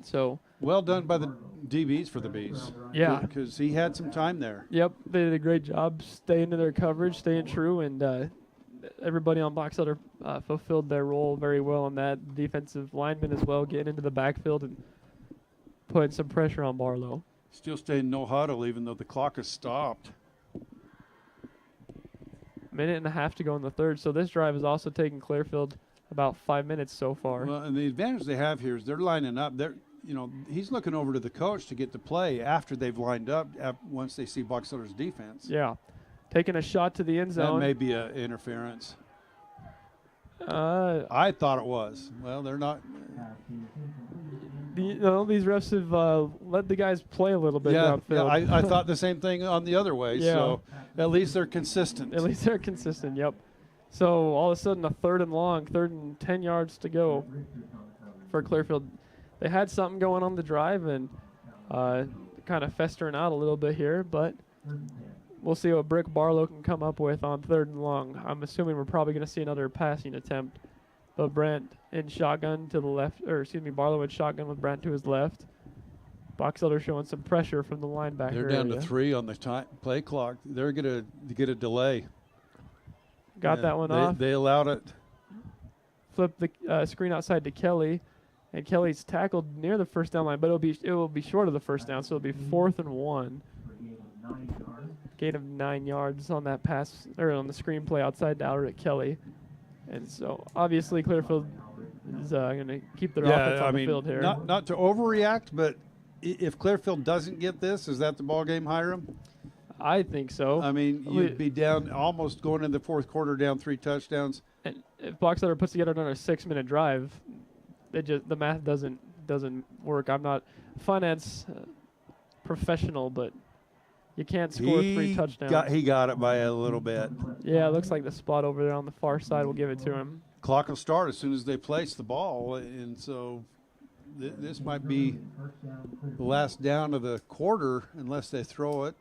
So well done by the DBs for the Bees. Yeah. Because he had some time there. Yep. They did a great job staying to their coverage, staying true, and everybody on Box Elder fulfilled their role very well on that. Defensive linemen as well, getting into the backfield and putting some pressure on Barlow. Still staying no huddle even though the clock has stopped. Minute and a half to go in the third. So this drive is also taking Clearfield about 5 minutes so far. Well, and the advantage they have here is they're lining up. He's looking over to the coach to get the play after they've lined up once they see Box Elder's defense. Yeah. Taking a shot to the end zone. That may be an interference. I thought it was. Well, they're not. These refs have let the guys play a little bit downfield. I thought the same thing on the other way. Yeah. So at least they're consistent. At least they're consistent, yep. So all of a sudden, a 3rd and long, 3rd and 10 yards to go for Clearfield. They had something going on the drive and kind of festering out a little bit here, but we'll see what Brick Barlow can come up with on 3rd and long. I'm assuming we're probably going to see another passing attempt. But Brent in shotgun to the left, Barlow in shotgun with Brent to his left. Box Elder showing some pressure from the linebacker. They're down to 3 on the play clock. They're going to get a delay. Got that one off. They allowed it. Flip the screen outside to Kelly, and Kelly's tackled near the first down line, but it will be short of the first down, so it'll be 4th and 1. Gain of 9 yards on that pass, or on the screen play outside to Alric Kelly. And so, obviously, Clearfield is going to keep their offense on the field here. Not to overreact, but if Clearfield doesn't get this, is that the ball game, Hiram? I think so. I mean, you'd be down, almost going into the 4th quarter, down 3 touchdowns. And if Box Elder puts together another 6-minute drive, the math doesn't work. I'm not a finance professional, but you can't score 3 touchdowns. He got it by a little bit. Yeah, it looks like the spot over there on the far side will give it to him. Clock will start as soon as they place the ball, and so this might be the last down of the quarter unless they throw it.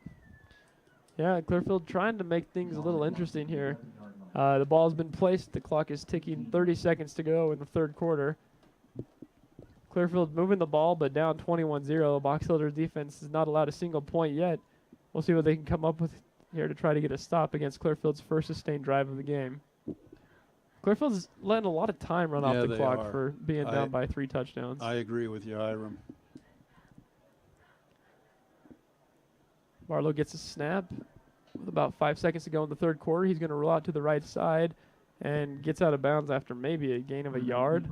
Yeah, Clearfield trying to make things a little interesting here. The ball's been placed. The clock is ticking. 30 seconds to go in the 3rd quarter. Clearfield moving the ball, but down 21-0. Box Elder's defense has not allowed a single point yet. We'll see what they can come up with here to try to get a stop against Clearfield's first sustained drive of the game. Clearfield's letting a lot of time run off the clock for being down by 3 touchdowns. I agree with you, Hiram. Barlow gets a snap with about 5 seconds to go in the 3rd quarter. He's going to roll out to the right side and gets out of bounds after maybe a gain of a yard.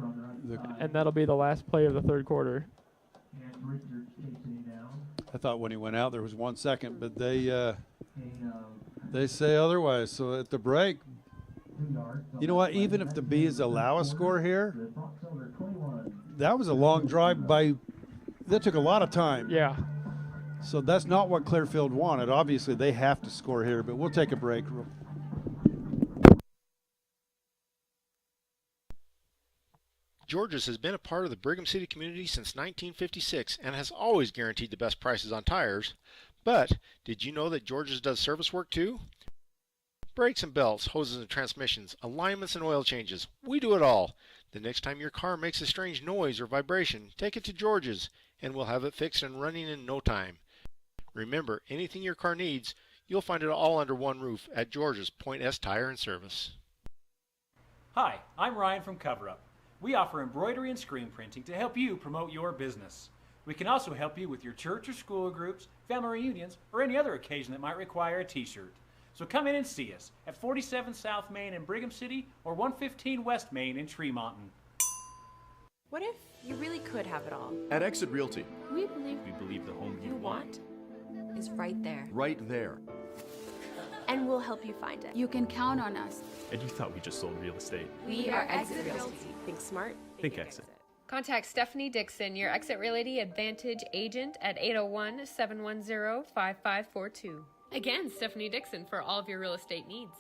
And that'll be the last play of the 3rd quarter. I thought when he went out there was 1 second, but they say otherwise. So at the break, you know what? Even if the Bees allow a score here, that was a long drive that took a lot of time. Yeah. So that's not what Clearfield wanted. Obviously, they have to score here, but we'll take a break. George's has been a part of the Brigham City community since 1956 and has always guaranteed the best prices on tires. But did you know that George's does service work too? Brakes and belts, hoses and transmissions, alignments and oil changes. We do it all. The next time your car makes a strange noise or vibration, take it to George's and we'll have it fixed and running in no time. Remember, anything your car needs, you'll find it all under one roof at George's Point S Tire and Service. Hi, I'm Ryan from Cover Up. We offer embroidery and screen printing to help you promote your business. We can also help you with your church or school groups, family reunions, or any other occasion that might require a t-shirt. So come in and see us at 47 South Main in Brigham City or 115 West Main in Tremonton. What if you really could have it all? At Exit Realty, We believe the home you want is right there. Right there. And we'll help you find it. You can count on us. And you thought we just sold real estate. We are Exit Realty. Think smart. Think Exit. Contact Stephanie Dixon, your Exit Realty Advantage agent at 801-710-5542. Again, Stephanie Dixon for all of your real estate needs.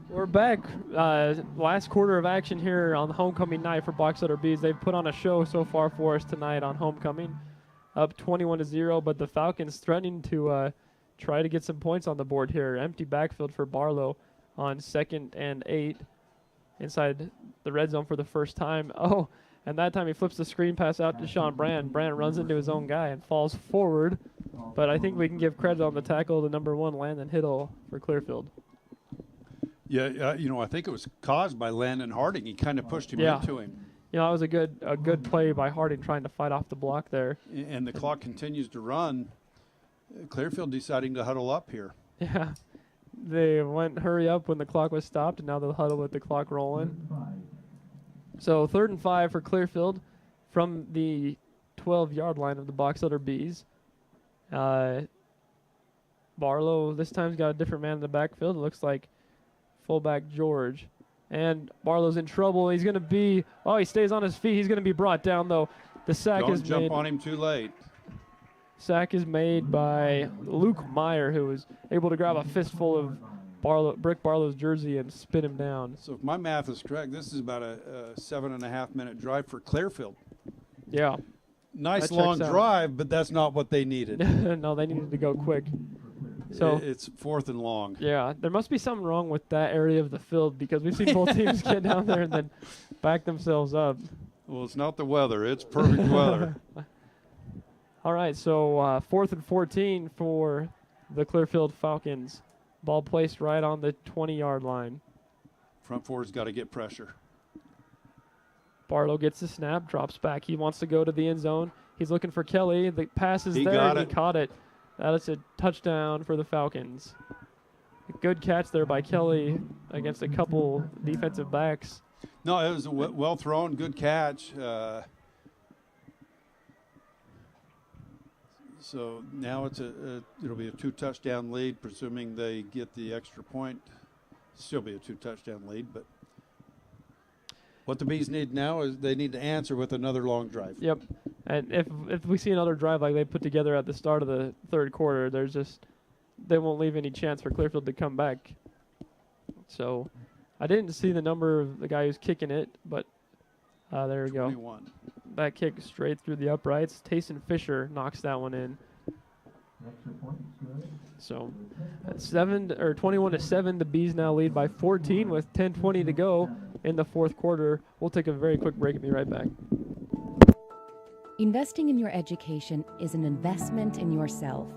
We're back. Last quarter of action here on homecoming night for Box Elder Bees. They've put on a show so far for us tonight on homecoming. Up 21-0, but the Falcons threatening to try to get some points on the board here. Empty backfield for Barlow on 2nd and 8 inside the red zone for the first time. Oh, and that time he flips the screen pass out to Sean Brand. Brand runs into his own guy and falls forward. But I think we can give credit on the tackle to number 1, Landon Hiddle for Clearfield. Yeah, I think it was caused by Landon Harding. He kind of pushed him into him. You know, that was a good play by Harding trying to fight off the block there. And the clock continues to run. Clearfield deciding to huddle up here. Yeah. They went hurry up when the clock was stopped, and now they'll huddle with the clock rolling. So 3rd and 5 for Clearfield from the 12-yard line of the Box Elder Bees. Barlow this time's got a different man in the backfield. It looks like fullback George. And Barlow's in trouble. He's going to be, he stays on his feet. He's going to be brought down, though. The sack Don't is jump made. on him too late. Sack is made by Luke Meyer, who was able to grab a fistful of Brick Barlow's jersey and spin him down. So if my math is correct, this is about a 7.5-minute drive for Clearfield. Yeah. Nice long drive, but that's not what they needed. No, they needed to go quick. So it's 4th and long. Yeah, there must be something wrong with that area of the field because we've seen both teams get down there and then back themselves up. Well, it's not the weather. It's perfect weather. All right, so 4th and 14 for the Clearfield Falcons. Ball placed right on the 20-yard line. Front four's got to get pressure. Barlow gets the snap, drops back. He wants to go to the end zone. He's looking for Kelly. The pass is there, and he caught it. That is a touchdown for the Falcons. A good catch there by Kelly against a couple defensive backs. No, it was a well thrown, good catch. So now it'll be a 2-touchdown lead, presuming they get the extra point. Still be a 2-touchdown lead, but what the Bees need now is they need to answer with another long drive. Yep. And if we see another drive like they put together at the start of the third quarter, they won't leave any chance for Clearfield to come back. So I didn't see the number of the guy who's kicking it, but there we go. 21. That kick straight through the uprights. Tayson Fisher knocks that one in. So at 21-7, the Bees now lead by 14 with 10:20 to go in the fourth quarter. We'll take a very quick break and be right back. Investing in your education is an investment in yourself.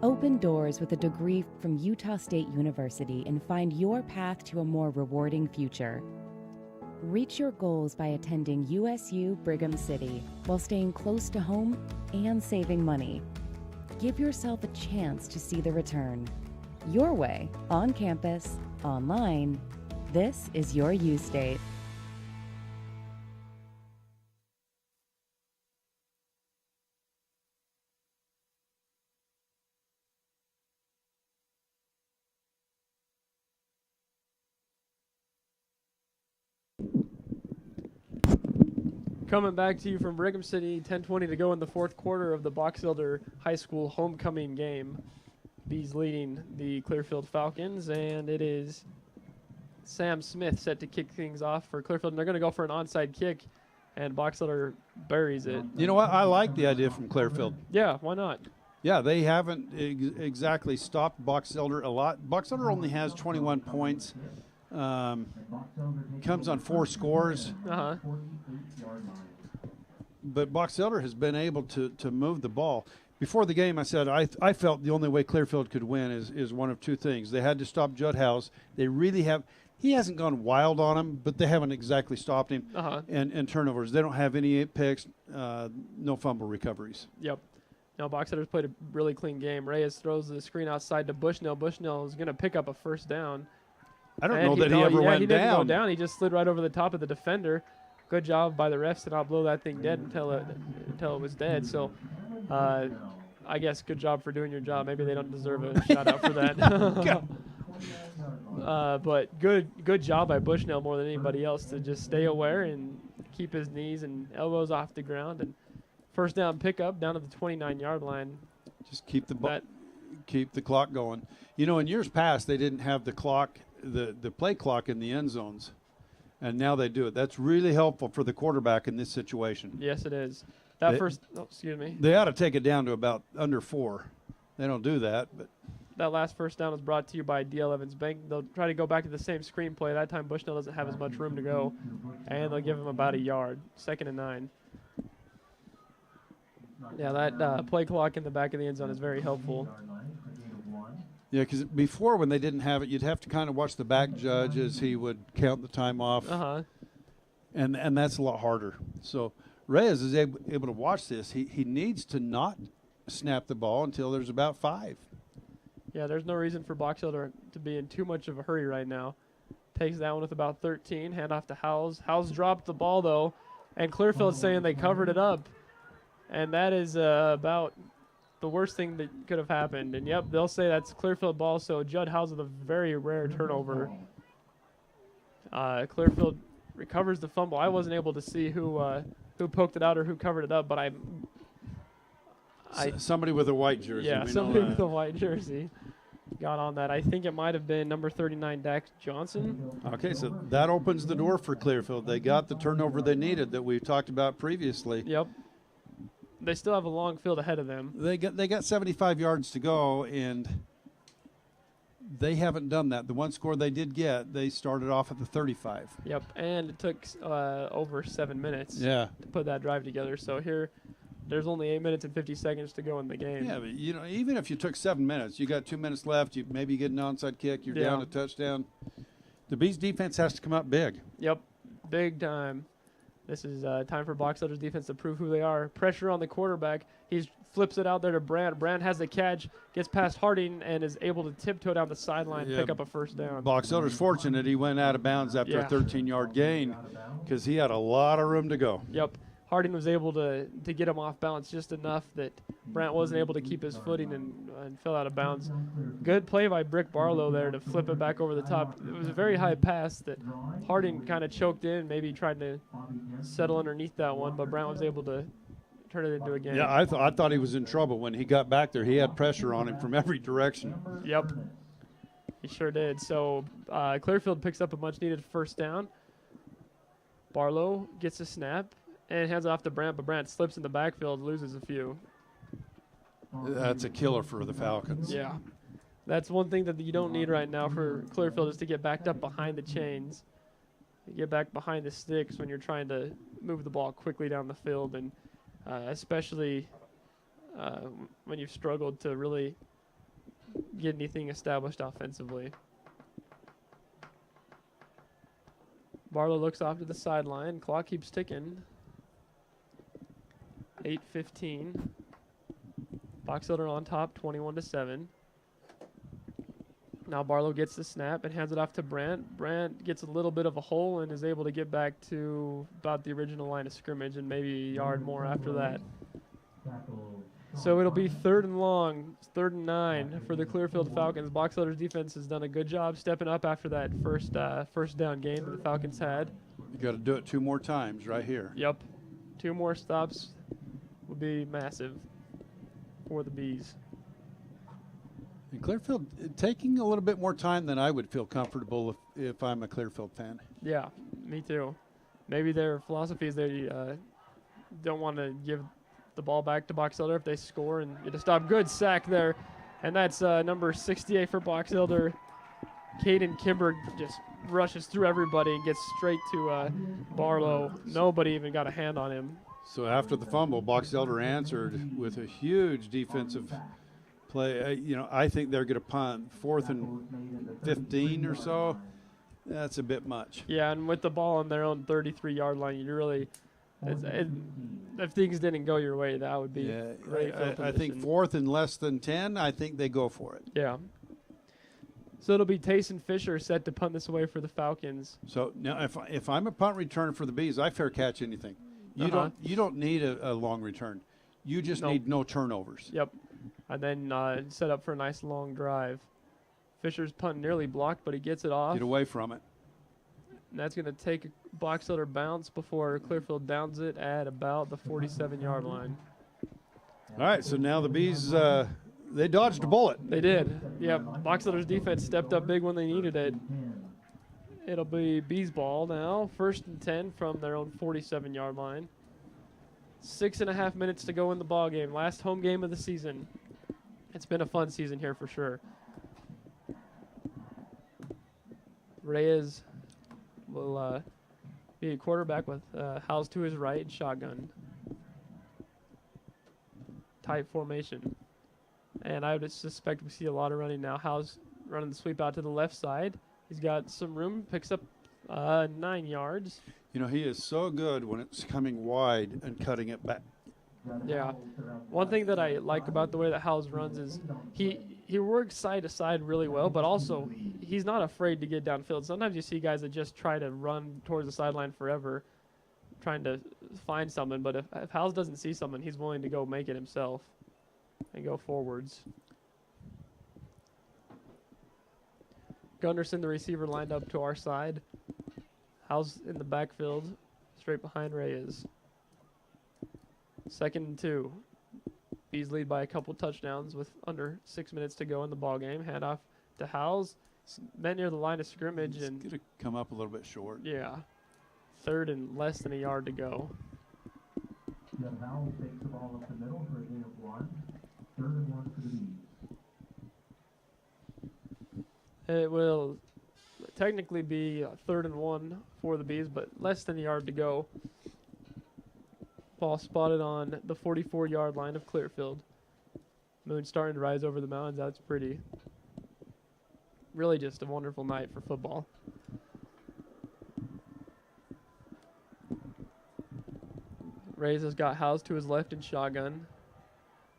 Open doors with a degree from Utah State University and find your path to a more rewarding future. Reach your goals by attending USU Brigham City while staying close to home and saving money. Give yourself a chance to see the return. Your way, on campus, online. This is your U State. Coming back to you from Brigham City, 10:20 to go in the fourth quarter of the Box Elder High School homecoming game. Bees leading the Clearfield Falcons, and it is Sam Smith set to kick things off for Clearfield. And they're going to go for an onside kick, and Box Elder buries it. You know what? I like the idea from Clearfield. Yeah, why not? Yeah, they haven't exactly stopped Box Elder a lot. Box Elder only has 21 points. Comes on 4 scores. Uh-huh. But Box Elder has been able to move the ball. Before the game, I said I felt the only way Clearfield could win is one of two things. They had to stop Judd House. They really have. He hasn't gone wild on him, but they haven't exactly stopped him. Uh-huh. And turnovers. They don't have any picks, no fumble recoveries. Yep. Now, Box Elder's played a really clean game. Reyes throws the screen outside to Bushnell. Bushnell is going to pick up a first down. I don't know that he ever went he didn't down. go down. He just slid right over the top of the defender. Good job by the refs to not blow that thing dead until it was dead. So, I guess good job for doing your job. Maybe they don't deserve a shout out for that. But good job by Bushnell more than anybody else to just stay aware and keep his knees and elbows off the ground, and first down pickup down to the 29-yard line. Just keep the clock going. You know, in years past they didn't have the clock, the play clock in the end zones, and now they do it. That's really helpful for the quarterback in this situation. Yes, it is. Excuse me. They ought to take it down to about under 4. They don't do that, but that last first down was brought to you by D.L. Evans Bank. They'll try to go back to the same screenplay. That time Bushnell doesn't have as much room to go, and they'll give him about a yard. 2nd and 9. Yeah, that play clock in the back of the end zone is very helpful. Yeah, because before when they didn't have it, you'd have to kind of watch the back judge as he would count the time off. Uh-huh. And that's a lot harder. So Reyes is able to watch this. He needs to not snap the ball until there's about 5. Yeah, there's no reason for Box Elder to be in too much of a hurry right now. Takes that one with about 13. Hand off to Howes. Howes dropped the ball, though, and Clearfield's saying they covered it up. And that is about the worst thing that could have happened. And, yep, they'll say that's Clearfield ball, so Judd Howes with a very rare turnover. Clearfield recovers the fumble. I wasn't able to see who poked it out or who covered it up, but somebody with a white jersey. Yeah, somebody with a white jersey got on that. I think it might have been number 39, Dax Johnson. Okay, so that opens the door for Clearfield. They got the turnover they needed that we talked about previously. Yep. They still have a long field ahead of them. They got 75 yards to go, and they haven't done that. The one score they did get, they started off at the 35. Yep, and it took over 7 minutes to put that drive together. So here, there's only 8 minutes and 50 seconds to go in the game. Yeah, but even if you took 7 minutes, you got 2 minutes left. You maybe get an onside kick. You're down a touchdown. The Bees defense has to come up big. Yep, big time. This is time for Box Elder's defense to prove who they are. Pressure on the quarterback. He flips it out there to Brandt. Brandt has the catch, gets past Harding, and is able to tiptoe down the sideline, pick up a first down. Box Elder's fortunate he went out of bounds after a 13-yard gain because he had a lot of room to go. Yep. Harding was able to get him off balance just enough that Brandt wasn't able to keep his footing and fell out of bounds. Good play by Brick Barlow there to flip it back over the top. It was a very high pass that Harding kind of choked in, maybe tried to settle underneath that one, but Brandt was able to turn it into a game. Yeah, I thought he was in trouble when he got back there. He had pressure on him from every direction. Yep, he sure did. So Clearfield picks up a much-needed first down. Barlow gets a snap and hands it off to Brandt, but Brandt slips in the backfield, loses a few. That's a killer for the Falcons. Yeah. That's one thing that you don't need right now for Clearfield is to get backed up behind the chains. Get back behind the sticks when you're trying to move the ball quickly down the field, and especially when you've struggled to really get anything established offensively. Barlow looks off to the sideline. Clock keeps ticking. 8:15. Box Elder on top, 21-7. Now Barlow gets the snap and hands it off to Brandt. Brandt gets a little bit of a hole and is able to get back to about the original line of scrimmage and maybe a yard more after that. So it'll be 3rd and long, 3rd and 9 for the Clearfield Falcons. Box Elder's defense has done a good job stepping up after that first down gain that the Falcons had. You got to do it 2 more times right here. Yep. 2 more stops would be massive for the Bees. And Clearfield taking a little bit more time than I would feel comfortable if I'm a Clearfield fan. Yeah, me too. Maybe their philosophy is they don't want to give the ball back to Box Elder if they score and get a stop. Good sack there. And that's number 68 for Box Elder. Caden Kimber just rushes through everybody and gets straight to Barlow. Nobody even got a hand on him. So after the fumble, Box Elder answered with a huge defensive play. I think they're going to punt 4th and 15 or so. That's a bit much. Yeah, and with the ball on their own 33-yard line, you really if things didn't go your way, that would be great. I think 4th and less than 10, I think they go for it. Yeah. So it'll be Tayson Fisher set to punt this away for the Falcons. So now if I'm a punt returner for the Bees, I fair catch anything. You don't need a long return. You just need no turnovers. Yep. And then set up for a nice long drive. Fisher's punt nearly blocked, but he gets it off. Get away from it. And that's going to take a Box Elder bounce before Clearfield downs it at about the 47-yard line. All right, so now the Bees, they dodged a bullet. They did. Yeah, Box Elder's defense stepped up big when they needed it. It'll be Bees ball now. 1st and 10 from their own 47-yard line. 6.5 minutes to go in the ball game. Last home game of the season. It's been a fun season here for sure. Reyes will be a quarterback with Howes to his right, shotgun. Tight formation. And I would suspect we see a lot of running now. Howes running the sweep out to the left side. He's got some room, picks up 9 yards. He is so good when it's coming wide and cutting it back. Yeah. One thing that I like about the way that Howes runs is he works side to side really well, but also he's not afraid to get downfield. Sometimes you see guys that just try to run towards the sideline forever, trying to find someone. But if Howes doesn't see someone, he's willing to go make it himself and go forwards. Gunderson, the receiver, lined up to our side. House in the backfield, straight behind Reyes. 2nd and 2. Bees lead by a couple touchdowns with under 6 minutes to go in the ball game. Handoff to Howes. Met near the line of scrimmage. It's and going to come up a little bit short. Yeah. 3rd and less than a yard to go. Howes takes the ball up the middle for a gain of 1. 3rd and 1 for the Bees. It will technically be 3rd and 1 for the Bees, but less than a yard to go. Ball spotted on the 44-yard line of Clearfield. Moon starting to rise over the mountains. That's pretty. Really just a wonderful night for football. Reyes has got House to his left in shotgun.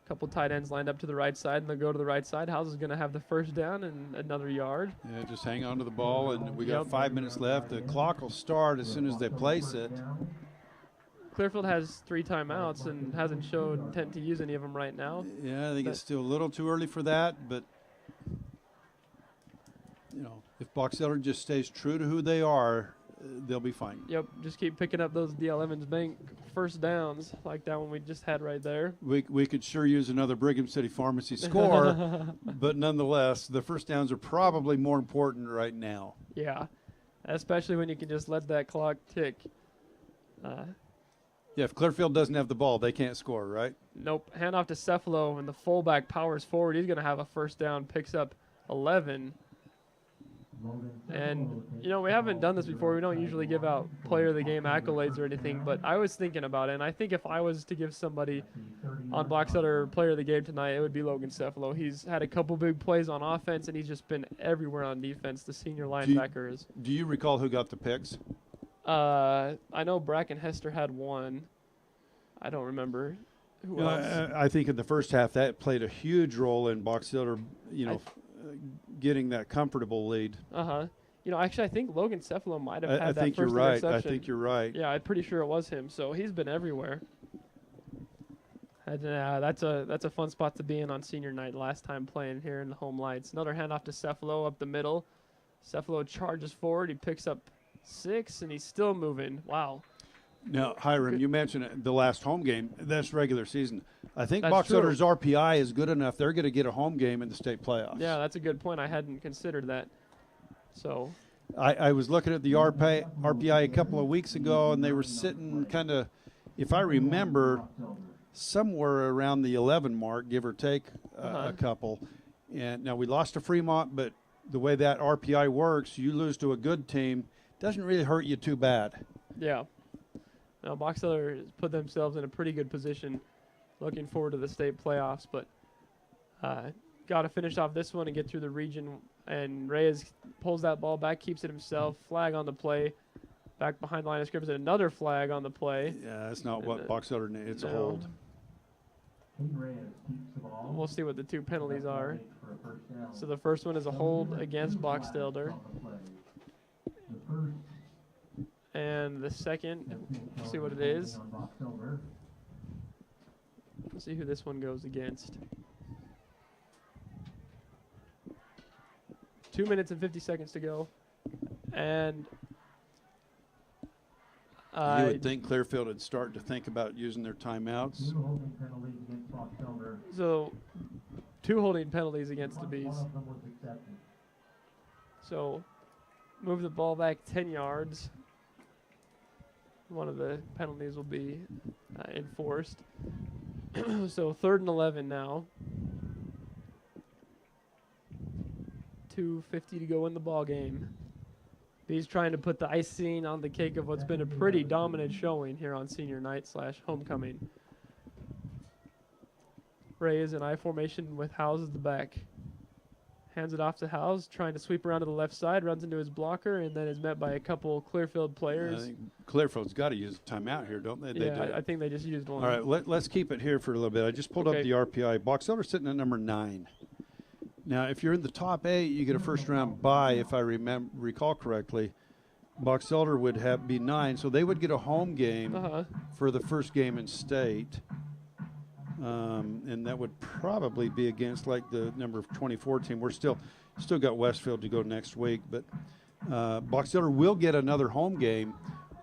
A couple tight ends lined up to the right side, and they'll go to the right side. House is going to have the first down and another yard. Yeah, just hang on to the ball, and we got 5 minutes left. The clock will start as soon as they place it. Clearfield has 3 timeouts and hasn't showed intent to use any of them right now. Yeah, I think it's still a little too early for that, but you know, if Box Elder just stays true to who they are, they'll be fine. Yep, just keep picking up those D.L. Evans Bank first downs like that one we just had right there. We could sure use another Brigham City Pharmacy score, but nonetheless, the first downs are probably more important right now. Yeah, especially when you can just let that clock tick. Yeah, if Clearfield doesn't have the ball, they can't score, right? Nope. Hand off to Cephalo, and the fullback powers forward. He's going to have a first down, picks up 11. And, you know, we haven't done this before. We don't usually give out player of the game accolades or anything, but I was thinking about it, and I think if I was to give somebody on Box Elder player of the game tonight, it would be Logan Cephalo. He's had a couple big plays on offense, and he's just been everywhere on defense, the senior linebacker is. Do you recall who got the picks? I know Bracken Hester had one. I don't remember who else. I think in the first half that played a huge role in Box Elder, getting that comfortable lead. You know, actually, I think Logan Cephalo might have had that think first you're right. interception. I think you're right. Yeah, I'm pretty sure it was him. So he's been everywhere. And, that's a fun spot to be in on senior night. Last time playing here in the home lights. Another handoff to Cephalo up the middle. Cephalo charges forward. He picks up 6, and he's still moving. Wow. Now, Hiram, you mentioned the last home game. That's regular season. I think That's Box true. Elder's RPI is good enough. They're going to get a home game in the state playoffs. Yeah, that's a good point. I hadn't considered that. So I was looking at the RPI a couple of weeks ago, and they were sitting kind of, if I remember, somewhere around the 11 mark, give or take a couple. And now we lost to Fremont, but the way that RPI works, you lose to a good team, doesn't really hurt you too bad. yeah. Now, Box Elder has put themselves in a pretty good position. Looking forward to the state playoffs, but got to finish off this one and get through the region. And Reyes pulls that ball back, keeps it himself. Flag on the play. Back behind the line of scrimmage, and another flag on the play. Yeah, that's not what Box Elder needs. It's a hold. We'll see what the 2 penalties are. So the first one is a hold against Box Elder. And the second, we'll see what it is. We'll see who this one goes against. 2 minutes and 50 seconds to go. And you would think Clearfield would start to think about using their timeouts. So 2 holding penalties against the Bees. So move the ball back 10 yards. One of the penalties will be enforced. So 3rd and 11 now. 2:50 to go in the ball game. Bees trying to put the icing on the cake of what's been a pretty dominant showing here on senior night / homecoming. Reyes in I formation with Howes as the back. Hands it off to Howes, trying to sweep around to the left side, runs into his blocker, and then is met by a couple Clearfield players. I think Clearfield's got to use a timeout here, don't they? I think they just used one. All right, let's keep it here for a little bit. I just pulled up the RPI. Box Elder sitting at number 9. Now, if you're in the top 8, you get a first-round bye, if I recall correctly. Box Elder would be 9, so they would get a home game for the first game in state. And that would probably be against like the number 24 team. We're still got Westfield to go next week, but Box Elder will get another home game,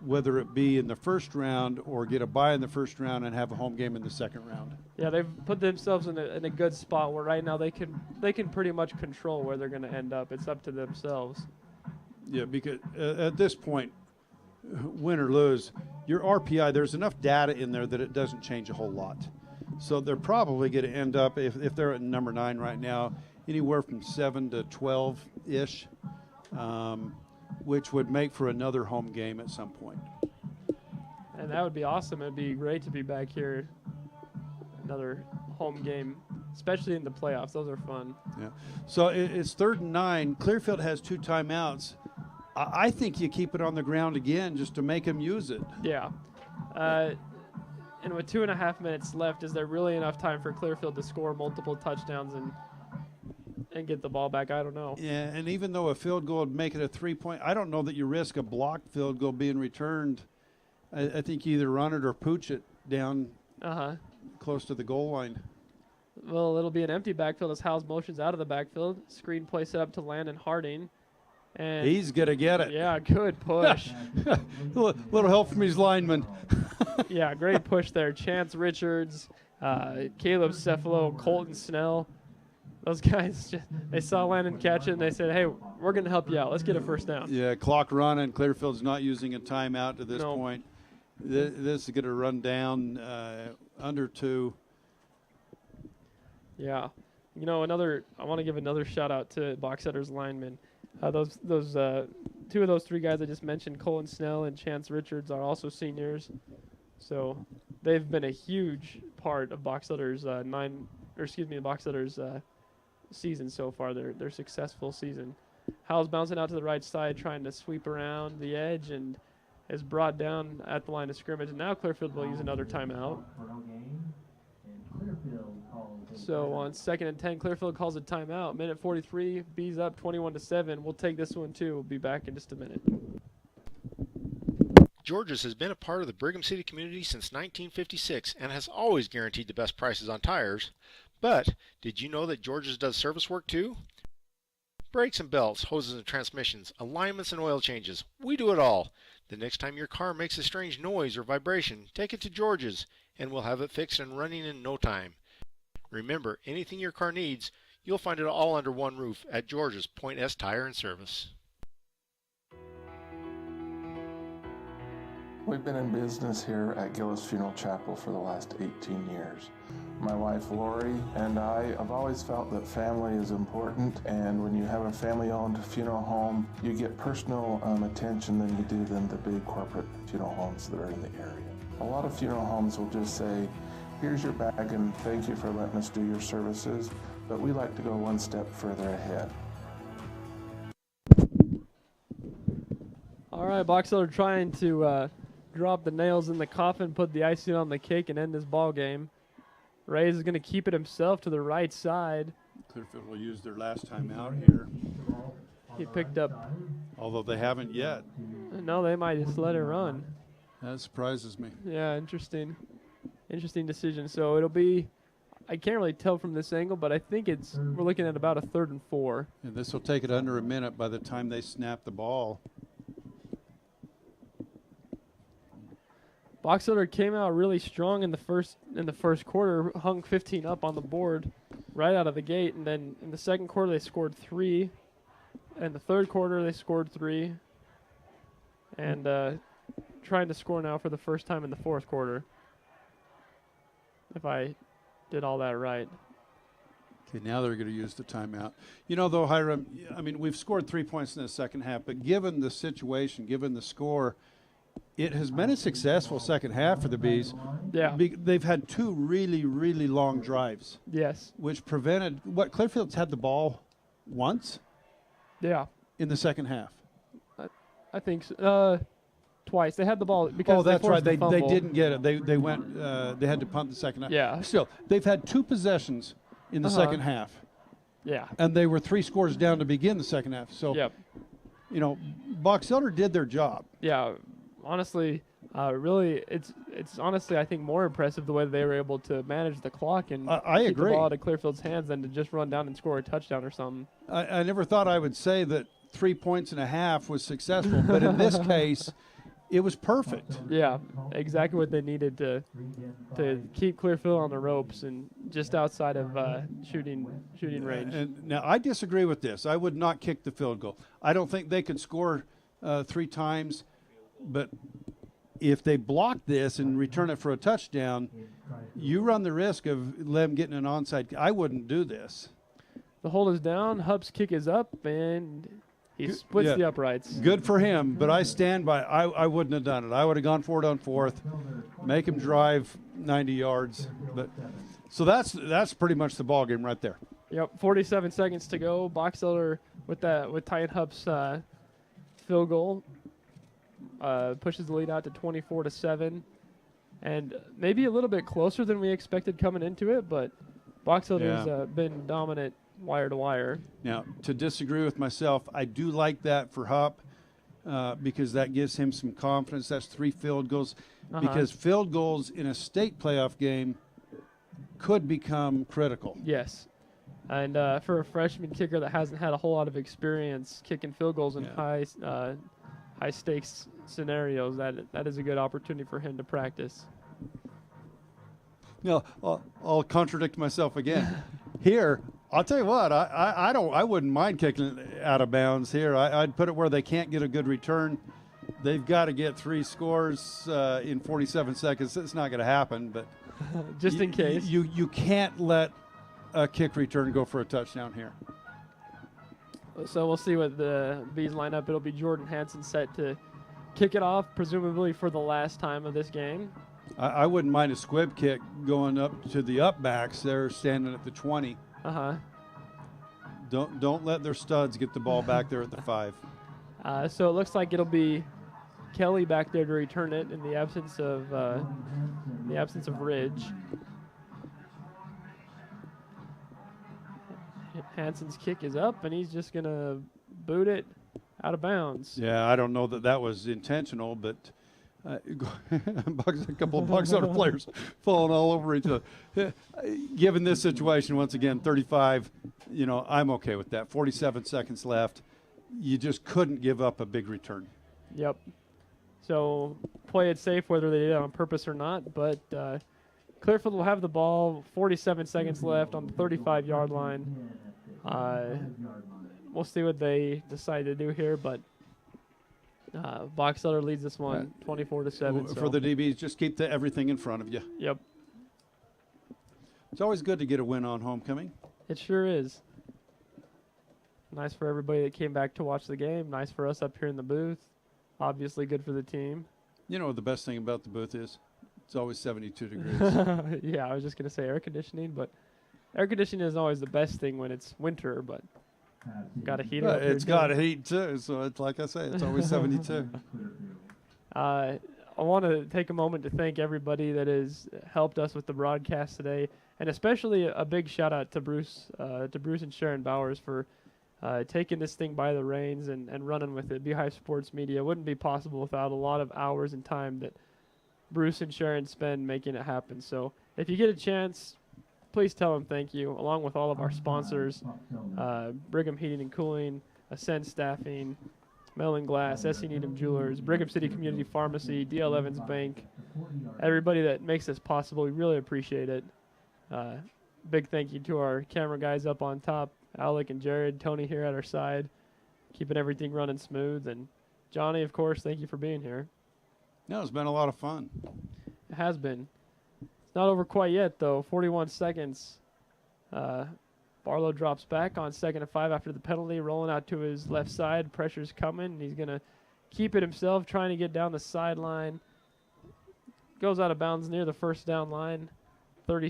whether it be in the first round or get a bye in the first round and have a home game in the second round. Yeah, they've put themselves in a good spot where right now they can pretty much control where they're going to end up. It's up to themselves. Yeah, because at this point, win or lose, your RPI, there's enough data in there that it doesn't change a whole lot. So they're probably going to end up, if they're at number 9 right now, anywhere from 7 to 12-ish, which would make for another home game at some point. And that would be awesome. It'd be great to be back here. Another home game, especially in the playoffs. Those are fun. Yeah. So it's 3rd and 9. Clearfield has 2 timeouts. I think you keep it on the ground again just to make them use it. Yeah. And with 2.5 minutes left, is there really enough time for Clearfield to score multiple touchdowns and get the ball back? I don't know. Yeah, and even though a field goal would make it a 3-point, I don't know that you risk a blocked field goal being returned. I think you either run it or pooch it down close to the goal line. Well, it'll be an empty backfield as Howes motions out of the backfield. Screen play set up to Landon Harding. And he's going to get it. Yeah, good push. little help from his lineman. Yeah, great push there. Chance Richards, Caleb Cephalo, Colton Snell. Those guys, they saw Landon catch it, and they said, hey, we're going to help you out. Let's get a first down. Yeah, clock running. Clearfield's not using a timeout to this point. This is going to run down under 2. Yeah. You know, I want to give another shout-out to Box Setter's linemen. Those 2 of those 3 guys I just mentioned, Colin Snell and Chance Richards, are also seniors. So they've been a huge part of Box Setter's Box Setter's season so far. Their successful season. Howell's bouncing out to the right side, trying to sweep around the edge, and is brought down at the line of scrimmage. And now Clearfield will use another timeout. So on 2nd and 10, Clearfield calls a timeout. Minute 43, B's up 21-7. We'll take this one too. We'll be back in just a minute. George's has been a part of the Brigham City community since 1956 and has always guaranteed the best prices on tires. But did you know that George's does service work too? Brakes and belts, hoses and transmissions, alignments and oil changes. We do it all. The next time your car makes a strange noise or vibration, take it to George's and we'll have it fixed and running in no time. Remember, anything your car needs, you'll find it all under one roof at George's Point S Tire and Service. We've been in business here at Gillis Funeral Chapel for the last 18 years. My wife Lori and I have always felt that family is important, and when you have a family-owned funeral home, you get personal attention than you do than the big corporate funeral homes that are in the area. A lot of funeral homes will just say, here's your bag and thank you for letting us do your services, but we like to go one step further ahead. All right, Box Elder trying to drop the nails in the coffin, put the icing on the cake, and end this ball game. Reyes is going to keep it himself to the right side. Clearfield will use their last time out here. He picked up. Although they haven't yet. No, they might just let it run. That surprises me. Yeah, interesting. Interesting decision. So it'll be, I can't really tell from this angle, but I think we're looking at about a 3rd and 4. And this will take it under a minute by the time they snap the ball. Box Elder came out really strong in the first quarter, hung 15 up on the board right out of the gate, and then in the second quarter they scored 3. In the third quarter they scored 3. And trying to score now for the first time in the fourth quarter. If I did all that right. Okay, now they're going to use the timeout. You know, though, Hiram, I mean, we've scored 3 points in the second half, but given the situation, given the score, it has been a successful second half for the Bees. Yeah. They've had 2 really, really long drives. Yes. Which prevented Clearfield's had the ball once. Yeah. In the second half. I think so. Twice. They had the ball because oh, that's right. They fumble. didn't get it. They went. They had to punt the second half. Yeah. Still, they've had 2 possessions in the second half. Yeah. And they were 3 scores down to begin the second half. So, you know, Box Elder did their job. Yeah. Honestly, really, it's honestly, I think, more impressive the way they were able to manage the clock and I keep agree. the ball out of Clearfield's hands than to just run down and score a touchdown or something. I never thought I would say that 3.5 points was successful, but in this case, it was perfect. Yeah, exactly what they needed to keep Clearfield on the ropes and just outside of shooting range. And now I disagree with this. I would not kick the field goal. I don't think they could score 3 times, but if they block this and return it for a touchdown, you run the risk of them getting an onside. I wouldn't do this. The hold is down. Hub's kick is up, and he splits the uprights. Good for him, but I stand by. I wouldn't have done it. I would have gone for it on 4th, make him drive 90 yards. But so that's pretty much the ball game right there. Yep, 47 seconds to go. Box Elder with Titan Hub's field goal pushes the lead out to 24-7, and maybe a little bit closer than we expected coming into it. But Box Elder's been dominant wire to wire. Now, to disagree with myself, I do like that for Hupp because that gives him some confidence. That's 3 field goals. Because field goals in a state playoff game could become critical. Yes. And for a freshman kicker that hasn't had a whole lot of experience kicking field goals in high stakes scenarios, that is a good opportunity for him to practice. No, I'll contradict myself again. Here, I'll tell you what, I wouldn't mind kicking it out of bounds here. I'd put it where they can't get a good return. They've got to get 3 scores in 47 seconds. It's not going to happen, but just in case. You can't let a kick return go for a touchdown here. So we'll see what the Bees line up. It'll be Jordan Hansen set to kick it off, presumably for the last time of this game. I wouldn't mind a squib kick going up to the up backs. They're standing at the 20. Don't let their studs get the ball back there at the 5. So it looks like it'll be Kelly back there to return it in the absence of Ridge. Hansen's kick is up, and he's just going to boot it out of bounds. Yeah, I don't know that was intentional, but a couple of Box Elder players falling all over each other. Given this situation, once again, 35, I'm okay with that. 47 seconds left. You just couldn't give up a big return. Yep. So play it safe whether they did it on purpose or not, but Clearfield will have the ball, 47 seconds left on the 35-yard line. We'll see what they decide to do here, but Box Elder leads this one 24-7. For the DBs, just keep everything in front of you. Yep. It's always good to get a win on homecoming. It sure is. Nice for everybody that came back to watch the game. Nice for us up here in the booth. Obviously good for the team. You know what the best thing about the booth is? It's always 72 degrees. Yeah, I was just going to say air conditioning, but air conditioning is always the best thing when it's winter, but got a heater. It's got a heat too, so it's like I say, it's always 72. I want to take a moment to thank everybody that has helped us with the broadcast today, and especially a big shout out to Bruce and Sharon Bowers for taking this thing by the reins and running with it. Beehive Sports Media wouldn't be possible without a lot of hours and time that Bruce and Sharon spend making it happen. So if you get a chance, please tell them thank you, along with all of our sponsors, Brigham Heating and Cooling, Ascend Staffing, Mellon Glass, S.C. Needham Jewelers, Brigham City Community Pharmacy, D.L. Evans Bank, everybody that makes this possible. We really appreciate it. Big thank you to our camera guys up on top, Alec and Jared, Tony here at our side, keeping everything running smooth. And Johnny, of course, thank you for being here. No, it's been a lot of fun. It has been. It's not over quite yet, though. 41 seconds. Barlow drops back on 2nd and 5 after the penalty, rolling out to his left side. Pressure's coming, and he's going to keep it himself, trying to get down the sideline. Goes out of bounds near the first down line. 32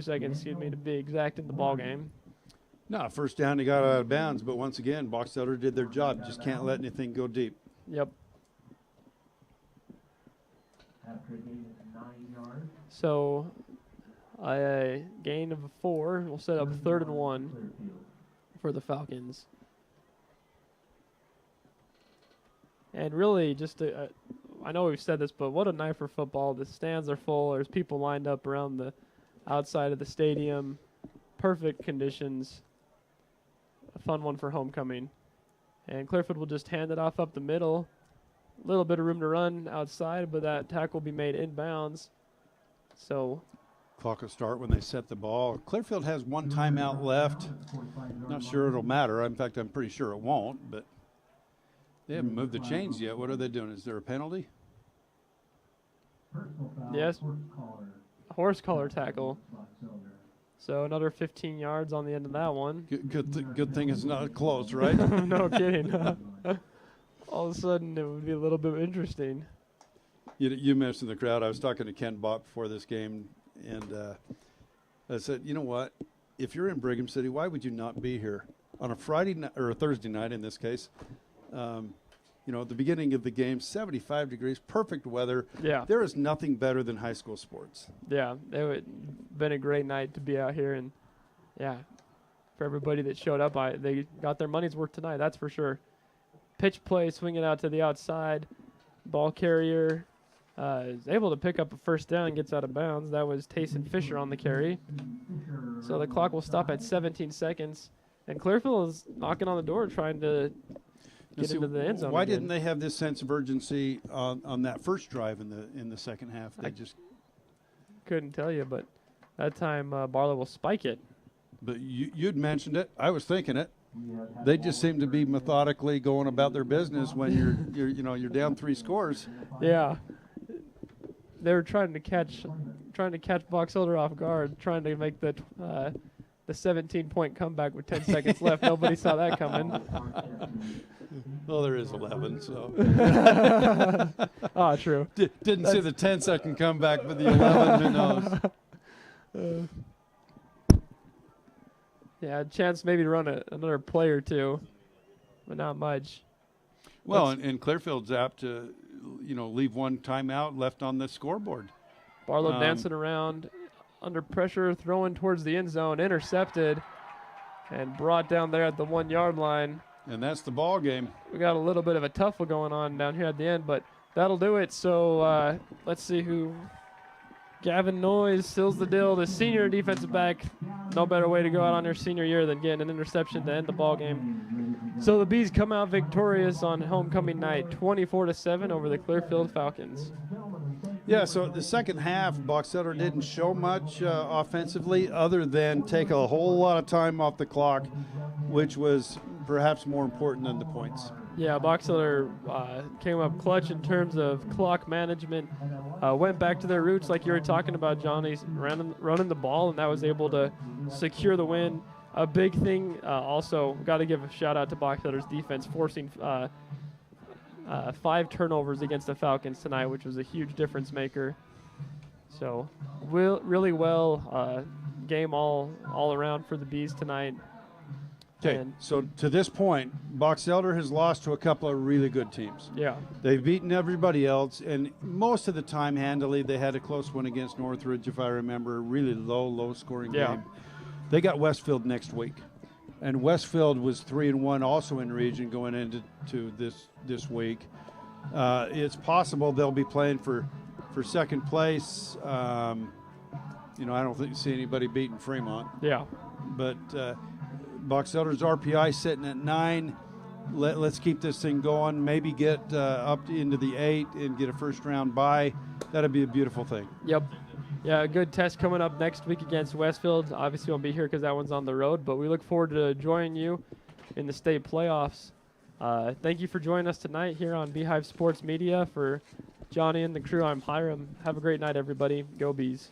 seconds, to be exact, in the ball game. No, first down, he got out of bounds, but once again, Box Elder did their job. Just can't let anything go deep. Yep. So a gain of 4 will set up 3rd and 1 for the Falcons. And really, just I know we've said this, but what a night for football. The stands are full. There's people lined up around the outside of the stadium. Perfect conditions. A fun one for homecoming. And Clearfield will just hand it off up the middle. A little bit of room to run outside, but that tackle will be made inbounds. So clock will start when they set the ball. Clearfield has one timeout left. Not sure it'll matter. In fact, I'm pretty sure it won't, but they haven't moved the chains yet. What are they doing? Is there a penalty? Yes. Horse collar tackle. So another 15 yards on the end of that one. Good thing it's not close, right? No kidding. All of a sudden, it would be a little bit interesting. You mentioned the crowd. I was talking to Ken Bott before this game, and I said, you know what? If you're in Brigham City, why would you not be here on a Friday night, or a Thursday night in this case? At the beginning of the game, 75 degrees, perfect weather. Yeah. There is nothing better than high school sports. Yeah, it would been a great night to be out here, and for everybody that showed up, they got their money's worth tonight. That's for sure. Pitch play, swinging out to the outside. Ball carrier is able to pick up a first down, gets out of bounds. That was Tayson Fisher on the carry. So the clock will stop at 17 seconds. And Clearfield is knocking on the door trying to get into the end zone. Why didn't they have this sense of urgency on that first drive in the second half? They just couldn't tell you, but that time Barlow will spike it. But you'd mentioned it. I was thinking it. They just seem to be methodically going about their business when you're down 3 scores. Yeah, they were trying to catch Box Elder off guard, trying to make the 17-point comeback with 10 seconds left. Nobody saw that coming. Well, there is 11, so. Oh, true. Didn't see the 10-second comeback, but the 11, who knows? Yeah, a chance maybe to run another play or two, but not much. Well, and Clearfield's apt to, leave one timeout left on the scoreboard. Barlow dancing around, under pressure, throwing towards the end zone, intercepted, and brought down there at the 1-yard line. And that's the ball game. We got a little bit of a tuffle going on down here at the end, but that'll do it. So let's see who. Gavin Noyes seals the deal. The senior defensive back. No better way to go out on their senior year than getting an interception to end the ball game. So the Bees come out victorious on homecoming night, 24-7 over the Clearfield Falcons. Yeah, so the second half, Box Elder didn't show much offensively other than take a whole lot of time off the clock, which was perhaps more important than the points. Yeah, Box Elder came up clutch in terms of clock management. Went back to their roots, like you were talking about, Johnny, running the ball, and that was able to secure the win. A big thing, also, got to give a shout-out to Box Elder's defense, forcing 5 turnovers against the Falcons tonight, which was a huge difference maker. So, really well game all around for the Bees tonight. Okay, so to this point, Box Elder has lost to a couple of really good teams. Yeah. They've beaten everybody else, and most of the time handily. They had a close one against Northridge, if I remember, a really low-scoring game. They got Westfield next week, and Westfield was 3-1 also in region going into this week. It's possible they'll be playing for second place. I don't see anybody beating Fremont. Yeah. But Box Elder's RPI sitting at 9. Let's keep this thing going. Maybe get up into the 8 and get a first-round bye. That'd be a beautiful thing. Yep. Yeah, a good test coming up next week against Westfield. Obviously, won't be here because that one's on the road, but we look forward to joining you in the state playoffs. Thank you for joining us tonight here on Beehive Sports Media. For Johnny and the crew, I'm Hiram. Have a great night, everybody. Go Bees.